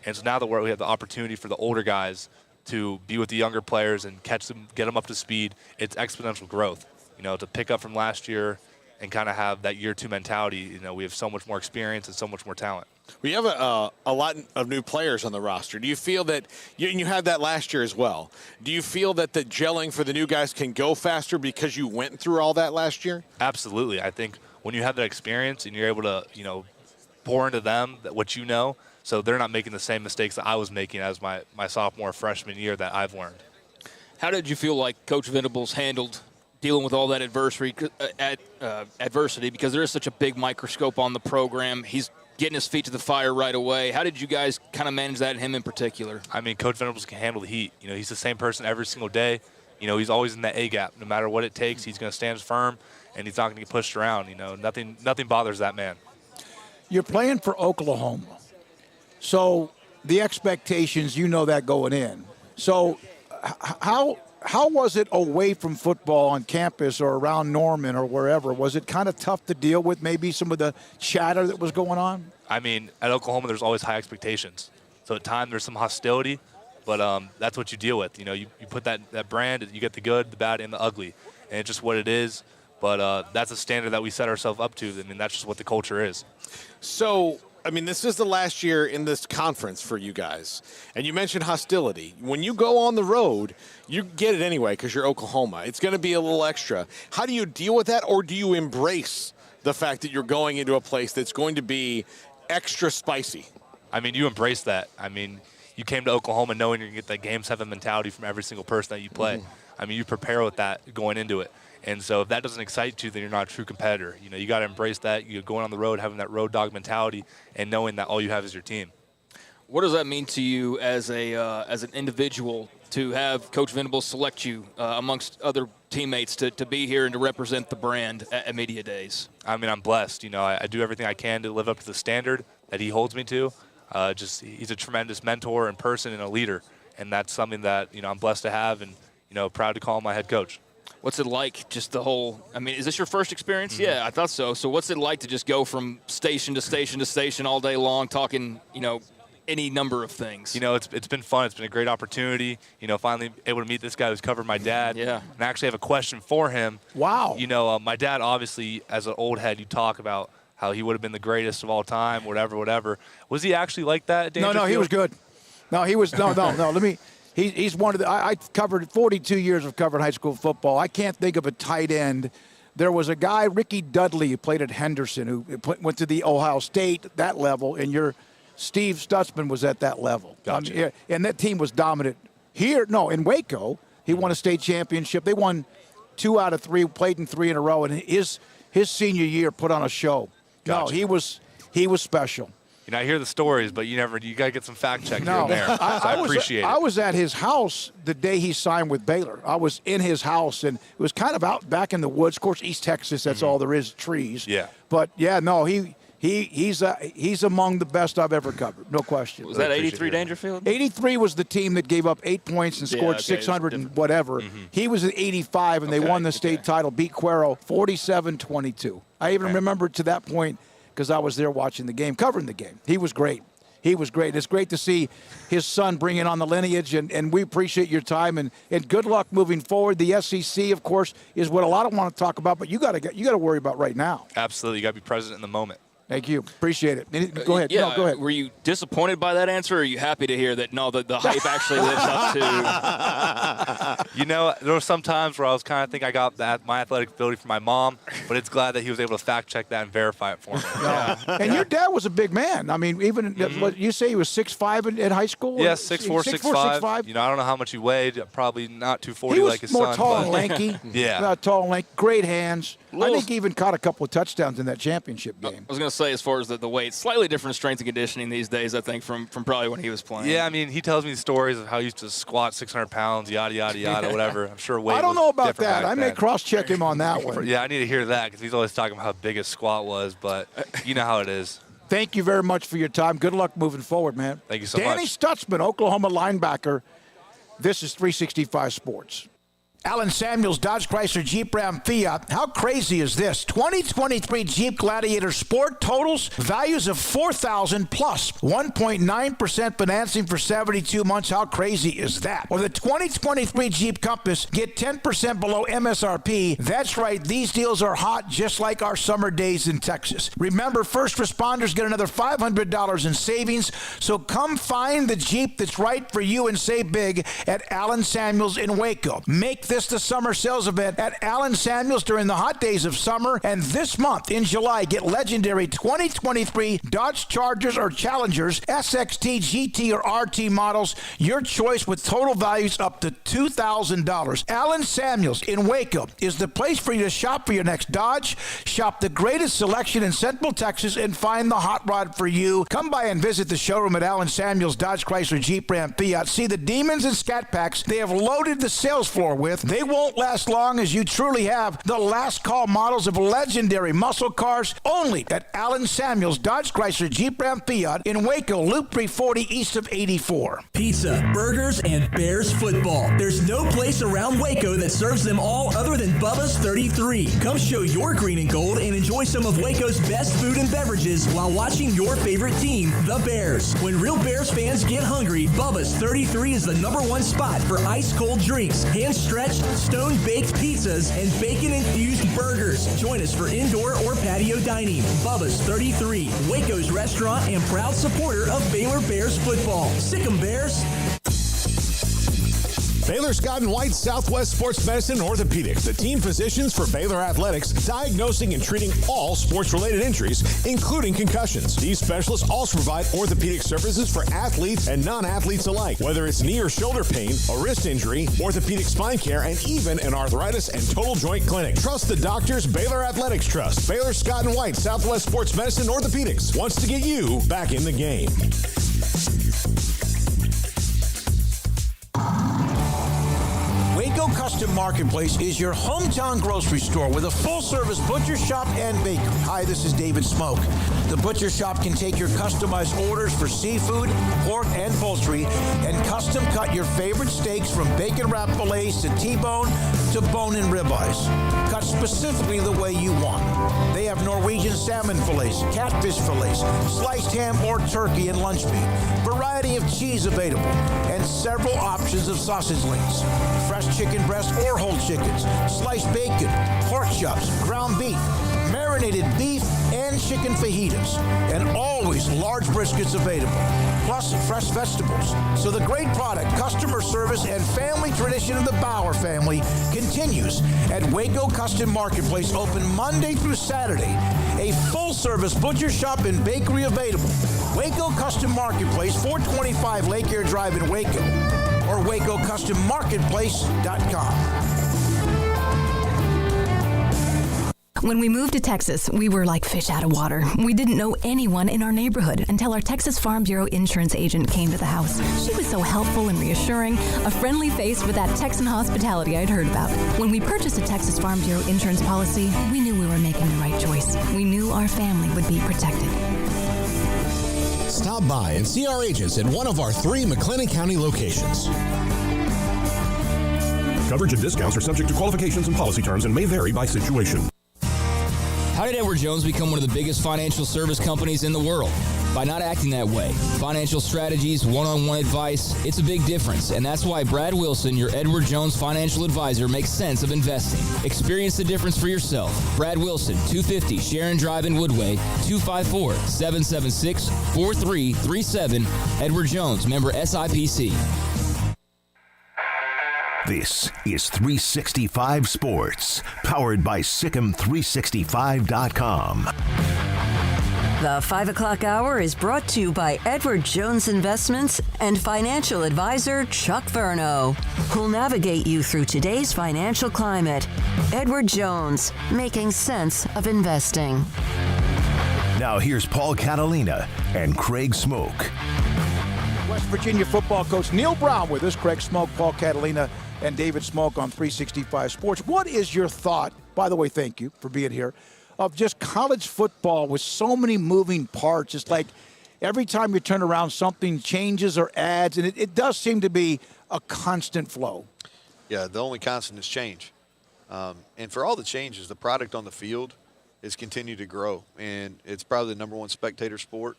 S15: And so now that we have the opportunity for the older guys to be with the younger players and catch them, get them up to speed, it's exponential growth. To pick up from last year and kind of have that year 2 mentality, we have so much more experience and so much more talent.
S21: We have a lot of new players on the roster. Do you feel that you had that last year as well? Do you feel that the gelling for the new guys can go faster because you went through all that last year?
S15: Absolutely. I think when you have that experience and you're able to, pour into them what so they're not making the same mistakes that I was making as my sophomore, freshman year that I've learned.
S7: How did you feel like Coach Venables handled dealing with all that adversity? Because there is such a big microscope on the program. He's getting his feet to the fire right away. How did you guys kind of manage that, and him in particular?
S15: I mean, Coach Venables can handle the heat. He's the same person every single day. He's always in that A gap. No matter what it takes, he's going to stand firm, and he's not going to get pushed around. Nothing bothers that man.
S8: You're playing for Oklahoma. So the expectations, that going in. So how was it away from football on campus or around Norman or wherever? Was it kind of tough to deal with maybe some of the chatter that was going on?
S15: I mean, at Oklahoma, there's always high expectations. So at times there's some hostility, but that's what you deal with. You put that brand, you get the good, the bad, and the ugly. And it's just what it is. But that's a standard that we set ourselves up to. I mean, that's just what the culture is.
S21: So, this is the last year in this conference for you guys. And you mentioned hostility. When you go on the road, you get it anyway because you're Oklahoma. It's going to be a little extra. How do you deal with that, or do you embrace the fact that you're going into a place that's going to be extra spicy?
S15: I mean, you embrace that. I mean, you came to Oklahoma knowing you're going to get that Game 7 mentality from every single person that you play. Mm-hmm. I mean, you prepare with that going into it. And so if that doesn't excite you, then you're not a true competitor. You got to embrace that. You're going on the road, having that road dog mentality, and knowing that all you have is your team.
S7: What does that mean to you as an individual to have Coach Venables select you amongst other teammates to be here and to represent the brand at Media Days?
S15: I mean, I'm blessed. I do everything I can to live up to the standard that he holds me to. He's a tremendous mentor and person and a leader, and that's something that I'm blessed to have and proud to call him my head coach.
S7: What's it like, just the whole – is this your first experience? Mm-hmm. Yeah, I thought so. So what's it like to just go from station to station to station all day long talking, any number of things?
S15: It's been fun. It's been a great opportunity, finally able to meet this guy who's covered my dad.
S7: Yeah.
S15: And I actually have a question for him.
S8: Wow.
S15: My dad, obviously, as an old head, you talk about how he would have been the greatest of all time, whatever. Was he actually like that?
S8: No, he was good. No, he was – no. Let me – He's one of the – I covered 42 years of covering high school football. I can't think of a tight end. There was a guy, Ricky Dudley, who played at Henderson, who went to the Ohio State, that level, and your Steve Stutzman was at that level.
S15: Gotcha.
S8: And that team was dominant. In Waco, he won a state championship. They won 2 out of 3, played in 3 in a row, and his senior year put on a show.
S15: Gotcha.
S8: No, he was special.
S15: I hear the stories, but you got to get some fact check here and there. So I appreciate it.
S8: I was at his house the day he signed with Baylor. I was in his house, and it was kind of out back in the woods. Of course, East Texas, that's all there is, trees.
S15: Yeah.
S8: But, he's among the best I've ever covered, no question.
S7: Was that 83 Dangerfield?
S8: 83 was the team that gave up 8 points and scored 600 and whatever. Mm-hmm. He was at 85, and they won the state title, beat Cuero 47-22. I even remember to that point, because I was there watching the game, covering the game. He was great. he was great. It's great to see his son bringing on the lineage, and we appreciate your time, and good luck moving forward. The SEC, of course, is what a lot of want to talk about, but you got to worry about right now.
S15: Absolutely. You got to be present in the moment.
S8: Thank you. Appreciate it. Go ahead.
S7: Yeah,
S8: No, go ahead.
S7: Were you disappointed by that answer, or are you happy to hear that, no, the hype actually lives up to?
S15: You know, there were some times where I was kind of think I got my athletic ability from my mom, but it's glad that he was able to fact check that and verify it for me.
S8: And your dad was a big man. I mean, even what you say he was 6'5" in high school?
S15: Yeah, 6'4", 6'5". You know, I don't know how much he weighed. Probably not 240 like his son.
S8: He was more tall and lanky.
S15: Yeah.
S8: Tall and lanky. Great hands. I think he even caught a couple of touchdowns in that championship game.
S7: I was going to say, as far as the weight, slightly different strength and conditioning these days, I think, from probably when he was playing.
S15: Yeah, I mean, he tells me stories of how he used to squat 600 pounds, yada, yada, yada, whatever. I'm sure weight
S8: I don't know about
S15: different
S8: that.
S15: back
S8: I may
S15: then.
S8: cross-check him on that one.
S15: Yeah, I need to hear that because he's always talking about how big his squat was, but you know how it is.
S8: Thank you very much for your time. Good luck moving forward, man.
S15: Thank you so
S8: Danny
S15: much.
S8: Stutzman, Oklahoma linebacker. This is 365 Sports. Alan Samuels, Dodge Chrysler Jeep Ram Fiat. How crazy is this? 2023 Jeep Gladiator Sport totals, values of $4,000 plus 1.9% financing for 72 months. How crazy is that? Or the 2023 Jeep Compass, get 10% below MSRP. That's right, these deals are hot just like our summer days in Texas. Remember, first responders get another $500 in savings, so come find the Jeep that's right for you and save big at Alan Samuels in Waco. Make this the summer sales event at Alan Samuels during the hot days of summer, and this month in July, get legendary 2023 Dodge Chargers or Challengers, SXT, GT, or RT models, your choice with total values up to $2,000. Alan Samuels in Waco is the place for you to shop for your next Dodge, shop the greatest selection in Central Texas, and find the hot rod for you. Come by and visit the showroom at Alan Samuels Dodge Chrysler Jeep Ram Fiat. See the demons and scat packs they have loaded the sales floor with. They won't last long, as you truly have the last call models of legendary muscle cars only at Alan Samuels Dodge Chrysler Jeep Ram Fiat in Waco, Loop 340 east of 84.
S16: Pizza, burgers, and Bears football. There's no place around Waco that serves them all other than Bubba's 33. Come show your green and gold and enjoy some of Waco's best food and beverages while watching your favorite team, the Bears. When real Bears fans get hungry, Bubba's 33 is the #1 spot for ice-cold drinks, hand-stretched, stone-baked pizzas, and bacon-infused burgers. Join us for indoor or patio dining. Bubba's 33, Waco's restaurant and proud supporter of Baylor Bears football. Sick 'em, Bears!
S10: Baylor Scott & White Southwest Sports Medicine and Orthopedics, the team physicians for Baylor Athletics, diagnosing and treating all sports-related injuries, including concussions. These specialists also provide orthopedic services for athletes and non-athletes alike, whether it's knee or shoulder pain, a wrist injury, orthopedic spine care, and even an arthritis and total joint clinic. Trust the doctors Baylor Athletics trust. Baylor Scott & White Southwest Sports Medicine and Orthopedics wants to get you back in the game.
S8: Waco Custom Marketplace is your hometown grocery store with a full-service butcher shop and bakery. Hi, this is David Smoak. The butcher shop can take your customized orders for seafood, pork, and poultry and custom cut your favorite steaks from bacon wrap fillets to T-bone to bone-in ribeyes, cut specifically the way you want. They have Norwegian salmon fillets, catfish fillets, sliced ham or turkey and lunch meat, variety of cheese available, and several options of sausage links, fresh chicken breast or whole chickens, sliced bacon, pork chops, ground beef, marinated beef, and chicken fajitas, and always large briskets available, plus fresh vegetables. So the great product, customer service, and family tradition of the Bauer family continues at Waco Custom Marketplace, open Monday through Saturday. A full-service butcher shop and bakery available. Waco Custom Marketplace, 425 Lake Air Drive in Waco, or WacoCustomMarketplace.com.
S17: When we moved to Texas, we were like fish out of water. We didn't know anyone in our neighborhood until our Texas Farm Bureau insurance agent came to the house. She was so helpful and reassuring, a friendly face with that Texan hospitality I'd heard about. When we purchased a Texas Farm Bureau insurance policy, we knew we were making the right choice. We knew our family would be protected.
S10: Stop by and see our agents at one of our 3 McLennan County locations.
S18: Coverage and discounts are subject to qualifications and policy terms and may vary by situation.
S13: How did Edward Jones become one of the biggest financial service companies in the world? by not acting that way. Financial strategies, one-on-one advice, it's a big difference, and that's why Brad Wilson, your Edward Jones financial advisor, makes sense of investing. Experience the difference for yourself. Brad Wilson, 250 Sharon Drive in Woodway, 254-776-4337. Edward Jones, member SIPC.
S2: This is 365 Sports, powered by Sikkim365.com.
S4: The 5 o'clock hour is brought to you by Edward Jones Investments and financial advisor Chuck Verno, who'll navigate you through today's financial climate. Edward Jones, making sense of investing.
S2: Now here's Paul Catalina and Craig Smoak.
S8: West Virginia football coach Neil Brown with us, Craig Smoak, Paul Catalina, and David Smoak on 365 Sports. What is your thought, by the way, thank you for being here, of just college football with so many moving parts? It's like every time you turn around, something changes or adds, and it does seem to be a constant flow.
S6: Yeah, the only constant is change. And for all the changes, the product on the field has continued to grow, and it's probably the number one spectator sport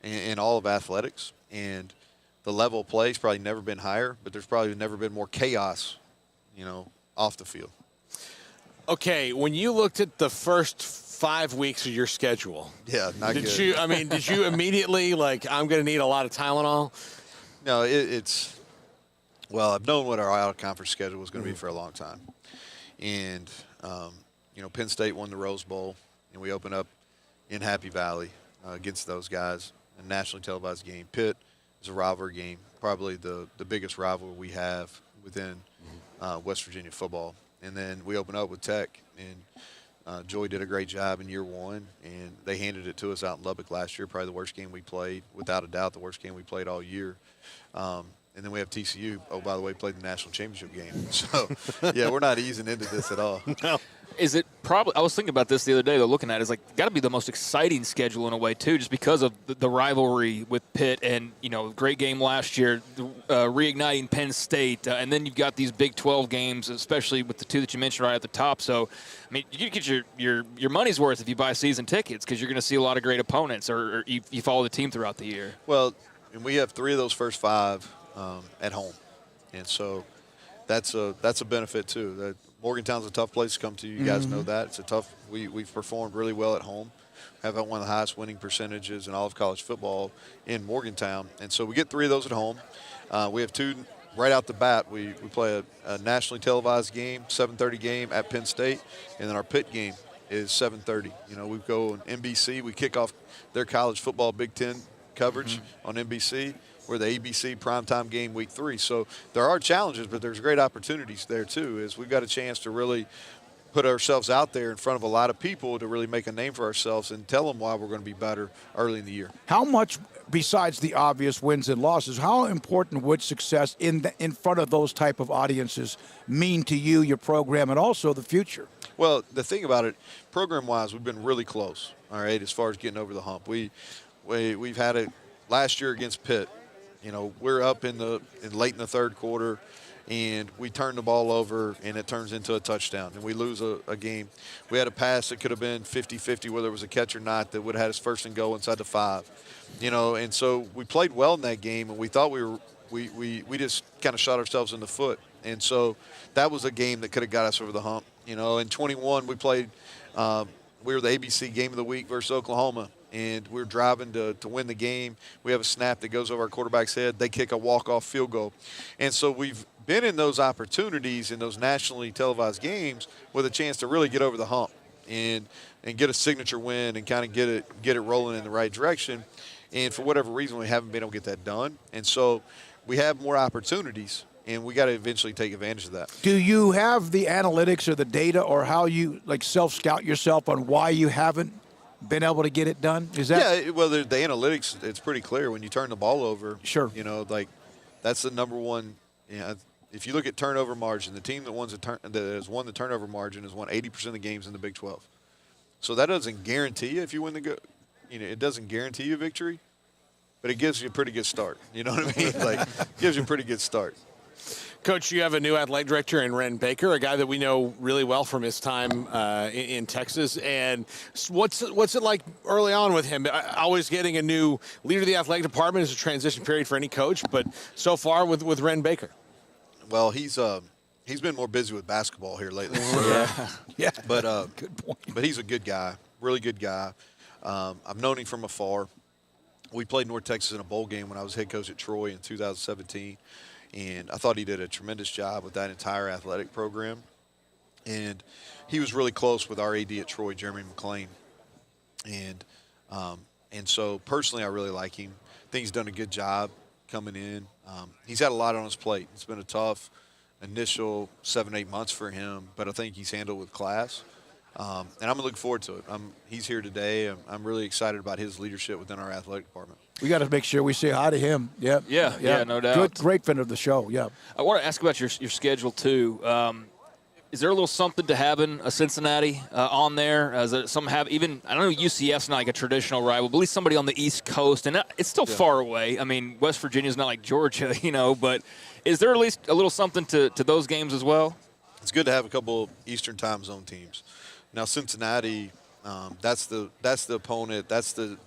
S6: in all of athletics. And the level of play has probably never been higher, but there's probably never been more chaos, off the field.
S21: Okay, when you looked at the first 5 weeks of your schedule,
S6: not good.
S21: Did you immediately I'm going to need a lot of Tylenol?
S6: No, I've known what our out-of-conference schedule was going to be for a long time. And, Penn State won the Rose Bowl, and we opened up in Happy Valley against those guys, a nationally televised game. Pitt is a rivalry game, probably the biggest rivalry we have within West Virginia football. And then we opened up with Tech, and Joy did a great job in year one, and they handed it to us out in Lubbock last year, probably the worst game we played, without a doubt the worst game we played all year. And then we have TCU, by the way, played the national championship game. So, yeah, we're not easing into this at all.
S21: No.
S7: Is it probably – I was thinking about this the other day, though, looking at it. It's got to be the most exciting schedule in a way, too, just because of the rivalry with Pitt and, great game last year, reigniting Penn State. And then you've got these Big 12 games, especially with the two that you mentioned right at the top. So, I mean, you get your money's worth if you buy season tickets because you're going to see a lot of great opponents or you follow the team throughout the year.
S6: Well, and we have 3 of those first 5 at home. And so that's a benefit, too. Morgantown's a tough place to come to. You guys know that. It's a tough – we've performed really well at home. Have one of the highest winning percentages in all of college football in Morgantown. And so we get 3 of those at home. We have 2 right out the bat. We play a nationally televised game, 7:30 game at Penn State, and then our Pitt game is 7:30. We go on NBC. We kick off their college football Big Ten coverage on NBC. We're the ABC primetime game week 3. So there are challenges, but there's great opportunities there too, is we've got a chance to really put ourselves out there in front of a lot of people to really make a name for ourselves and tell them why we're going to be better early in the year.
S8: How much, besides the obvious wins and losses, how important would success in front of those type of audiences mean to you, your program, and also the future?
S6: Well, the thing about it, program-wise, we've been really close, all right, as far as getting over the hump. We've had it last year against Pitt. We're up late in the third quarter, and we turn the ball over, and it turns into a touchdown, and we lose a game. We had a pass that could have been 50-50, whether it was a catch or not, that would have had us first and goal inside the 5. And so we played well in that game, and we thought we just kind of shot ourselves in the foot. And so that was a game that could have got us over the hump. In 21, we played we were the ABC Game of the Week versus Oklahoma. And we're driving to win the game. We have a snap that goes over our quarterback's head. They kick a walk-off field goal. And so we've been in those opportunities in those nationally televised games with a chance to really get over the hump and get a signature win and kind of get it rolling in the right direction. And for whatever reason, we haven't been able to get that done. And so we have more opportunities, and we got to eventually take advantage of that.
S8: Do you have the analytics or the data or how you self-scout yourself on why you haven't been able to get it done? Is that?
S6: Yeah, well, the analytics, it's pretty clear when you turn the ball over.
S8: Sure.
S6: That's the number one. If you look at turnover margin, the team that has won the turnover margin has won 80% of the games in the Big 12. So that doesn't guarantee you if you win it doesn't guarantee you victory, but it gives you a pretty good start. You know what I mean? Gives you a pretty good start.
S21: Coach, you have a new athletic director in Ren Baker, a guy that we know really well from his time in Texas. And what's it like early on with him? Always getting a new leader of the athletic department is a transition period for any coach, but so far with Ren Baker.
S6: Well, he's been more busy with basketball here lately.
S8: Yeah.
S6: But
S8: good point.
S6: But he's a good guy, really good guy. I've known him from afar. We played North Texas in a bowl game when I was head coach at Troy in 2017, and I thought he did a tremendous job with that entire athletic program. And he was really close with our AD at Troy, Jeremy McClain. And so personally, I really like him. I think he's done a good job coming in. He's had a lot on his plate. It's been a tough initial 7-8 months for him, but I think he's handled with class. And I'm looking forward to it. He's here today. I'm really excited about his leadership within our athletic department.
S8: We got to make sure we say hi to him. Yeah,
S7: no doubt.
S8: Great friend of the show. Yeah.
S7: I want to ask about your schedule too. Is there a little something to having a Cincinnati on there? Is it some have even? I don't know. UCF's not like a traditional rival, but at least somebody on the East Coast, and it's still far away. I mean, West Virginia's not like Georgia, But is there at least a little something to those games as well?
S6: It's good to have a couple Eastern time zone teams. Now Cincinnati, that's the opponent. That's the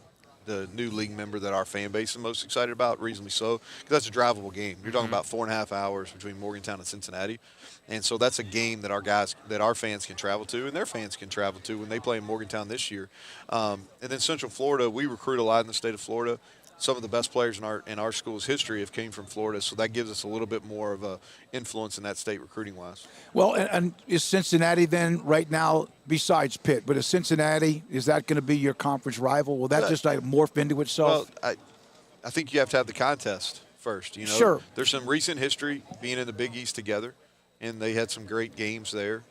S6: new league member that our fan base is most excited about, reasonably so, because that's a drivable game. You're talking about 4.5 hours between Morgantown and Cincinnati, and so that's a game that our fans can travel to, and their fans can travel to when they play in Morgantown this year. And then Central Florida, we recruit a lot in the state of Florida. Some of the best players in our school's history have came from Florida, so that gives us a little bit more of a influence in that state recruiting-wise.
S8: Well, and is Cincinnati then right now, besides Pitt, but is Cincinnati, is that going to be your conference rival? Will that just like morph into itself?
S6: Well, I think you have to have the contest first.
S8: Sure.
S6: There's some recent history being in the Big East together, and they had some great games there.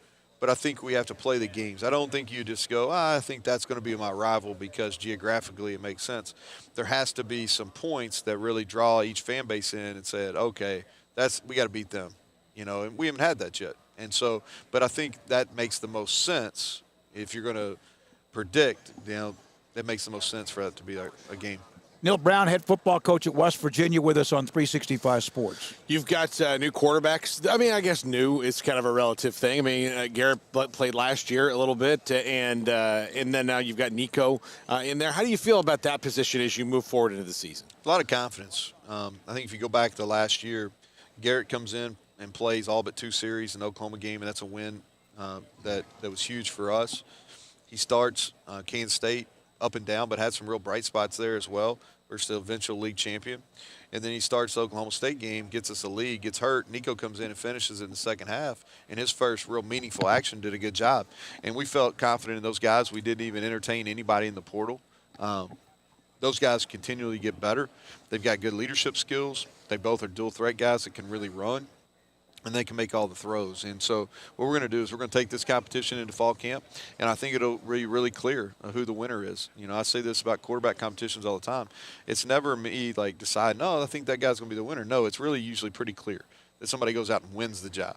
S6: But I think we have to play the games. I don't think you just go, I think that's going to be my rival because geographically it makes sense. There has to be some points that really draw each fan base in and said, okay, we got to beat them. And we haven't had that yet. And so, but I think that makes the most sense if you're going to predict, it makes the most sense for that to be a game.
S8: Neil Brown, head football coach at West Virginia, with us on 365 Sports.
S21: You've got new quarterbacks. I mean, I guess new is kind of a relative thing. I mean, Garrett played last year a little bit, and then now you've got Nico in there. How do you feel about that position as you move forward into the season?
S6: A lot of confidence. I think if you go back to last year, Garrett comes in and plays all but 2 series in the Oklahoma game, and that's a win that was huge for us. He starts Kansas State up and down, but had some real bright spots there as well. We're still eventual league champion. And then he starts the Oklahoma State game, gets us a lead, gets hurt. Nico comes in and finishes it in the second half. And his first real meaningful action did a good job. And we felt confident in those guys. We didn't even entertain anybody in the portal. Those guys continually get better. They've got good leadership skills. They both are dual threat guys that can really run. And they can make all the throws. And so what we're going to do is we're going to take this competition into fall camp, and I think it'll be really clear who the winner is. I say this about quarterback competitions all the time. It's never me deciding, no, I think that guy's going to be the winner. No, it's really usually pretty clear that somebody goes out and wins the job.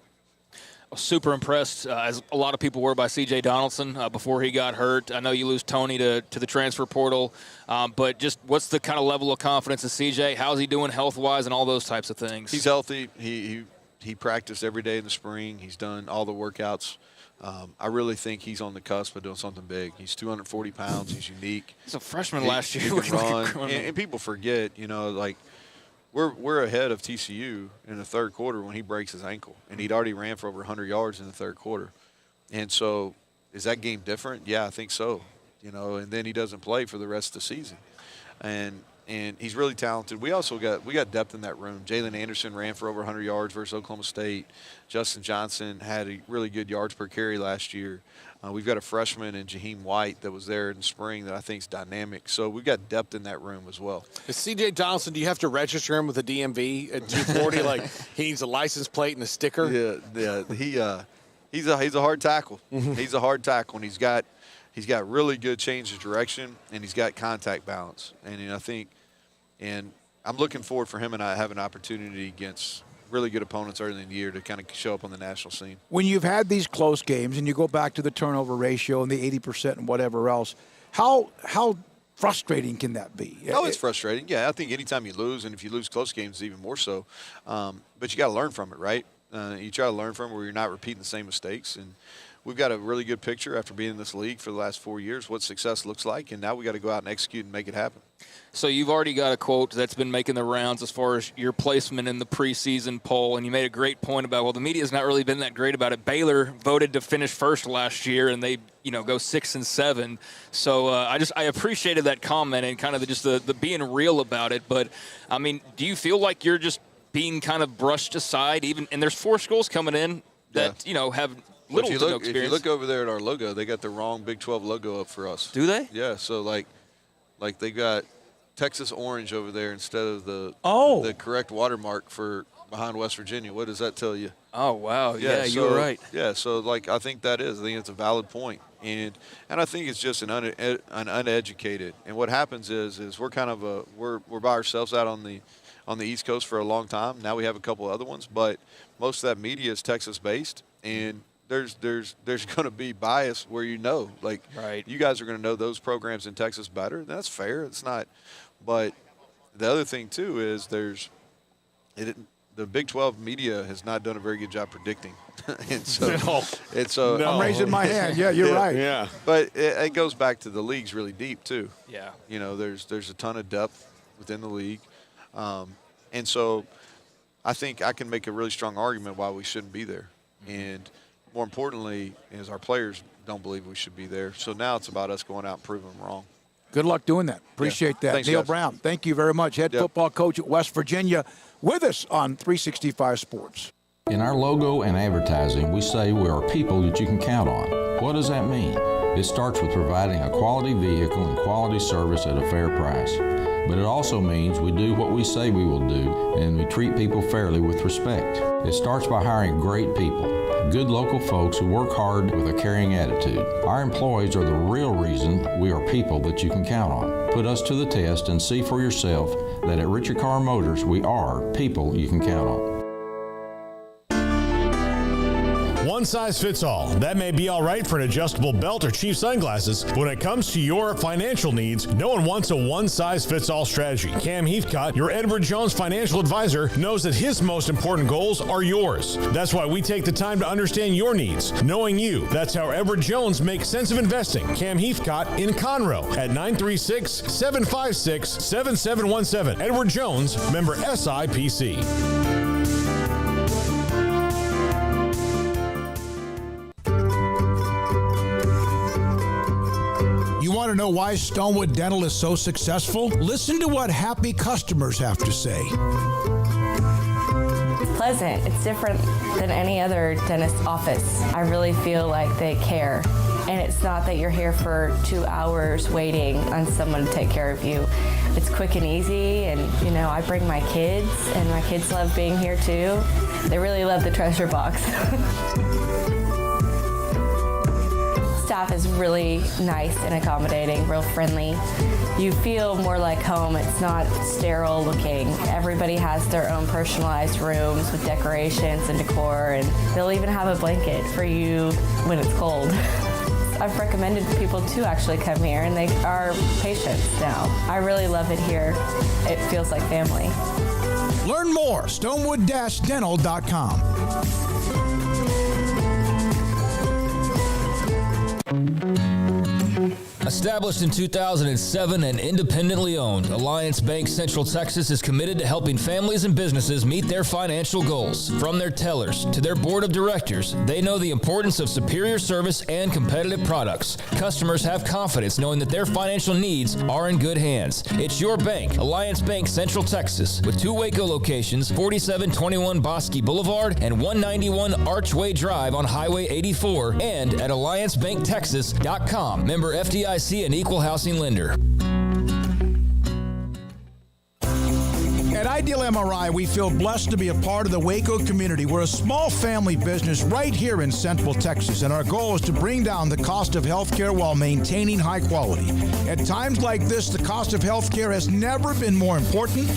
S7: I was super impressed, as a lot of people were, by C.J. Donaldson before he got hurt. I know you lose Tony to the transfer portal, but just what's the kind of level of confidence of C.J.? How's he doing health-wise and all those types of things?
S6: He's healthy. He practiced every day in the spring. He's done all the workouts. I really think he's on the cusp of doing something big. He's 240 pounds. He's unique.
S7: He's a freshman last year.
S6: He can run. And people forget, we're ahead of TCU in the third quarter when he breaks his ankle. And he'd already ran for over 100 yards in the third quarter. And so is that game different? Yeah, I think so. And then he doesn't play for the rest of the season. And he's really talented. We also got depth in that room. Jalen Anderson ran for over 100 yards versus Oklahoma State. Justin Johnson had a really good yards per carry last year. We've got a freshman in Jaheim White that was there in the spring that I think is dynamic. So we've got depth in that room as well.
S21: Is C.J. Donaldson, do you have to register him with a DMV at 240? He needs a license plate and a sticker?
S6: Yeah. He's a hard tackle. He's a hard tackle, and he's got really good change of direction, and he's got contact balance. And I think – and I'm looking forward for him and I have an opportunity against really good opponents early in the year to kind of show up on the national scene.
S8: When you've had these close games and you go back to the turnover ratio and the 80% and whatever else, how frustrating can that be?
S6: Oh, it's frustrating. Yeah, I think anytime you lose, and if you lose close games, even more so. But you got to learn from it, right? You try to learn from it where you're not repeating the same mistakes. And we've got a really good picture after being in this league for the last 4 years, what success looks like, and now we got to go out and execute and make it happen.
S7: So you've already got a quote that's been making the rounds as far as your placement in the preseason poll, and you made a great point about, well, the media's not really been that great about it. Baylor voted to finish first last year, and they, go 6-7. So I appreciated that comment and kind of just the being real about it. But I mean, do you feel like you're just being kind of brushed aside? And there's 4 schools coming in that have little to no experience. If
S6: you look over there at our logo, they got the wrong Big 12 logo up for us.
S7: Do they?
S6: Yeah. So like they got Texas orange over there instead of the correct watermark for behind West Virginia. What does that tell you?
S7: Oh wow! Yeah, you were right.
S6: Yeah. So I think it's a valid point, and I think it's just an uneducated. And what happens is we're kind of we're by ourselves out on the East Coast for a long time. Now we have a couple other ones, but most of that media is Texas based, and there's going to be bias where you guys are going to know those programs in Texas better. That's fair. It's not. But the other thing too is the Big 12 media has not done a very good job predicting, and so
S8: I'm raising my hand. Yeah, you're right.
S6: Yeah, but it goes back to the league's really deep too.
S7: Yeah,
S6: there's a ton of depth within the league, and so I think I can make a really strong argument why we shouldn't be there, and more importantly, is our players don't believe we should be there. So now it's about us going out and proving them wrong.
S8: Good luck doing that. Appreciate that.
S6: Thanks,
S8: Neil
S6: guys.
S8: Brown, thank you very much. Head football coach at West Virginia, with us on 365 Sports.
S19: In our logo and advertising, we say we are people that you can count on. What does that mean? It starts with providing a quality vehicle and quality service at a fair price. But it also means we do what we say we will do, and we treat people fairly with respect. It starts by hiring great people, good local folks who work hard with a caring attitude. Our employees are the real reason we are people that you can count on. Put us to the test and see for yourself that at Richard Carr Motors, we are people you can count on.
S10: One size fits all. That may be all right for an adjustable belt or cheap sunglasses. When it comes to your financial needs, no one wants a one-size-fits-all strategy. Cam Heathcott, your Edward Jones financial advisor, knows that his most important goals are yours. That's why we take the time to understand your needs. Knowing you, that's how Edward Jones makes sense of investing. Cam Heathcott in Conroe at 936-756-7717. Edward Jones, member SIPC.
S8: You want to know why Stonewood Dental is so successful? Listen to what happy customers have to say.
S20: It's pleasant. It's different than any other dentist office. I really feel like they care. And it's not that you're here for 2 hours waiting on someone to take care of you. It's quick and easy, and I bring my kids, and my kids love being here too. They really love the treasure box. Staff is really nice and accommodating, real friendly. You feel more like home. It's not sterile looking. Everybody has their own personalized rooms with decorations and decor, and they'll even have a blanket for you when it's cold. I've recommended people to actually come here, and they are patients now. I really love it here. It feels like family.
S8: Learn more, stonewood-dental.com.
S13: Established in 2007 and independently owned, Alliance Bank Central Texas is committed to helping families and businesses meet their financial goals. From their tellers to their board of directors, they know the importance of superior service and competitive products. Customers have confidence knowing that their financial needs are in good hands. It's your bank, Alliance Bank Central Texas, with 2 Waco locations, 4721 Bosque Boulevard and 191 Archway Drive on Highway 84, and at AllianceBankTexas.com. Member FDIC and equal housing lender.
S8: At Ideal MRI, we feel blessed to be a part of the Waco community. We're a small family business right here in Central Texas, and our goal is to bring down the cost of healthcare while maintaining high quality. At times like this, the cost of healthcare has never been more important,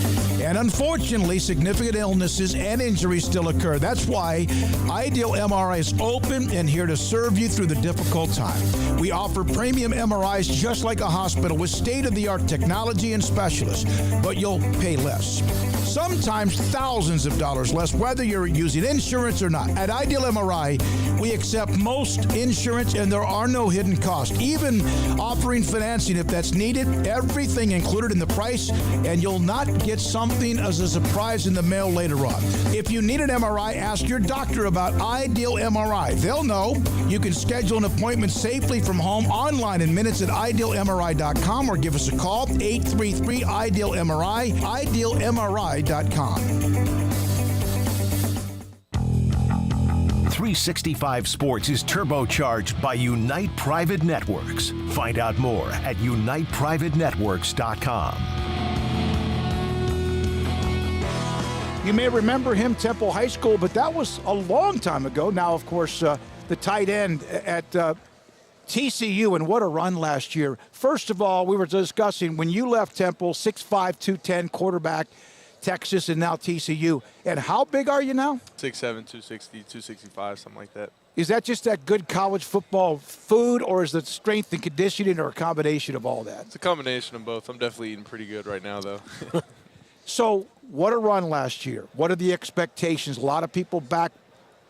S8: And unfortunately, significant illnesses and injuries still occur. That's why Ideal MRI is open and here to serve you through the difficult time. We offer premium MRIs just like a hospital with state-of-the-art technology and specialists, but you'll pay less. Sometimes thousands of dollars less, whether you're using insurance or not. At Ideal MRI, we accept most insurance and there are no hidden costs, even offering financing if that's needed. Everything included in the price, and you'll not get something as a surprise in the mail later on. If you need an MRI, ask your doctor about Ideal MRI. They'll know. You can schedule an appointment safely from home online in minutes at idealmri.com or give us a call, 833-IDEAL-MRI, idealmri.com.
S2: 365 Sports is turbocharged by Unite Private Networks. Find out more at uniteprivatenetworks.com.
S8: You may remember him, Temple High School, but that was a long time ago. Now, of course, the tight end at TCU, and what a run last year. First of all, we were discussing when you left Temple, 6'5", 210 quarterback, Texas, and now TCU. And how big are you now?
S3: 6'7", 260, 265, something like that.
S8: Is that just that good college football food, or is it strength and conditioning, or a combination of all that?
S3: It's a combination of both. I'm definitely eating pretty good right now, though.
S8: So, what a run last year. What are the expectations? A lot of people back,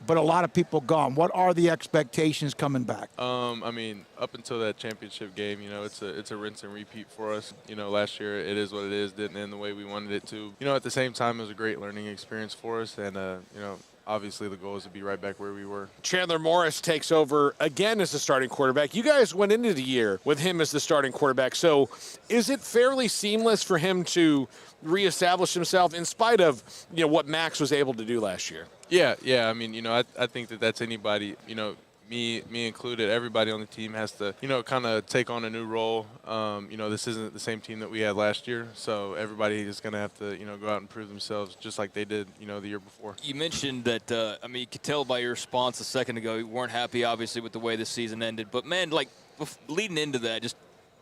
S8: but a lot of people gone. What are the expectations coming back?
S3: I mean, up until that championship game, you know, it's a rinse and repeat for us. You know, last year it is what it is. Didn't end the way we wanted it to. You know, at the same time, it was a great learning experience for us, and you know, obviously the goal is to be right back where we were.
S21: Chandler Morris takes over again as the starting quarterback. You guys went into the year with him as the starting quarterback. So is it fairly seamless for him to reestablish himself in spite of, you know, what Max was able to do last year?
S3: Yeah. I mean, you know, I think that's anybody, you know, me included, everybody on the team has to, you know, kind of take on a new role. You know, this isn't the same team that we had last year, so everybody is going to have to, you know, go out and prove themselves just like they did, you know, the year before.
S7: You mentioned that, I mean, you could tell by your response a second ago, you weren't happy, obviously, with the way the season ended. But, man, like, leading into that, just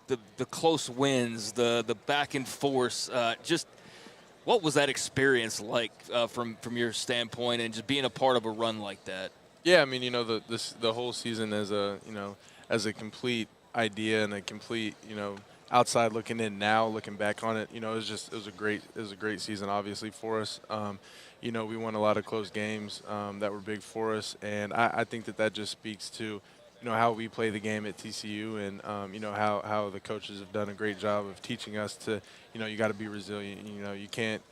S7: the close wins, the back and forth, just what was that experience like from your standpoint and just being a part of a run like that?
S3: Yeah, I mean, you know, the whole season as a complete idea and a complete, you know, outside looking in now, looking back on it, you know, it was a great season, obviously, for us. You know, we won a lot of close games that were big for us, and I think that just speaks to, you know, how we play the game at TCU, and you know, how the coaches have done a great job of teaching us to, you know, you got to be resilient. You know, you can't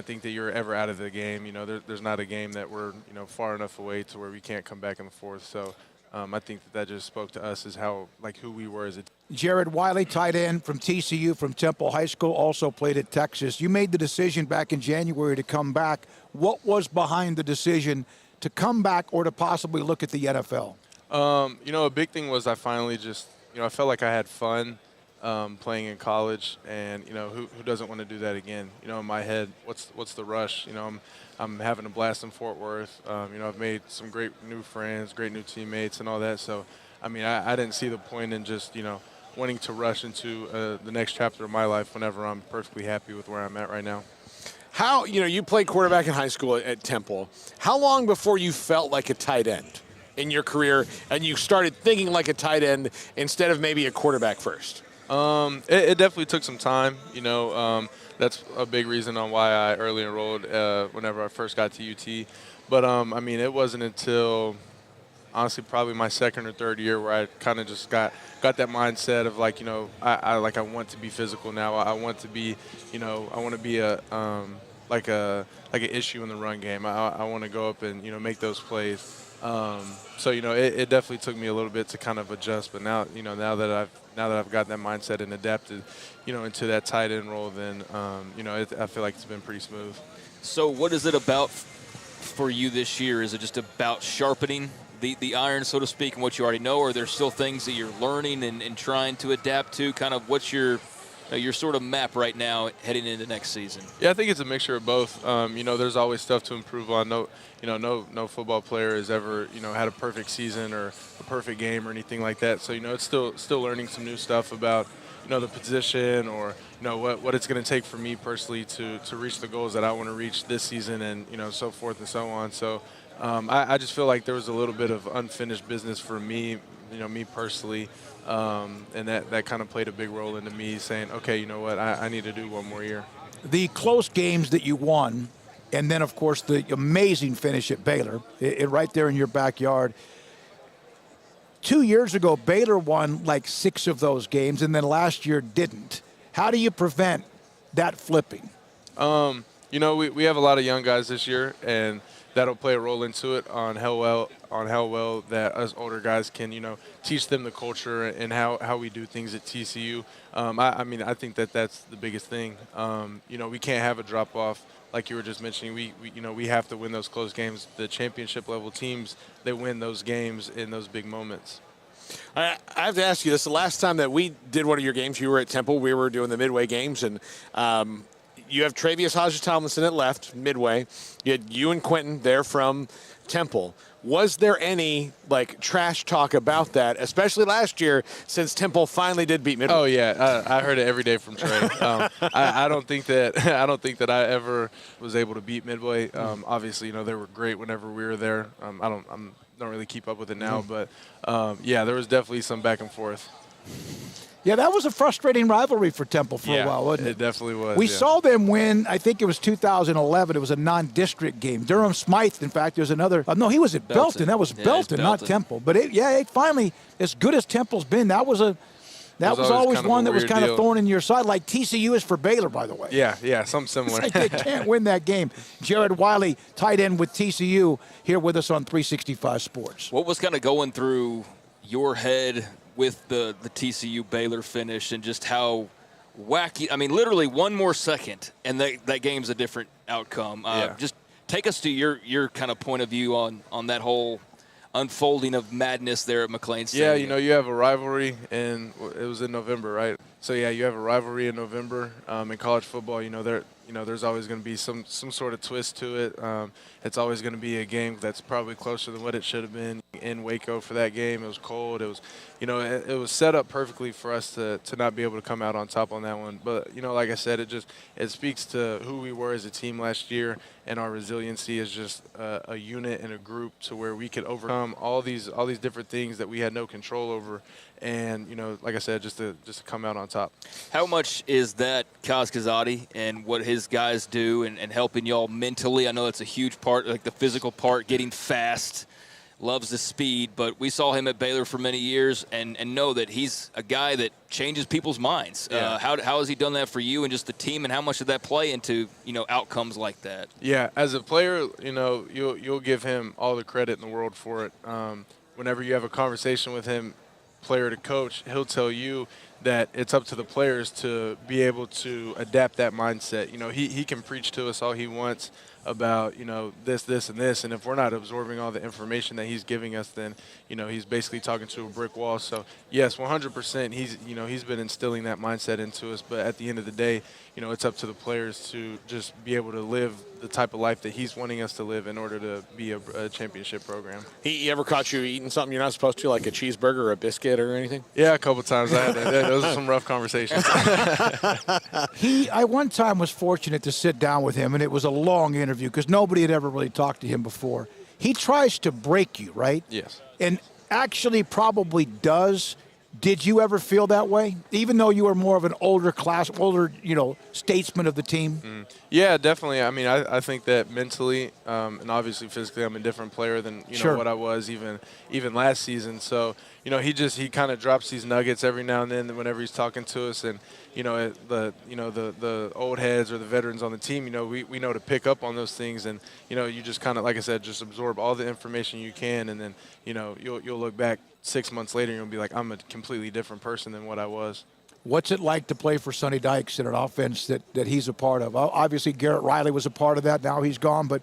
S3: think that you're ever out of the game. You know, there's not a game that we're, you know, far enough away to where we can't come back in the fourth. So I think that just spoke to us as how, like, who we were as a team.
S8: Jared Wiley, tight end from TCU, from Temple High School, also played at Texas. You made the decision back in January to come back. What was behind the decision to come back or to possibly look at the NFL?
S3: You know, a big thing was I finally just, you know, I felt like I had fun playing in college, and, you know, who doesn't want to do that again? You know, in my head, what's the rush? You know, I'm having a blast in Fort Worth. You know, I've made some great new friends, great new teammates, and all that. So, I mean, I didn't see the point in just, you know, wanting to rush into the next chapter of my life whenever I'm perfectly happy with where I'm at right now.
S21: How, you know, you played quarterback in high school at Temple. How long before you felt like a tight end in your career and you started thinking like a tight end instead of maybe a quarterback first?
S3: It definitely took some time. You know, that's a big reason on why I early enrolled whenever I first got to UT. But, I mean, it wasn't until, honestly, probably my second or third year where I kind of just got that mindset of, like, you know, I want to be physical now. I want to be, you know, I want to be an issue in the run game. I want to go up and, you know, make those plays. So, you know, it definitely took me a little bit to kind of adjust, but now, you know, now that I've got that mindset and adapted, you know, into that tight end role, then, you know, I feel like it's been pretty smooth.
S7: So what is it about for you this year? Is it just about sharpening the iron, so to speak, and what you already know, or are there still things that you're learning and trying to adapt to? Kind of what's your sort of map right now heading into next season?
S3: Yeah, I think it's a mixture of both. You know, there's always stuff to improve on. No football player has ever, you know, had a perfect season or a perfect game or anything like that. So, you know, it's still learning some new stuff about, the position or what it's going to take for me personally to reach the goals that I want to reach this season, and so forth and so on. So I just feel like there was a little bit of unfinished business for me, me personally, and that kind of played a big role into me saying, okay, you know what, I need to do one more year.
S8: The close games that you won, and then, of course, the amazing finish at Baylor, right there in your backyard. 2 years ago, Baylor won like 6 of those games, and then last year didn't. How do you prevent that flipping?
S3: We have a lot of young guys this year, and that'll play a role into it on how well that us older guys can, teach them the culture and how we do things at TCU. I think that's the biggest thing. We can't have a drop off like you were just mentioning. We have to win those close games. The championship level teams, they win those games in those big moments.
S21: I have to ask you this. The last time that we did one of your games, you were at Temple. We were doing the midway games, and you have Travius Hodges-Tomlinson at left, midway. You had you and Quentin there from Temple. Was there any, trash talk about that, especially last year, since Temple finally did beat Midway?
S3: Oh, yeah. I heard it every day from Trey. I don't think that I ever was able to beat Midway. Obviously, they were great whenever we were there. I don't really keep up with it now, but, there was definitely some back and forth.
S8: Yeah, that was a frustrating rivalry for Temple for a while, wasn't it?
S3: It definitely was.
S8: We saw them win, I think it was 2011. It was a non-district game. Durham Smythe, in fact, there's another. No, he was at Belton. That was Belton, not Temple. But it finally, as good as Temple's been, that was always one that was kind of thorn in your side, like TCU is for Baylor, by the way.
S3: Yeah, something similar.
S8: It's like they can't win that game. Jared Wiley, tight end with TCU, here with us on 365 Sports.
S7: What was kind of going through your head with the TCU Baylor finish and just how wacky? I mean, literally one more second and that game's a different outcome. Just take us to your kind of point of view on that whole unfolding of madness there at McLean Stadium.
S3: Yeah, you have a rivalry, and it was in November, right? So you have a rivalry in November in college football. There's always going to be some sort of twist to it. It's always going to be a game that's probably closer than what it should have been in Waco for that game. It was cold. It was, it was set up perfectly for us to not be able to come out on top on that one. But like I said, it speaks to who we were as a team last year, and our resiliency as just a unit and a group to where we could overcome all these different things that we had no control over. And, like I said, just to come out on top.
S7: How much is that Kaz Kazadi and what his guys do and helping y'all mentally? I know that's a huge part, like the physical part, getting fast, loves the speed. But we saw him at Baylor for many years and know that he's a guy that changes people's minds.
S3: Yeah.
S7: How has he done that for you and just the team, and how much did that play into, outcomes like that?
S3: Yeah, as a player, you'll give him all the credit in the world for it. Whenever you have a conversation with him, player to coach, he'll tell you that it's up to the players to be able to adapt that mindset. He can preach to us all he wants about, this, and this, and if we're not absorbing all the information that he's giving us, then, he's basically talking to a brick wall. So, yes, 100%, he's been instilling that mindset into us, but at the end of the day, it's up to the players to just be able to live the type of life that he's wanting us to live in order to be a championship program.
S21: He ever caught you eating something you're not supposed to, like a cheeseburger or a biscuit or anything?
S3: Yeah, a couple times. Those are some rough conversations.
S8: I one time was fortunate to sit down with him, and it was a long interview because nobody had ever really talked to him before. He tries to break you, right?
S3: Yes.
S8: And actually probably does. Did you ever feel that way, even though you were more of an older statesman of the team?
S3: Yeah, definitely. I mean, I think that mentally and obviously physically, I'm a different player than what I was even last season. So he kind of drops these nuggets every now and then whenever he's talking to us, and the old heads or the veterans on the team, we know to pick up on those things, and you just kind of, like I said, just absorb all the information you can, and then you'll look back 6 months later and you'll be like, I'm a completely different person than what I was.
S8: What's it like to play for Sonny Dykes in an offense that he's a part of? Obviously, Garrett Riley was a part of that. Now he's gone. But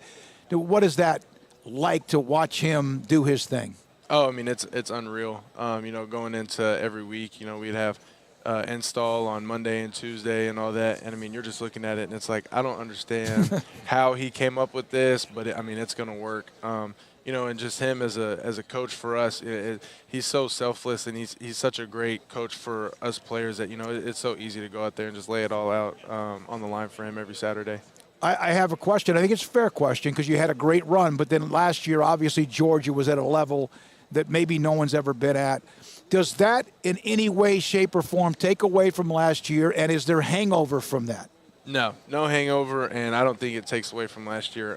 S8: what is that like to watch him do his thing?
S3: Oh, I mean, it's unreal. Going into every week, we'd have install on Monday and Tuesday and all that. And, I mean, you're just looking at it, and it's like, I don't understand how he came up with this, but, it's going to work. and just him as a coach for us, he's so selfless, and he's such a great coach for us players that, it's so easy to go out there and just lay it all out on the line for him every Saturday.
S8: I have a question. I think it's a fair question because you had a great run, but then last year, obviously, Georgia was at a level that maybe no one's ever been at. Does that in any way, shape, or form take away from last year, and is there hangover from that?
S3: No hangover, and I don't think it takes away from last year.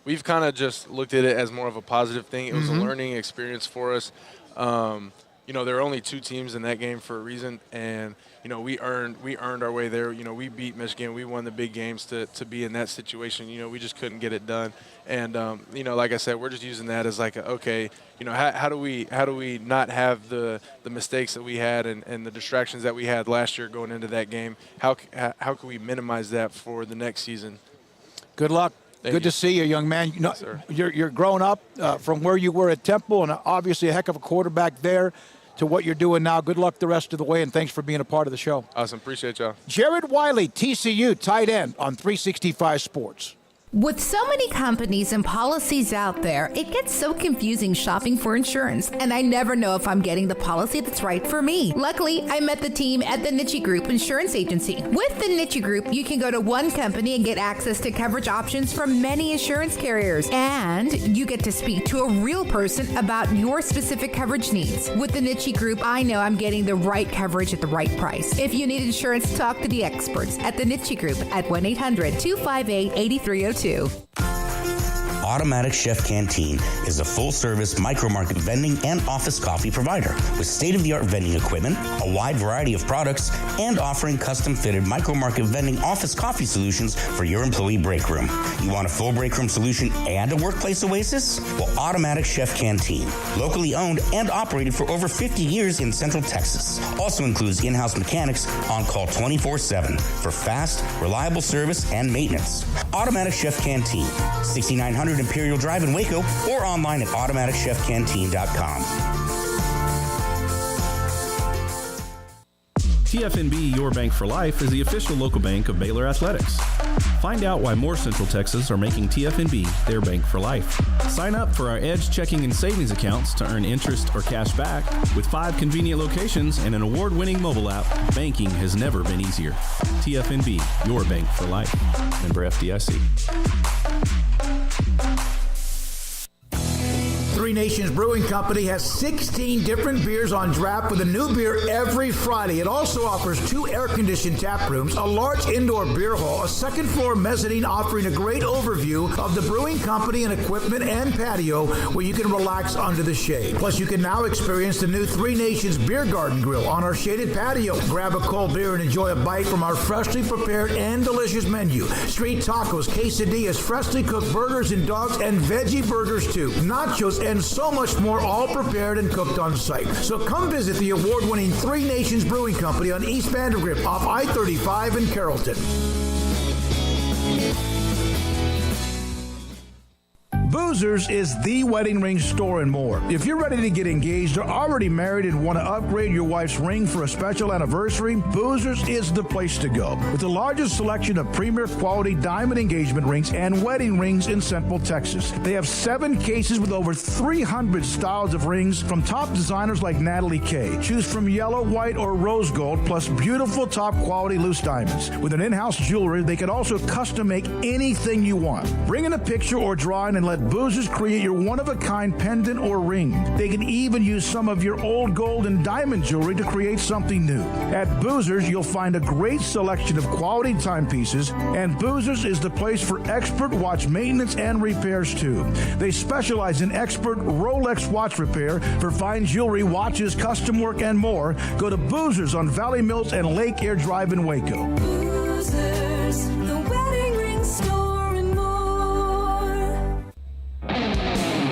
S3: We've kind of just looked at it as more of a positive thing. It was a learning experience for us. There are only 2 teams in that game for a reason, and we earned our way there. We beat Michigan. We won the big games to be in that situation. We just couldn't get it done. And like I said, we're just using that as like how do we not have the mistakes that we had and the distractions that we had last year going into that game? How can we minimize that for the next season?
S8: Good luck. Good to see you, young man. You're growing up from where you were at Temple, and obviously a heck of a quarterback there, to what you're doing now. Good luck the rest of the way, and thanks for being a part of the show.
S3: Awesome. Appreciate y'all.
S8: Jared Wiley, TCU, tight end on 365 Sports.
S5: With so many companies and policies out there, it gets so confusing shopping for insurance, and I never know if I'm getting the policy that's right for me. Luckily, I met the team at the Niche Group Insurance Agency. With the Niche Group, you can go to one company and get access to coverage options from many insurance carriers, and you get to speak to a real person about your specific coverage needs. With the Niche Group, I know I'm getting the right coverage at the right price. If you need insurance, talk to the experts at the Niche Group at 1-800-258-8302.
S9: Automatic Chef Canteen is a full-service micro-market vending and office coffee provider with state-of-the-art vending equipment, a wide variety of products, and offering custom-fitted micro-market vending office coffee solutions for your employee break room. You want a full break room solution and a workplace oasis? Well, Automatic Chef Canteen, locally owned and operated for over 50 years in Central Texas, also includes in-house mechanics on call 24/7 for fast, reliable service and maintenance. Automatic Chef Canteen, 6900 Imperial Drive in Waco, or online at automaticchefcanteen.com.
S12: TFNB Your Bank for Life is the official local bank of Baylor Athletics. Find out why more Central Texas are making TFNB their bank for life. Sign up for our Edge checking and savings accounts to earn interest or cash back. With 5 convenient locations and an award-winning mobile app, banking has never been easier. TFNB, your bank for life. Member FDIC.
S8: Three Nations Brewing Company has 16 different beers on draft with a new beer every Friday. It also offers 2 air-conditioned tap rooms, a large indoor beer hall, a second-floor mezzanine offering a great overview of the brewing company and equipment and patio where you can relax under the shade. Plus, you can now experience the new Three Nations Beer Garden Grill on our shaded patio. Grab a cold beer and enjoy a bite from our freshly prepared and delicious menu. Street tacos, quesadillas, freshly cooked burgers and dogs, and veggie burgers too. Nachos and so much more, all prepared and cooked on site. So come visit the award-winning Three Nations Brewing Company on East Vandergrift off I-35 in Carrollton. Boozers is the wedding ring store and more. If you're ready to get engaged or already married and want to upgrade your wife's ring for a special anniversary, Boozers is the place to go. With the largest selection of premier quality diamond engagement rings and wedding rings in Central Texas. They have 7 cases with over 300 styles of rings from top designers like Natalie Kay. Choose from yellow, white, or rose gold, plus beautiful top quality loose diamonds. With an in-house jeweler, they can also custom make anything you want. Bring in a picture or drawing and let Boozers create your one-of-a-kind pendant or ring. They can even use some of your old gold and diamond jewelry to create something new. At Boozers, you'll find a great selection of quality timepieces, and Boozers is the place for expert watch maintenance and repairs too. They specialize in expert Rolex watch repair for fine jewelry, watches, custom work, and more. Go to Boozers on Valley Mills and Lake Air Drive in Waco.
S11: Boozers, the wedding ring store and more.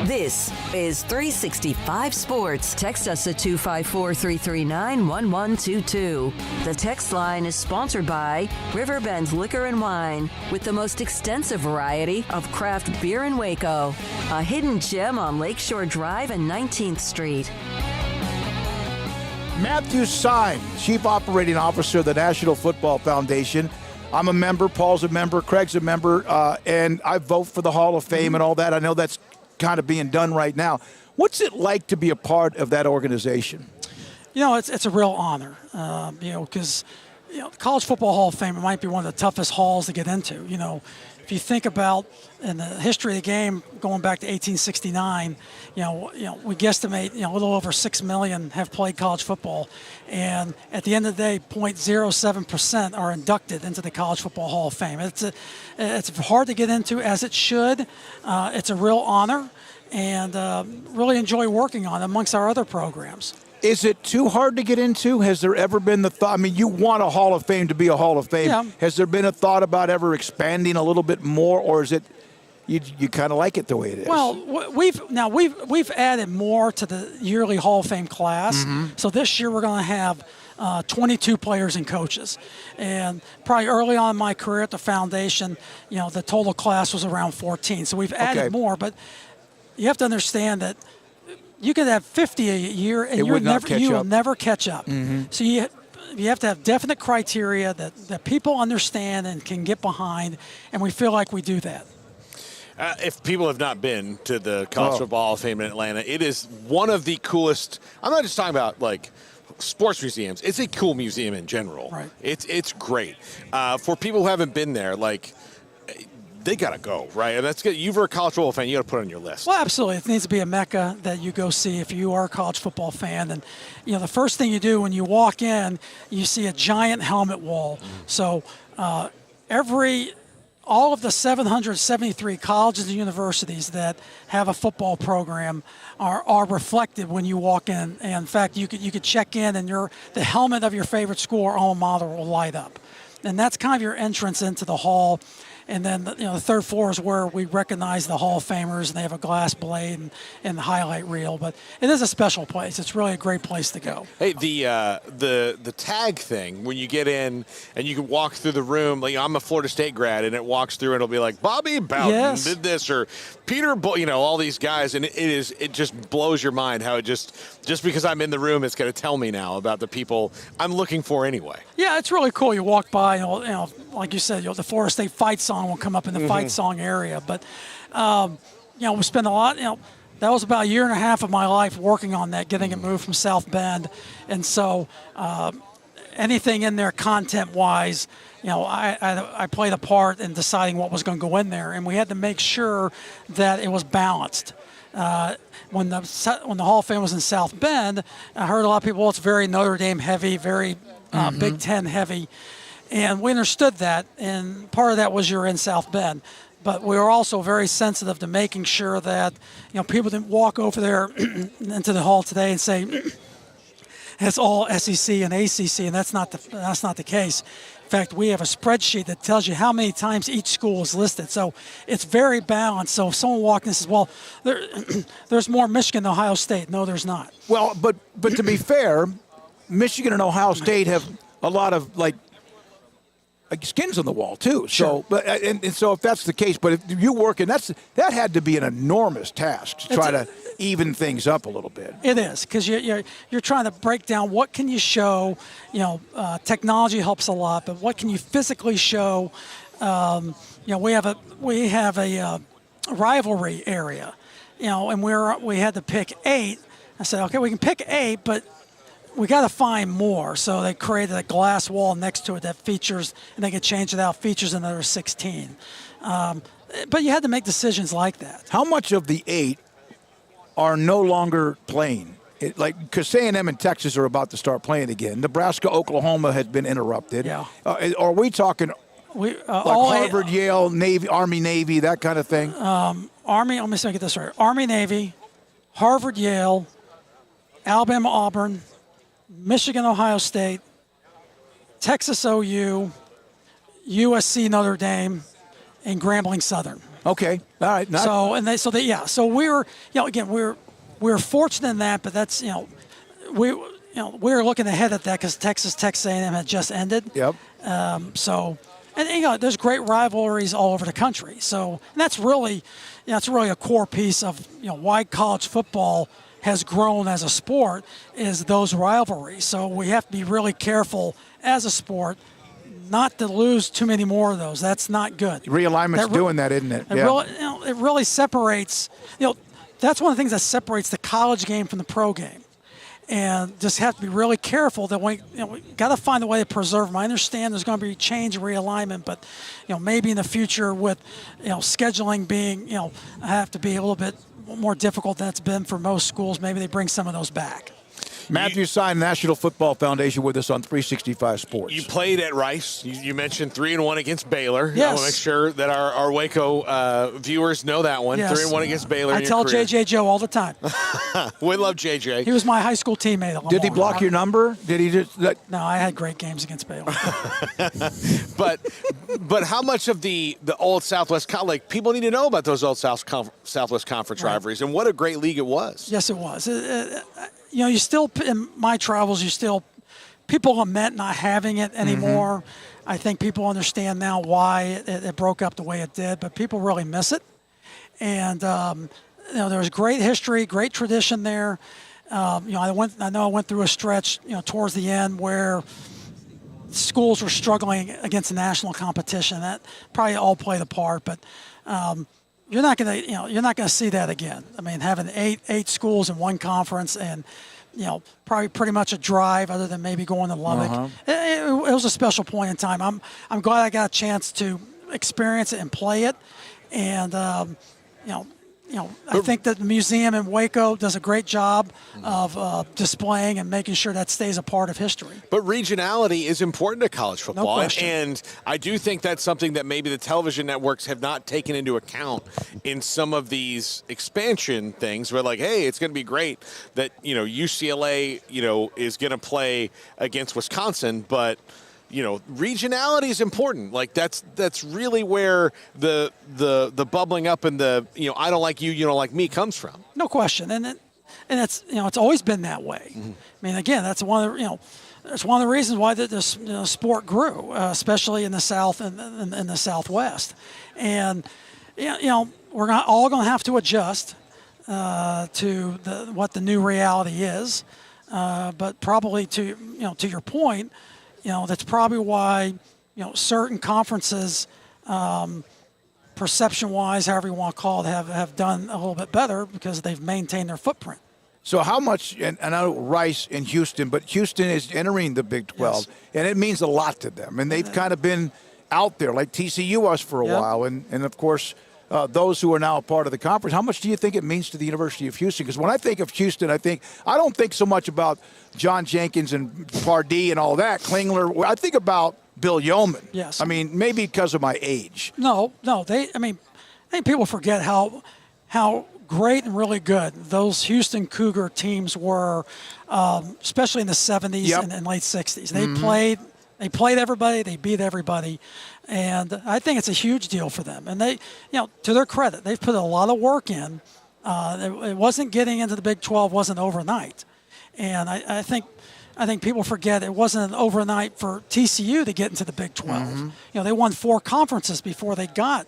S4: This is 365 Sports. Text us at 254-339-1122. The text line is sponsored by Riverbend Liquor and Wine, with the most extensive variety of craft beer in Waco. A hidden gem on Lakeshore Drive and 19th Street.
S8: Matthew Syme, Chief Operating Officer of the National Football Foundation. I'm a member, Paul's a member, Craig's a member, and I vote for the Hall of Fame and all that. I know that's kind of being done right now. What's it like to be a part of that organization?
S14: It's a real honor, because the College Football Hall of Fame might be one of the toughest halls to get into. If you think about in the history of the game going back to 1869, we guesstimate a little over 6 million have played college football, and at the end of the day, 0.07% are inducted into the College Football Hall of Fame. It's hard to get into, as it should. It's a real honor, and really enjoy working on it amongst our other programs.
S8: Is it too hard to get into? Has there ever been the thought? I mean, you want a Hall of Fame to be a Hall of Fame.
S14: Yeah.
S8: Has there been a thought about ever expanding a little bit more, or is it you kind of like it the way it is?
S14: Well, we've added more to the yearly Hall of Fame class.
S8: Mm-hmm.
S14: So this year we're going to have 22 players and coaches. And probably early on in my career at the foundation, the total class was around 14. So we've added more, but you have to understand that you could have 50 a year, and you will never catch up.
S8: Mm-hmm.
S14: So you have to have definite criteria that people understand and can get behind, and we feel like we do that.
S21: If people have not been to the College Football Hall of Fame in Atlanta, it is one of the coolest. I'm not just talking about like sports museums. It's a cool museum in general.
S14: Right.
S21: It's great. For people who haven't been there, they got to go, right? And that's good. You're a college football fan, you got to put it on your list.
S14: Well, absolutely. It needs to be a mecca that you go see if you are a college football fan. And, the first thing you do when you walk in, you see a giant helmet wall. So all of the 773 colleges and universities that have a football program are reflected when you walk in. And in fact, you could check in and the helmet of your favorite school or alma mater will light up. And that's kind of your entrance into the hall. And then, the third floor is where we recognize the Hall of Famers, and they have a glass blade and the highlight reel. But it is a special place. It's really a great place to go.
S21: Hey, the tag thing, when you get in and you can walk through the room, I'm a Florida State grad, and it walks through and it'll be like, Bobby Bowden did this, or Peter, all these guys, and it just blows your mind how it just because I'm in the room, it's going to tell me now about the people I'm looking for anyway.
S14: Yeah, it's really cool. You walk by, like you said, the Florida State fight song will come up in the fight song area. But, we spend a lot, that was about a year and a half of my life working on that, getting it moved from South Bend. And so anything in there content-wise, I played a part in deciding what was going to go in there. And we had to make sure that it was balanced. When the Hall of Fame was in South Bend, I heard a lot of people, it's very Notre Dame heavy, very Big Ten heavy. And we understood that, and part of that was you're in South Bend. But we were also very sensitive to making sure that people didn't walk over there into the hall today and say it's all SEC and ACC, and that's not the case. In fact, we have a spreadsheet that tells you how many times each school is listed. So it's very balanced. So if someone walked in and says, well, there's more Michigan than Ohio State. No, there's not.
S8: Well, but to be fair, Michigan and Ohio State have a lot of skins on the wall too.
S14: Sure.
S8: So, and so if that's the case, but if you work in that had to be an enormous task to try to even things up a little bit.
S14: It is, because you're trying to break down what can you show. Technology helps a lot, but what can you physically show? We have a rivalry area, and we had to pick 8. I said, okay, we can pick 8, but we got to find more. So they created a glass wall next to it that features, and they can change it out, features another 16. But you had to make decisions like that.
S8: How much of the 8 are no longer playing? Because A&M and Texas are about to start playing again. Nebraska, Oklahoma has been interrupted.
S14: Yeah.
S8: Are we talking Harvard, Yale, Navy, Army, Navy, that kind of thing?
S14: Army, let me see if I get this right. Army, Navy, Harvard, Yale, Alabama, Auburn, Michigan, Ohio State, Texas, OU, USC, Notre Dame, and Grambling Southern.
S8: Okay, all right.
S14: So we were, again, we were fortunate in that, but that's, we were looking ahead at that because Texas A&M had just ended.
S8: Yep.
S14: And there's great rivalries all over the country. So and that's really a core piece of why college football has grown as a sport is those rivalries. So we have to be really careful as a sport not to lose too many more of those. That's not good.
S8: Realignment's doing that, isn't it?
S14: It really separates. that's one of the things that separates the college game from the pro game. And just have to be really careful that we got to find a way to preserve them. I understand there's going to be change and realignment, but maybe in the future with scheduling being have to be a little bit more difficult than it's been for most schools. Maybe they bring some of those back.
S8: Matthew signed National Football Foundation with us on 365 Sports.
S21: You played at Rice. You mentioned 3-1 against Baylor.
S14: Yes.
S21: I want to make sure that our Waco viewers know that one.
S14: Yes.
S21: 3-1 against Baylor.
S14: I tell JJ Joe all the time.
S21: We love JJ.
S14: He was my high school teammate.
S8: Did he block your number? Did he just?
S14: No, I had great games against Baylor.
S21: But how much of the old Southwest like people need to know about those old Southwest Conference rivalries and what a great league it was.
S14: Yes, it was. You still, in my travels, people lament not having it anymore. Mm-hmm. I think people understand now why it broke up the way it did, but people really miss it. And, there was great history, great tradition there. I know I went through a stretch, towards the end where schools were struggling against the national competition. That probably all played a part, but, you're not going to see that again. I mean, having eight schools in one conference and, probably pretty much a drive other than maybe going to Lubbock. Uh-huh. It was a special point in time. I'm glad I got a chance to experience it and play it. And, I think that the museum in Waco does a great job of displaying and making sure that stays a part of history.
S21: But regionality is important to college football.
S14: No question.
S21: And I do think that's something that maybe the television networks have not taken into account in some of these expansion things where like, hey, it's going to be great that, UCLA, is going to play against Wisconsin, but regionality is important. Like that's really where the bubbling up and the I don't like you, you don't like me comes from.
S14: No question, and it's it's always been that way. Mm-hmm. I mean, again, that's one of the it's one of the reasons why this sport grew, especially in the South and in the Southwest, and we're all going to have to adjust to what the new reality is, but probably to your point. That's probably why, certain conferences, perception-wise, however you want to call it, have done a little bit better because they've maintained their footprint.
S8: So how much, and I know Rice and Houston, but Houston is entering the Big 12, yes. And it means a lot to them. And they've kind of been out there like TCU was for a while. And of course, those who are now a part of the conference, how much do you think it means to the University of Houston? Because when I think of Houston, I don't think so much about John Jenkins and Pardee and all that, Klingler. I think about Bill Yeoman.
S14: Yes.
S8: I mean, maybe because of my age.
S14: No. I think people forget how great and really good those Houston Cougar teams were, especially in the 70s and late 60s. They played everybody. They beat everybody. And I think it's a huge deal for them. And they, to their credit, they've put a lot of work in. It wasn't getting into the Big 12 wasn't overnight. And I think people forget it wasn't an overnight for TCU to get into the Big 12. Mm-hmm. They won 4 conferences before they got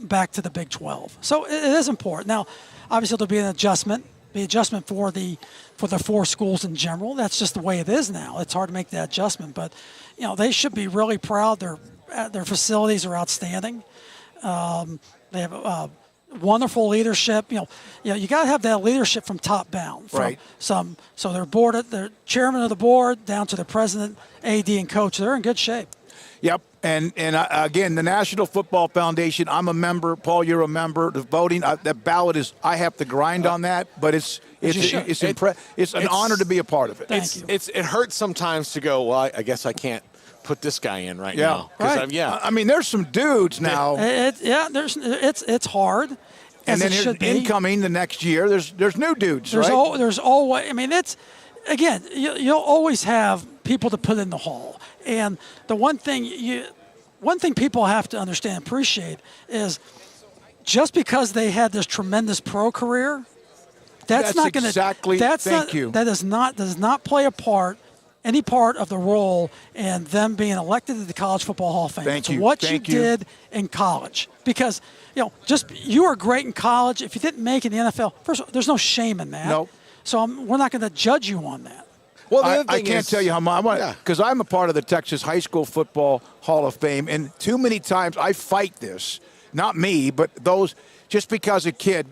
S14: back to the Big 12. So it is important. Now, obviously there'll be an adjustment. For the 4 schools in general. That's just the way it is now. It's hard to make that adjustment, but they should be really proud. Their facilities are outstanding. They have wonderful leadership. You got to have that leadership from top down. So their chairman of the board down to the president, AD, and coach. They're in good shape.
S8: Yep. And again, the National Football Foundation, I'm a member. Paul, you're a member. The voting, that ballot is, I have to grind on that, but it's an honor to be a part of it.
S14: Thank you.
S21: It hurts sometimes to go, well, I guess I can't put this guy in right now.
S8: Right. I mean, there's some dudes now.
S14: It's hard.
S8: And then here's incoming the next year. There's new dudes,
S14: there's always. I mean, it's again. You'll always have people to put in the hall. And the one thing people have to understand and appreciate is just because they had this tremendous pro career, that does not play any part of the role in them being elected to the College Football Hall of Fame.
S8: Thank you.
S14: What you did in college. Because, you were great in college. If you didn't make it in the NFL, first of all, there's no shame in that.
S8: Nope.
S14: So we're not going to judge you on that.
S8: Well, I can't tell you how much, because I'm a part of the Texas High School Football Hall of Fame, and too many times I fight this. Not me, but those, just because a kid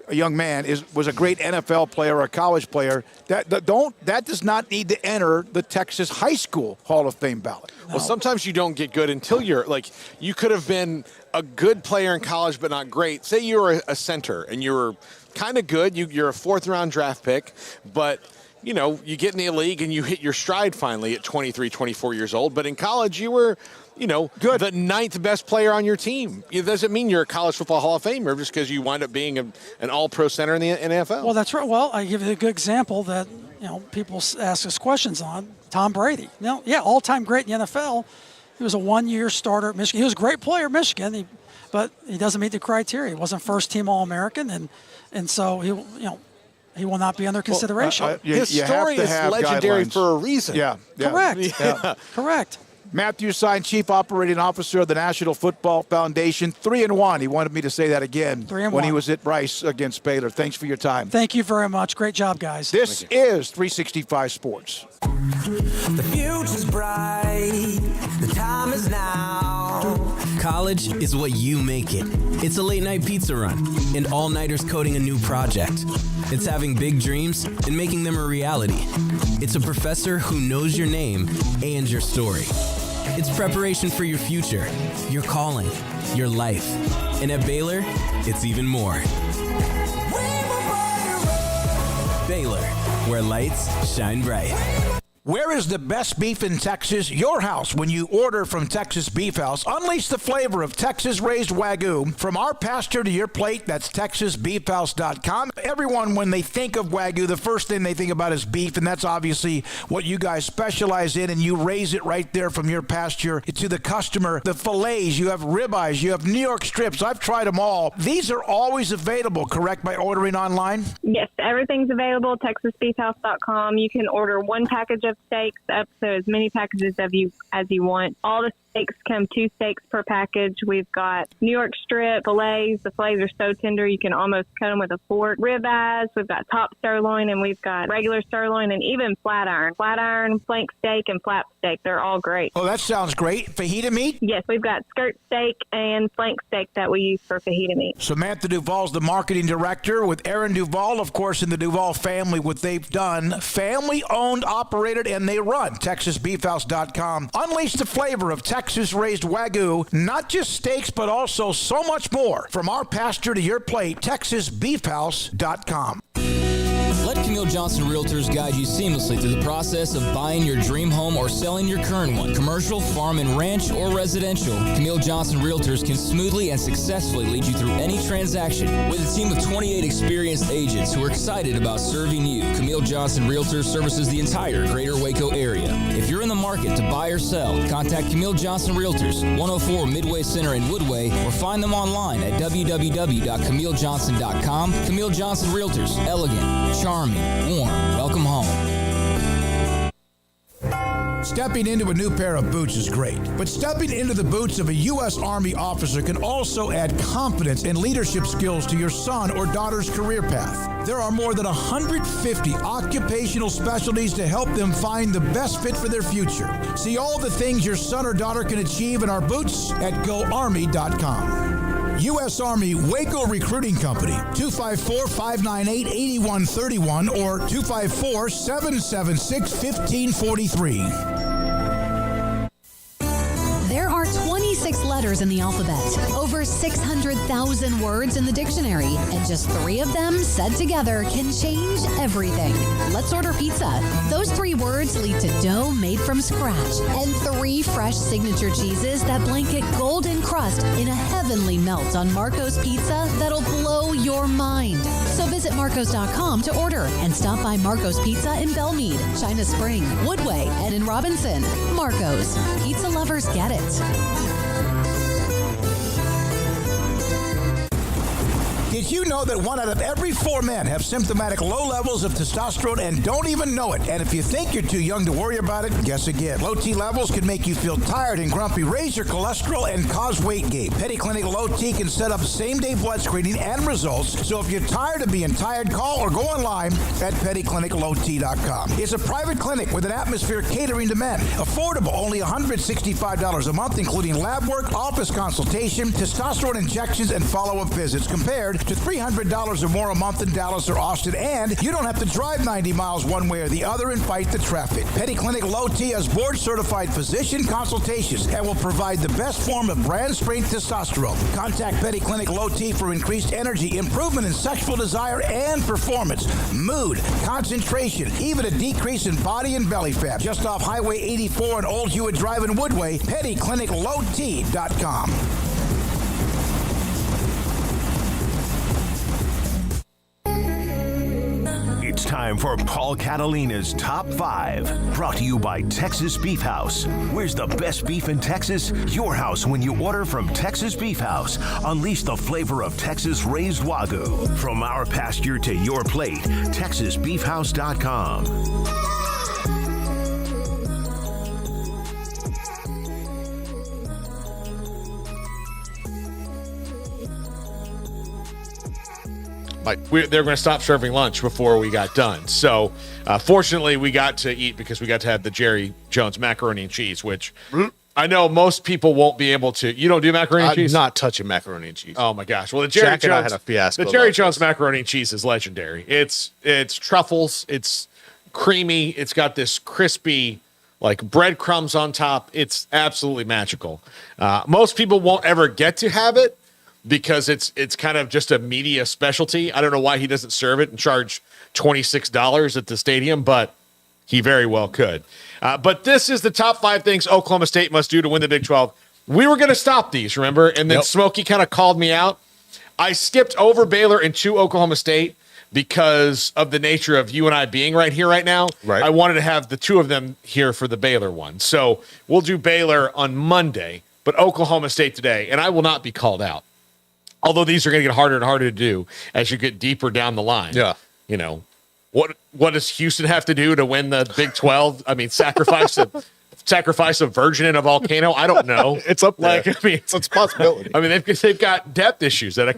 S8: a young man, was a great NFL player or a college player, that does not need to enter the Texas High School Hall of Fame ballot.
S21: Well, sometimes you don't get good until you're like, you could have been a good player in college but not great. Say you were a center and you were kind of good. You're a 4th-round draft pick, but you get in the league and you hit your stride finally at 23, 24 years old. But in college, you were, good. The 9th best player on your team. It doesn't mean you're a college football Hall of Famer just because you wind up being an all-pro center in the NFL.
S14: Well, that's right. Well, I give you a good example that, people ask us questions on. Tom Brady. All-time great in the NFL. He was a 1-year starter at Michigan. He was a great player at Michigan, but he doesn't meet the criteria. He wasn't first-team All-American, and so he will not be under consideration.
S21: His story is legendary for a reason.
S8: Yeah.
S14: Correct. Yeah. Correct.
S8: Matthew Stein, Chief Operating Officer of the National Football Foundation, 3-1. He wanted me to say that again
S14: 3-1.
S8: When he was at Rice against Baylor. Thanks for your time.
S14: Thank you very much. Great job, guys.
S8: This is 365 Sports.
S11: The future's bright. The time is now.
S1: College is what you make it. It's a late-night pizza run and all-nighters coding a new project. It's having big dreams and making them a reality. It's a professor who knows your name and your story. It's preparation for your future, your calling, your life. And at Baylor, it's even more. Baylor, where lights shine bright.
S8: Where is the best beef in Texas? Your house. When you order from Texas Beef House, unleash the flavor of Texas-raised Wagyu. From our pasture to your plate, that's TexasBeefHouse.com. Everyone, when they think of Wagyu, the first thing they think about is beef, and that's obviously what you guys specialize in, and you raise it right there from your pasture to the customer. The fillets, you have ribeyes, you have New York strips. I've tried them all. These are always available, correct, by ordering online?
S22: Yes, everything's available, TexasBeefHouse.com. You can order one package of steaks up to as many packages as you want. All the steaks come 2 steaks per package. We've got New York strip fillets. The fillets are so tender you can almost cut them with a fork. Ribeyes. We've got top sirloin and we've got regular sirloin and even flat iron, flank steak and flap steak. They're all great.
S8: Oh, that sounds great. Fajita meat?
S22: Yes, we've got skirt steak and flank steak that we use for fajita meat.
S8: Samantha Duvall's the marketing director with Aaron Duvall, of course, in the Duvall family. What they've done, family owned, operated, and they run. TexasBeefHouse.com. Unleash the flavor of Texas-raised Wagyu, not just steaks, but also so much more. From our pasture to your plate, TexasBeefHouse.com.
S13: Let Camille Johnson Realtors guide you seamlessly through the process of buying your dream home or selling your current one. Commercial, farm and ranch, or residential, Camille Johnson Realtors can smoothly and successfully lead you through any transaction. With a team of 28 experienced agents who are excited about serving you, Camille Johnson Realtors services the entire greater Waco area. If you're in the market to buy or sell, contact Camille Johnson Realtors, 104 Midway Center in Woodway, or find them online at www.camillejohnson.com. Camille Johnson Realtors, elegant, charming, warm. Welcome home.
S8: Stepping into a new pair of boots is great, but stepping into the boots of a U.S. Army officer can also add confidence and leadership skills to your son or daughter's career path. There are more than 150 occupational specialties to help them find the best fit for their future. See all the things your son or daughter can achieve in our boots at GoArmy.com. U.S. Army Waco Recruiting Company, 254-598-8131 or 254-776-1543.
S17: There are 26 letters in the alphabet, over 600,000 words in the dictionary, and just 3 of them said together can change everything. Let's order pizza. Those 3 words lead to dough made from scratch and 3 fresh signature cheeses that blanket golden crust in a heavenly melt on Marco's Pizza that'll blow your mind. So visit Marcos.com to order and stop by Marco's Pizza in Belmead, China Spring, Woodway, and in Robinson. Marco's. Pizza lovers get it.
S8: Did you know that 1 out of every 4 men have symptomatic low levels of testosterone and don't even know it? And if you think you're too young to worry about it, guess again. Low T levels can make you feel tired and grumpy, raise your cholesterol, and cause weight gain. Petty Clinic Low T can set up same-day blood screening and results. So if you're tired of being tired, call or go online at pettycliniclowt.com. It's a private clinic with an atmosphere catering to men. Affordable, only $165 a month, including lab work, office consultation, testosterone injections, and follow-up visits, compared to to $300 or more a month in Dallas or Austin, and you don't have to drive 90 miles one way or the other and fight the traffic. Petty Clinic Low T has board-certified physician consultations and will provide the best form of brand-strength testosterone. Contact Petty Clinic Low T for increased energy, improvement in sexual desire and performance, mood, concentration, even a decrease in body and belly fat. Just off Highway 84 and Old Hewitt Drive in Woodway, PettyClinicLowT.com.
S2: It's time for Paul Catalina's Top 5, brought to you by Texas Beef House. Where's the best beef in Texas? Your house when you order from Texas Beef House. Unleash the flavor of Texas-raised Wagyu. From our pasture to your plate, TexasBeefHouse.com.
S21: They're going to stop serving lunch before we got done. So, fortunately, we got to eat because we got to have the Jerry Jones macaroni and cheese, which I know most people won't be able to. You don't do macaroni and cheese?
S15: I'm not touching macaroni and cheese.
S21: Oh, my gosh. Well, the Jerry
S15: Jack and I had a fiasco.
S21: The Jerry Jones macaroni and cheese is legendary. It's truffles. It's creamy. It's got this crispy, like breadcrumbs on top. It's absolutely magical. Most people won't ever get to have it, because it's kind of just a media specialty. I don't know why he doesn't serve it and charge $26 at the stadium, but he very well could. But this is the top 5 things Oklahoma State must do to win the Big 12. We were going to stop these, remember? And then Smokey kind of called me out. I skipped over Baylor and to Oklahoma State because of the nature of you and I being right here right now.
S15: Right.
S21: I wanted to have the two of them here for the Baylor one. So we'll do Baylor on Monday, but Oklahoma State today, and I will not be called out. Although these are going to get harder and harder to do as you get deeper down the line.
S15: Yeah.
S21: You know, what does Houston have to do to win the Big 12? I mean, sacrifice a virgin in a volcano? I don't know.
S15: It's up there.
S21: Like, I mean,
S15: it's a possibility.
S21: I mean, they've got depth issues that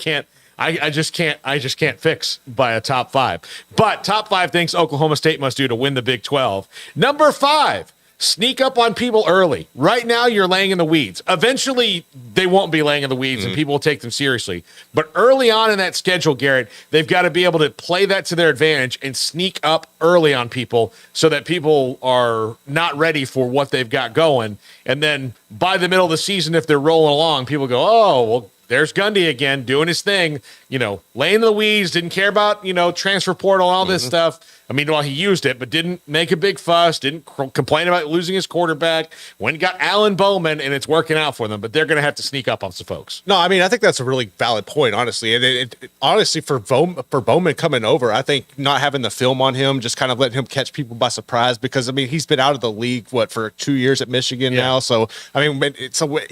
S21: I just can't fix by a top 5. But top 5 things Oklahoma State must do to win the Big 12. Number 5. Sneak up on people early. Right now, you're laying in the weeds. Eventually, they won't be laying in the weeds, and people will take them seriously. But early on in that schedule, Garrett, they've got to be able to play that to their advantage and sneak up early on people so that people are not ready for what they've got going. And then by the middle of the season, if they're rolling along, people go, oh, well, there's Gundy again doing his thing, laying in the weeds, didn't care about, transfer portal and all this stuff. I mean, well, he used it, but didn't make a big fuss, didn't complain about losing his quarterback. When he got Alan Bowman, and it's working out for them, but they're going to have to sneak up on some folks.
S15: No, I mean, I think that's a really valid point, honestly. And honestly, for Bowman coming over, I think not having the film on him, just kind of letting him catch people by surprise, because, I mean, he's been out of the league, for 2 years at Michigan now. So, I mean,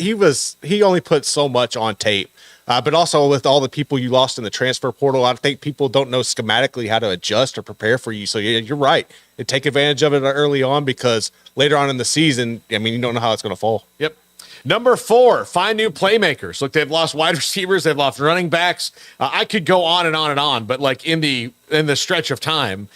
S15: he only put so much on tape. But also with all the people you lost in the transfer portal, I think people don't know schematically how to adjust or prepare for you. So yeah, you're right. And take advantage of it early on, because later on in the season, I mean, you don't know how it's going to fall.
S21: Yep. Number 4, find new playmakers. Look, they've lost wide receivers, they've lost running backs. I could go on and on and on, but like in the stretch of time,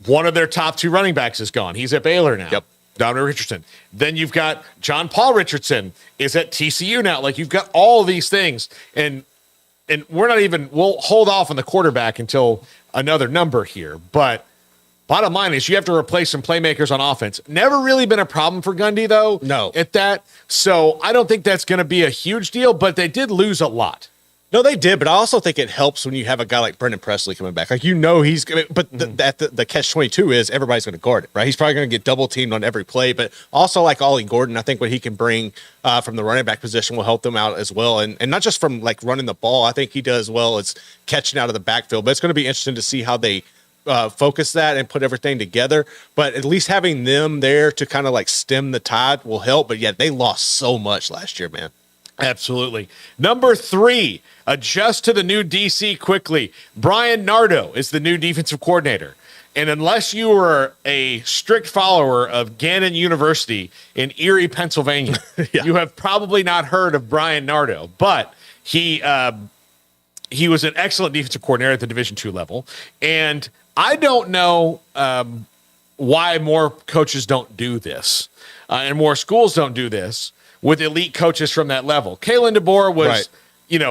S21: one of their top 2 running backs is gone. He's at Baylor now.
S15: Yep.
S21: Dominic Richardson. Then you've got John Paul Richardson is at TCU now. Like, you've got all of these things, and we'll hold off on the quarterback until another number here. But bottom line is you have to replace some playmakers on offense. Never really been a problem for Gundy, though.
S15: No.
S21: At that. So I don't think that's going to be a huge deal, but they did lose a lot.
S15: No, they did, but I also think it helps when you have a guy like Brendan Presley coming back. Like, he's going to, but the catch-22 is everybody's going to guard it, right? He's probably going to get double-teamed on every play, but also like Ollie Gordon, I think what he can bring from the running back position will help them out as well. And not just from like running the ball. I think he does well as catching out of the backfield, but it's going to be interesting to see how they focus that and put everything together. But at least having them there to kind of like stem the tide will help. But yeah, they lost so much last year, man.
S21: Absolutely. Number 3, adjust to the new DC quickly. Brian Nardo is the new defensive coordinator. And unless you were a strict follower of Gannon University in Erie, Pennsylvania, you have probably not heard of Brian Nardo. But he was an excellent defensive coordinator at the Division II level. And I don't know why more coaches don't do this and more schools don't do this with elite coaches from that level. Kalen DeBoer was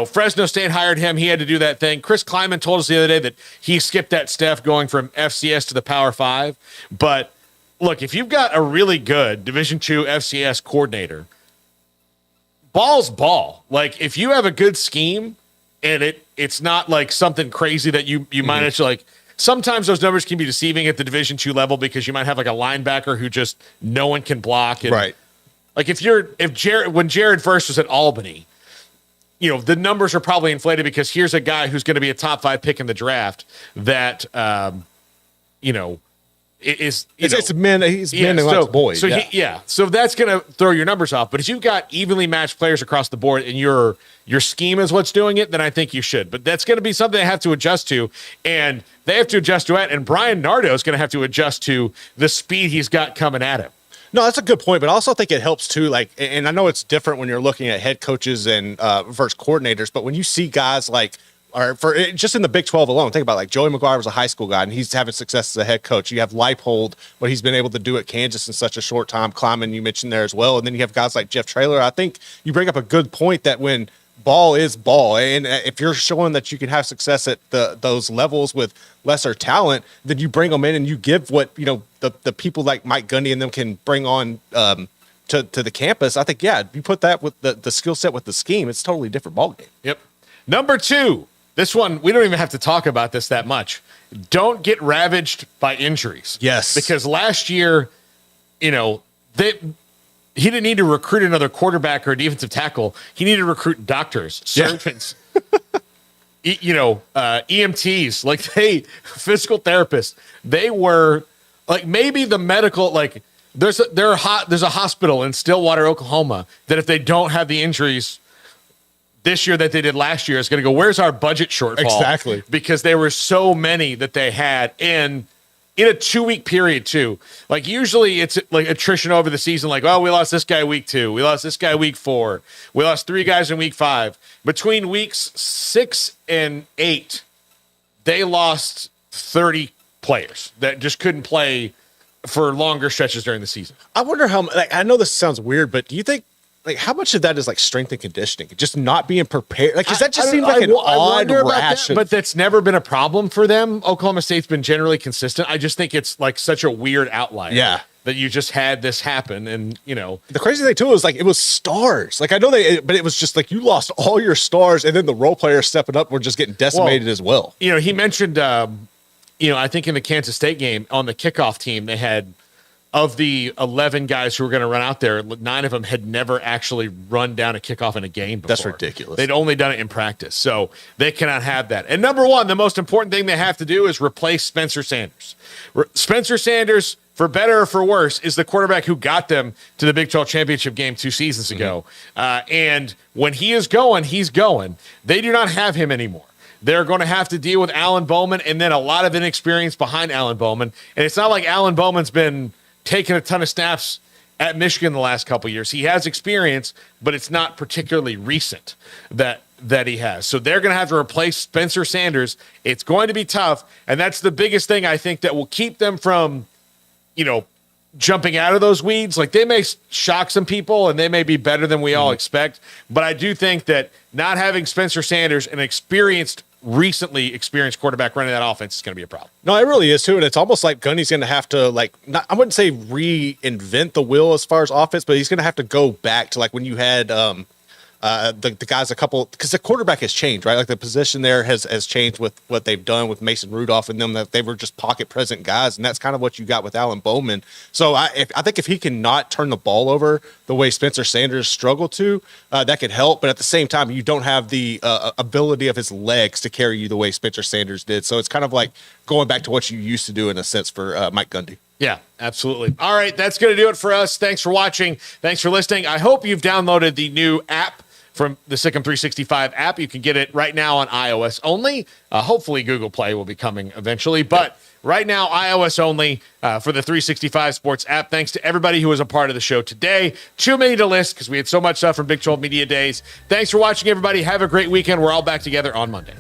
S21: Fresno State hired him. He had to do that thing. Chris Kleiman told us the other day that he skipped that step going from FCS to the Power 5. But look, if you've got a really good Division II FCS coordinator, ball's ball. Like, if you have a good scheme and it's not like something crazy that you might actually like. Sometimes those numbers can be deceiving at the Division II level because you might have like a linebacker who just no one can block. And,
S15: right.
S21: Like when Jared first was at Albany, the numbers are probably inflated because here's a guy who's going to be a top 5 pick in the draft that,
S15: He's men and likes boys.
S21: So so that's going to throw your numbers off. But if you've got evenly matched players across the board and your scheme is what's doing it, then I think you should. But that's going to be something they have to adjust to, and they have to adjust to it. And Brian Nardo is going to have to adjust to the speed he's got coming at him.
S15: No, that's a good point, but I also think it helps too. Like, and I know it's different when you're looking at head coaches and versus coordinators, but when you see guys like, or for just in the Big 12 alone, think about like Joey McGuire was a high school guy and he's having success as a head coach. You have Leipold, what he's been able to do at Kansas in such a short time. Kleiman, you mentioned there as well, and then you have guys like Jeff Traylor. I think you bring up a good point that when ball is ball, and if you're showing that you can have success at those levels with lesser talent, then you bring them in and you give what the people like Mike Gundy and them can bring on to the campus. I think you put that with the skill set with the scheme, it's a totally different ballgame.
S21: Yep. Number 2, this one we don't even have to talk about this that much. Don't get ravaged by injuries.
S15: Yes,
S21: because last year, he didn't need to recruit another quarterback or a defensive tackle. He needed to recruit doctors, surgeons, EMTs, physical therapists. They were like maybe the medical, like there's a hospital in Stillwater, Oklahoma that if they don't have the injuries this year that they did last year, is going to go, where's our budget shortfall?
S15: Exactly.
S21: Because there were so many that they had in a 2-week period too. Like usually it's like attrition over the season. Like, we lost this guy week 2. We lost this guy week 4. We lost 3 guys in week 5. Between weeks 6 and 8, they lost 30 players that just couldn't play for longer stretches during the season.
S15: I wonder how, I know this sounds weird, but do you think, how much of that is like strength and conditioning, just not being prepared? Like, does that just seem like an odd ration?
S21: But that's never been a problem for them. Oklahoma State's been generally consistent. I just think it's like such a weird outlier.
S15: Yeah.
S21: That you just had this happen. And,
S15: the crazy thing too is like, it was stars. Like I know but it was just like, you lost all your stars and then the role players stepping up were just getting decimated as well.
S21: He mentioned, I think in the Kansas State game on the kickoff team, they had, of the 11 guys who were going to run out there, 9 of them had never actually run down a kickoff in a game before.
S15: That's ridiculous.
S21: They'd only done it in practice. So they cannot have that. And number 1, the most important thing they have to do is replace Spencer Sanders. Spencer Sanders, for better or for worse, is the quarterback who got them to the Big 12 championship game 2 seasons ago. And when he is going, he's going. They do not have him anymore. They're going to have to deal with Alan Bowman and then a lot of inexperience behind Alan Bowman. And it's not like Alan Bowman's been taking a ton of snaps at Michigan the last couple of years. He has experience, but it's not particularly recent that he has. So they're going to have to replace Spencer Sanders. It's going to be tough, and that's the biggest thing I think that will keep them from, jumping out of those weeds. Like, they may shock some people, and they may be better than we all expect, but I do think that not having Spencer Sanders, an recently experienced quarterback running that offense, is going to be a problem.
S15: No, it really is too, and it's almost like Gundy's going to have to I wouldn't say reinvent the wheel as far as offense, but he's going to have to go back to like when you had the guys because the quarterback has changed, right? Like the position there has changed with what they've done with Mason Rudolph and them, that they were just pocket present guys, and that's kind of what you got with Alan Bowman. So I think if he can not turn the ball over the way Spencer Sanders struggled to, that could help. But at the same time, you don't have the ability of his legs to carry you the way Spencer Sanders did. So it's kind of like going back to what you used to do in a sense for Mike Gundy.
S21: Yeah, absolutely. All right, that's going to do it for us. Thanks for watching. Thanks for listening. I hope you've downloaded the new app from the Sikkim 365 app. You can get it right now on iOS only. Hopefully Google Play will be coming eventually, but right now iOS only for the 365 Sports app. Thanks to everybody who was a part of the show today. Too many to list because we had so much stuff from Big 12 Media Days. Thanks for watching, everybody. Have a great weekend. We're all back together on Monday.